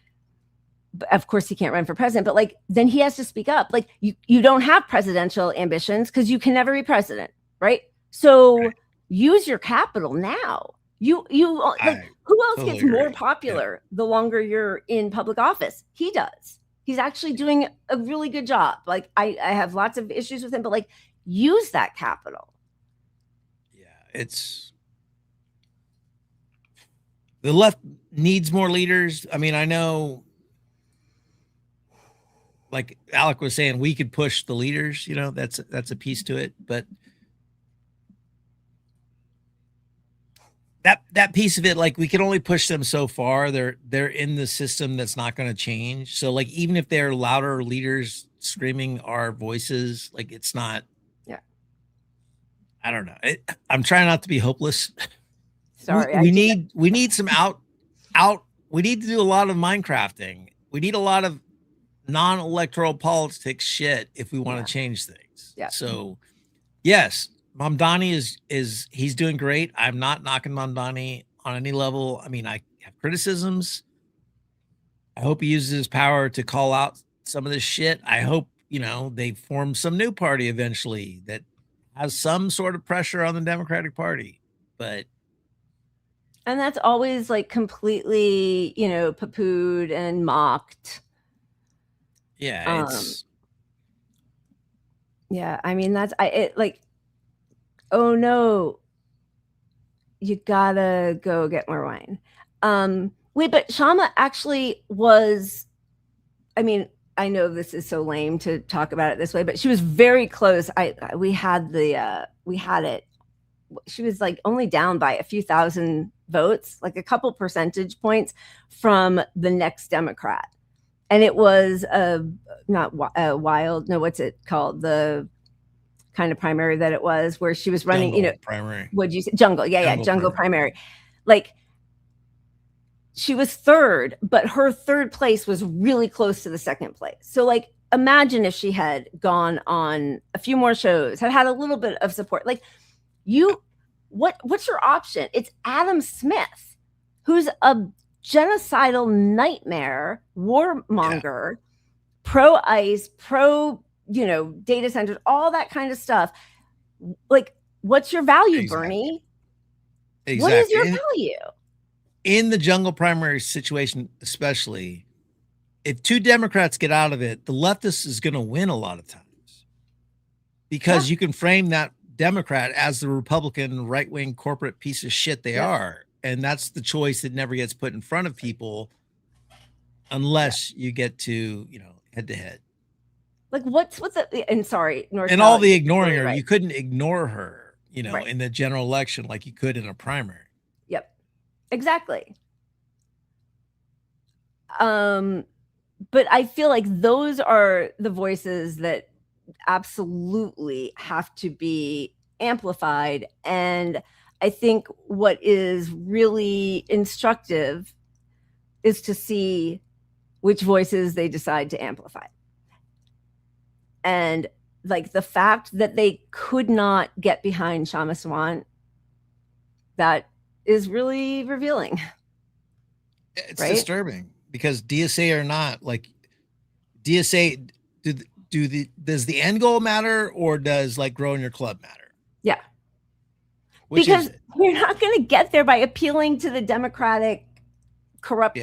But of course, he can't run for president, but like, then he has to speak up. Like, you don't have presidential ambitions because you can never be president, right? So use your capital now. Like, who else totally gets more agree. popular the longer you're in public office? He does. He's actually doing a really good job. Like, I have lots of issues with him, but like, use that capital. It's the left needs more leaders. I mean, I know, like Alec was saying, we could push the leaders, that's a piece to it, but that piece of it, like, we can only push them so far. They're in the system that's not going to change. So like, even if they're louder leaders screaming our voices, like, it's not, I don't know. I'm trying not to be hopeless. Sorry. We need some we need to do a lot of Minecrafting. We need a lot of non-electoral politics shit if we want to change things. Yeah. So yes, Mamdani is he's doing great. I'm not knocking Mamdani on any level. I mean, I have criticisms. I hope he uses his power to call out some of this shit. I hope, they form some new party eventually that has some sort of pressure on the Democratic Party. And that's always like completely, poo-pooed and mocked. Yeah. I mean, oh no, you gotta go get more wine. Wait, but Shama actually was, I mean, I know this is so lame to talk about it this way, but she was very close. We had it. She was like only down by a few thousand votes, like a couple percentage points from the next Democrat. And it was what's it called? The kind of primary that it was, where she was running, Jungle primary. What'd you say? Jungle. Yeah. Jungle primary. Like, she was third, but her third place was really close to the second place. So like, imagine if she had gone on a few more shows, had a little bit of support. Like, what's your option? It's Adam Smith, who's a genocidal nightmare, warmonger, pro ICE, pro, data centers, all that kind of stuff. Like, what's your value, Bernie? Exactly. What is your value? In the jungle primary situation, especially, if two Democrats get out of it, the leftist is going to win a lot of times, because you can frame that Democrat as the Republican right-wing corporate piece of shit they are. And that's the choice that never gets put in front of people unless you get to, head to head. Like, what's the, and sorry, North and Valley, all the ignoring really her, right. You couldn't ignore her, in the general election like you could in a primary. Yep, exactly. But I feel like those are the voices that absolutely have to be amplified. And I think what is really instructive is to see which voices they decide to amplify. And like, the fact that they could not get behind Shama Sawant, that is really revealing. It's disturbing, because DSA or not, like, DSA, does the end goal matter, or does like growing your club matter? Yeah. Which because is it? you're not going to get there by appealing to the Democratic corrupt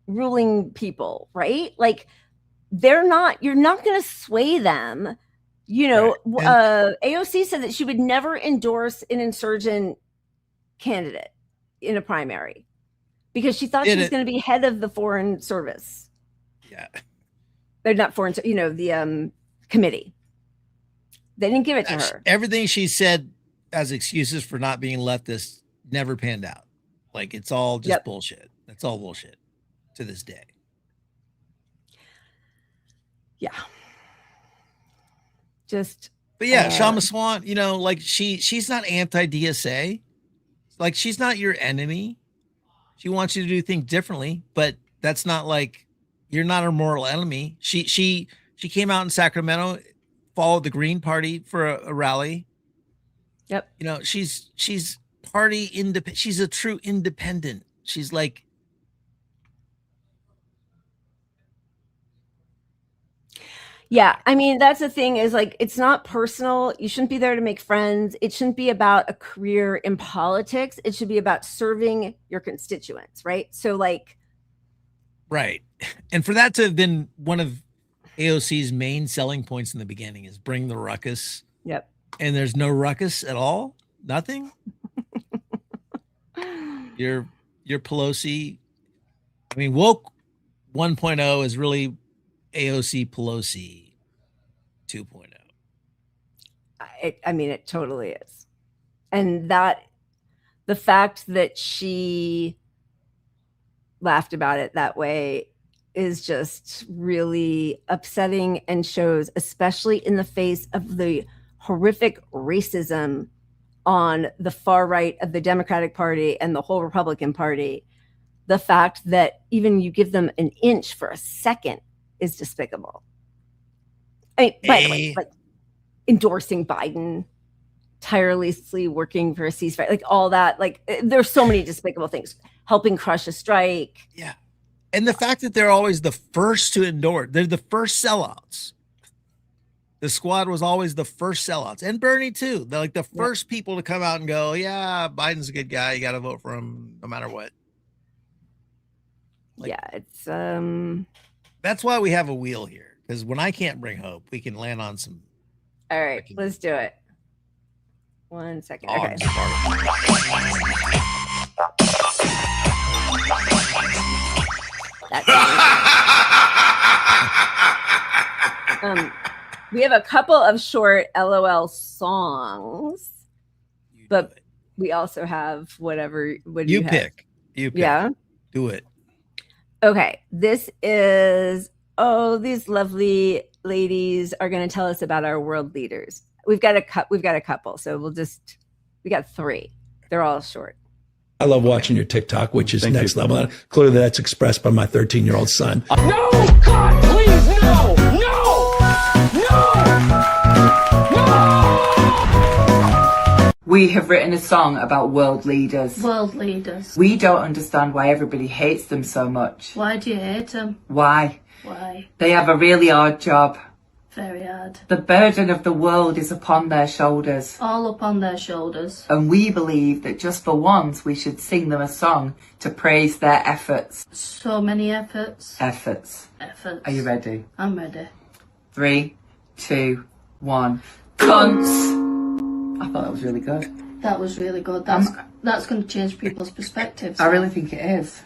ruling people, right? Like, you're not going to sway them. AOC said that she would never endorse an insurgent candidate in a primary because she thought she was going to be head of the foreign service. Yeah. They're not foreign, the committee. They didn't give it to her. Everything she said as excuses for not being leftist never panned out. Like, it's all just bullshit. That's all bullshit to this day. Yeah. But yeah, Shama Sawant, like, she's not anti-DSA. Like, she's not your enemy. She wants you to do things differently, but that's not like, you're not her moral enemy. She came out in Sacramento, followed the Green Party for a rally. Yep. You know, she's party independent. She's a true independent. She's like, yeah, I mean, that's the thing is like, it's not personal. You shouldn't be there to make friends. It shouldn't be about a career in politics. It should be about serving your constituents, right? So like, right. And for that to have been one of AOC's main selling points in the beginning is bring the ruckus. Yep. And there's no ruckus at all. Nothing. You're Pelosi. I mean, woke 1.0 is really AOC Pelosi 2.0. I mean, it totally is. And that the fact that she laughed about it that way is just really upsetting and shows, especially in the face of the horrific racism on the far right of the Democratic Party and the whole Republican Party, the fact that even you give them an inch for a second is despicable. I mean, by the way, like endorsing Biden, tirelessly working for a ceasefire, like all that, like there's so many despicable things. Helping crush a strike. Yeah. And the fact that they're always the first to endorse, they're the first sellouts. The squad was always the first sellouts, and Bernie too. They're like the first people to come out and go, yeah, Biden's a good guy. You got to vote for him no matter what. Like, yeah, it's that's why we have a wheel here, because when I can't bring hope, we can land on some. All right, let's do it. 1 second. Oh, Okay. We have a couple of short LOL songs, but we also have whatever. What do you pick? You pick. Yeah. Do it. Okay. This is, these lovely ladies are going to tell us about our world leaders. We've got a couple. So we got 3. They're all short. I love watching your TikTok, which is next level. And clearly that's expressed by my 13-year-old son. No, God, please, no, no, no. We have written a song about world leaders. World leaders. We don't understand why everybody hates them so much. Why do you hate them? Why? Why? They have a really hard job. Very hard. The burden of the world is upon their shoulders. All upon their shoulders. And we believe that just for once we should sing them a song to praise their efforts. So many efforts. Efforts. Efforts. Are you ready? I'm ready. 3, 2, 1. Cunts! I thought that was really good. That was really good. That's going to change people's perspectives. I really think it is.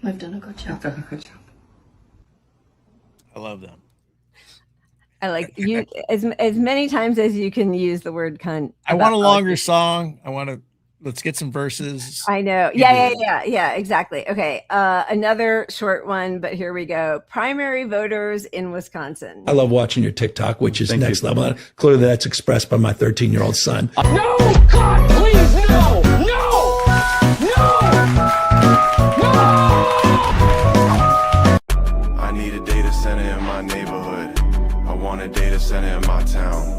We've done a good job. We've done a good job. I love them. I like you as many times as you can use the word cunt. I want a longer song. Let's get some verses. I know. Yeah, exactly. Okay. Another short one, but here we go. Primary voters in Wisconsin. I love watching your TikTok, which is next level. And clearly that's expressed by my 13-year-old son. No, God, please, no, no, no, no. I need a data center in my neighborhood. I want a data center in my town.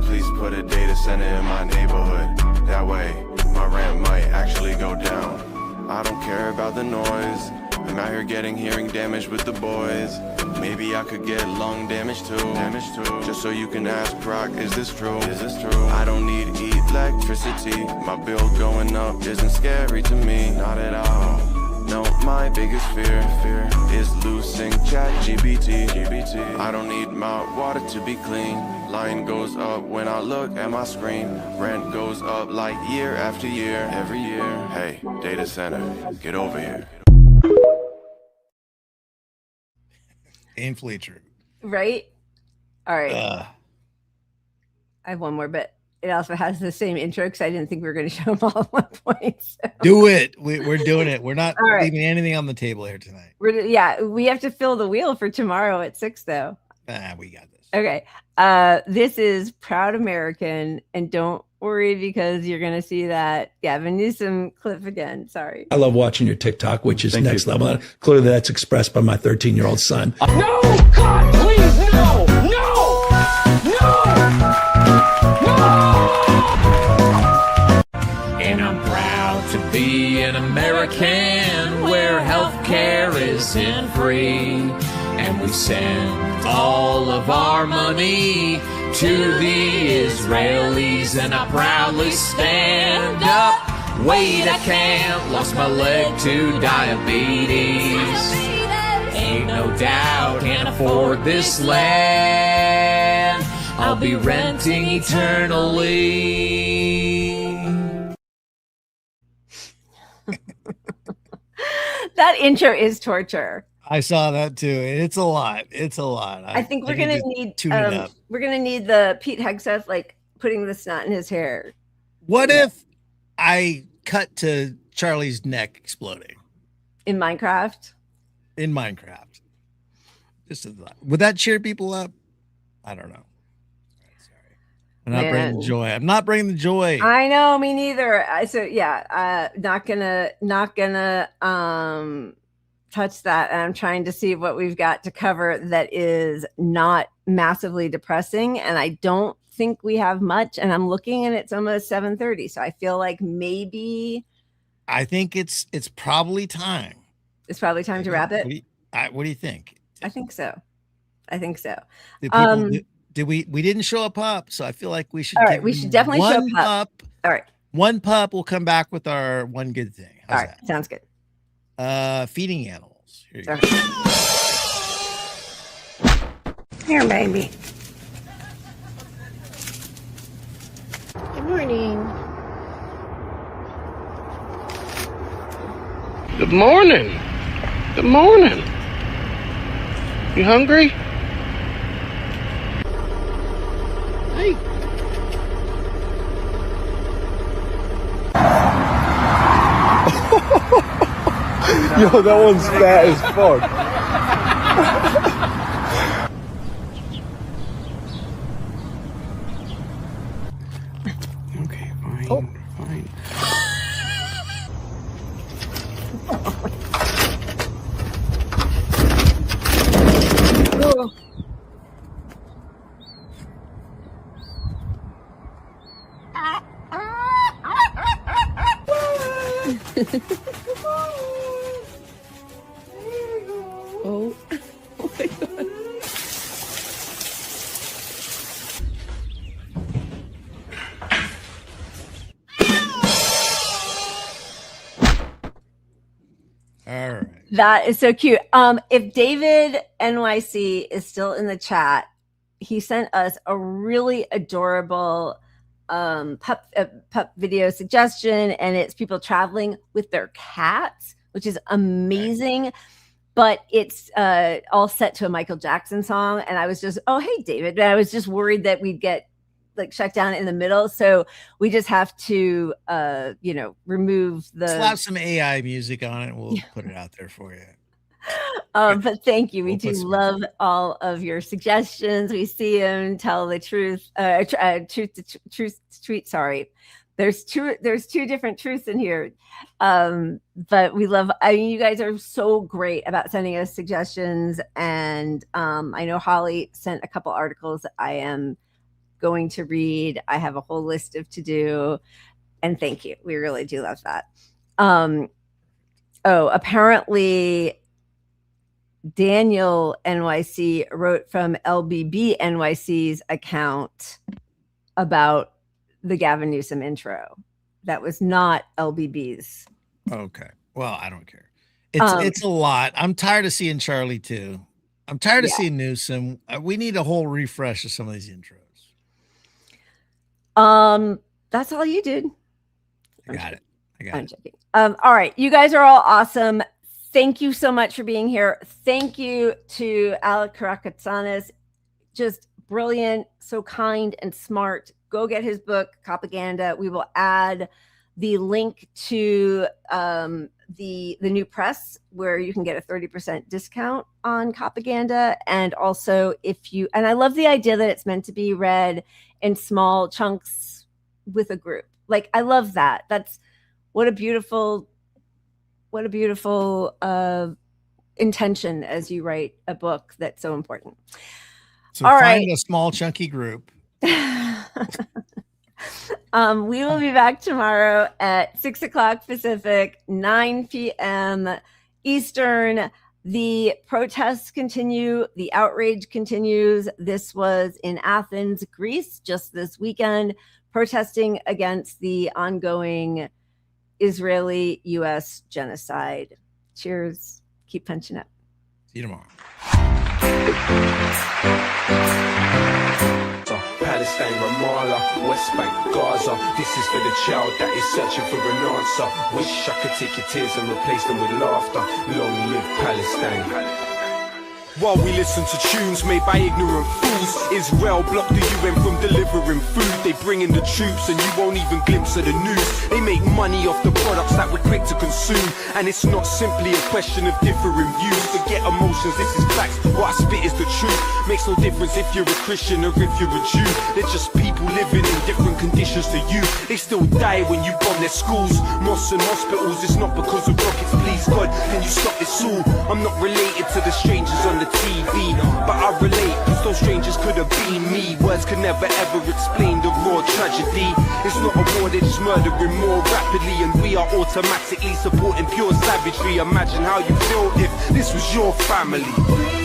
Please put a data center in my neighborhood. That way, my rent might actually go down. I don't care about the noise. I'm out here getting hearing damage with the boys. Maybe I could get lung damage too. Just so you can ask Brock, is this true? I don't need electricity. My bill going up isn't scary to me, not at all. No, my biggest fear is losing ChatGPT. I don't need my water to be clean. Line goes up when I look at my screen. Rent goes up like year after year, every year. Hey, data center, get over here. Painfully true. Right? All right. I have one more, but it also has the same intro because I didn't think we were going to show them all at one point. So. Do it. We're doing it. We're not right. leaving anything on the table here tonight. We have to fill the wheel for tomorrow at 6, though. We got this. Okay. This is Proud American, and don't worry because you're going to see that Gavin Newsom clip again. Sorry. I love watching your TikTok, which is next level. And clearly that's expressed by my 13-year-old son. No, God, please, no, no, no, no. American, where healthcare isn't free. And we send all of our money to the Israelis, and I proudly stand up. Wait, I can't, lost my leg to diabetes. Ain't no doubt, can't afford this land. I'll be renting eternally. That intro is torture. I saw that too. It's a lot. It's a lot. I think we're gonna need tune it up. we're gonna need the Pete Hegseth like putting the snot in his hair. What if I cut to Charlie's neck exploding in Minecraft? In Minecraft, just a thought. Would that cheer people up? I don't know. Sorry, I'm not bringing the joy. I'm not bringing the joy. I know, me neither. So yeah, not gonna touch that. And I'm trying to see what we've got to cover that is not massively depressing, and I don't think we have much. And I'm looking, and it's almost 7:30, so I feel like maybe I think it's probably time. It's probably time to wrap it. What do you think? I think so. I think so. Did we didn't show a pup, so I feel like we should. All right, we should definitely show a pup. All right, one pup will come back with our one good thing. How's all right, that? Sounds good. Feeding animals. Here, you go. Here, baby. Good morning. Good morning. Good morning. You hungry? Hey. Yo, that one's fat as fuck. Okay, fine, fine. Oh my God. All right. That is so cute. If David NYC is still in the chat, he sent us a really adorable pup video suggestion, and it's people traveling with their cats, which is amazing. But it's all set to a Michael Jackson song, and I was just, oh hey David, and I was just worried that we'd get like shut down in the middle, so we just have to remove the slap some AI music on it. We'll put it out there for you. But thank you. We do love all of your suggestions. We see them. Tell the truth. Truth tweet. Sorry, there's two different truths in here. But we love. I mean, you guys are so great about sending us suggestions, and I know Holly sent a couple articles I am going to read. I have a whole list of to do, and thank you. We really do love that. Apparently Daniel NYC wrote from LBB NYC's account about the Gavin Newsom intro. That was not LBB's. Okay. Well, I don't care. It's a lot. I'm tired of seeing Charlie too. I'm tired of seeing Newsom. We need a whole refresh of some of these intros. That's all you did. I got it. I'm joking. All right. You guys are all awesome. Thank you so much for being here. Thank you to Alec Karakatsanis. Just brilliant, so kind and smart. Go get his book, COPAGANDA. We will add the link to the new press where you can get a 30% discount on COPAGANDA. And also and I love the idea that it's meant to be read in small chunks with a group. Like, I love that. That's what a beautiful intention as you write a book that's so important. So find a small chunky group. We will be back tomorrow at 6 o'clock Pacific, 9 p.m. Eastern. The protests continue. The outrage continues. This was in Athens, Greece, just this weekend, protesting against the ongoing Israeli-U.S. genocide. Cheers. Keep punching up. See you tomorrow. Palestine, Ramallah, West Bank, Gaza. This is for the child that is searching for an answer. Wish I could take your tears and replace them with laughter. Long live Palestine. While we listen to tunes made by ignorant fools, Israel blocked the UN from delivering food. They bring in the troops and you won't even glimpse of the news. They make money off the products that we're quick to consume. And it's not simply a question of differing views. Forget emotions, this is facts. What I spit is the truth. Makes no difference if you're a Christian or if you're a Jew. They're just people living in different conditions to you. They still die when you bomb their schools, mosques and hospitals. It's not because of rockets, please God, can you stop this all? I'm not related to the strangers on the TV, but I relate, cause those strangers could have been me. Words could never ever explain the raw tragedy. It's not a war, they're just murdering more rapidly, and we are automatically supporting pure savagery. Imagine how you feel if this was your family.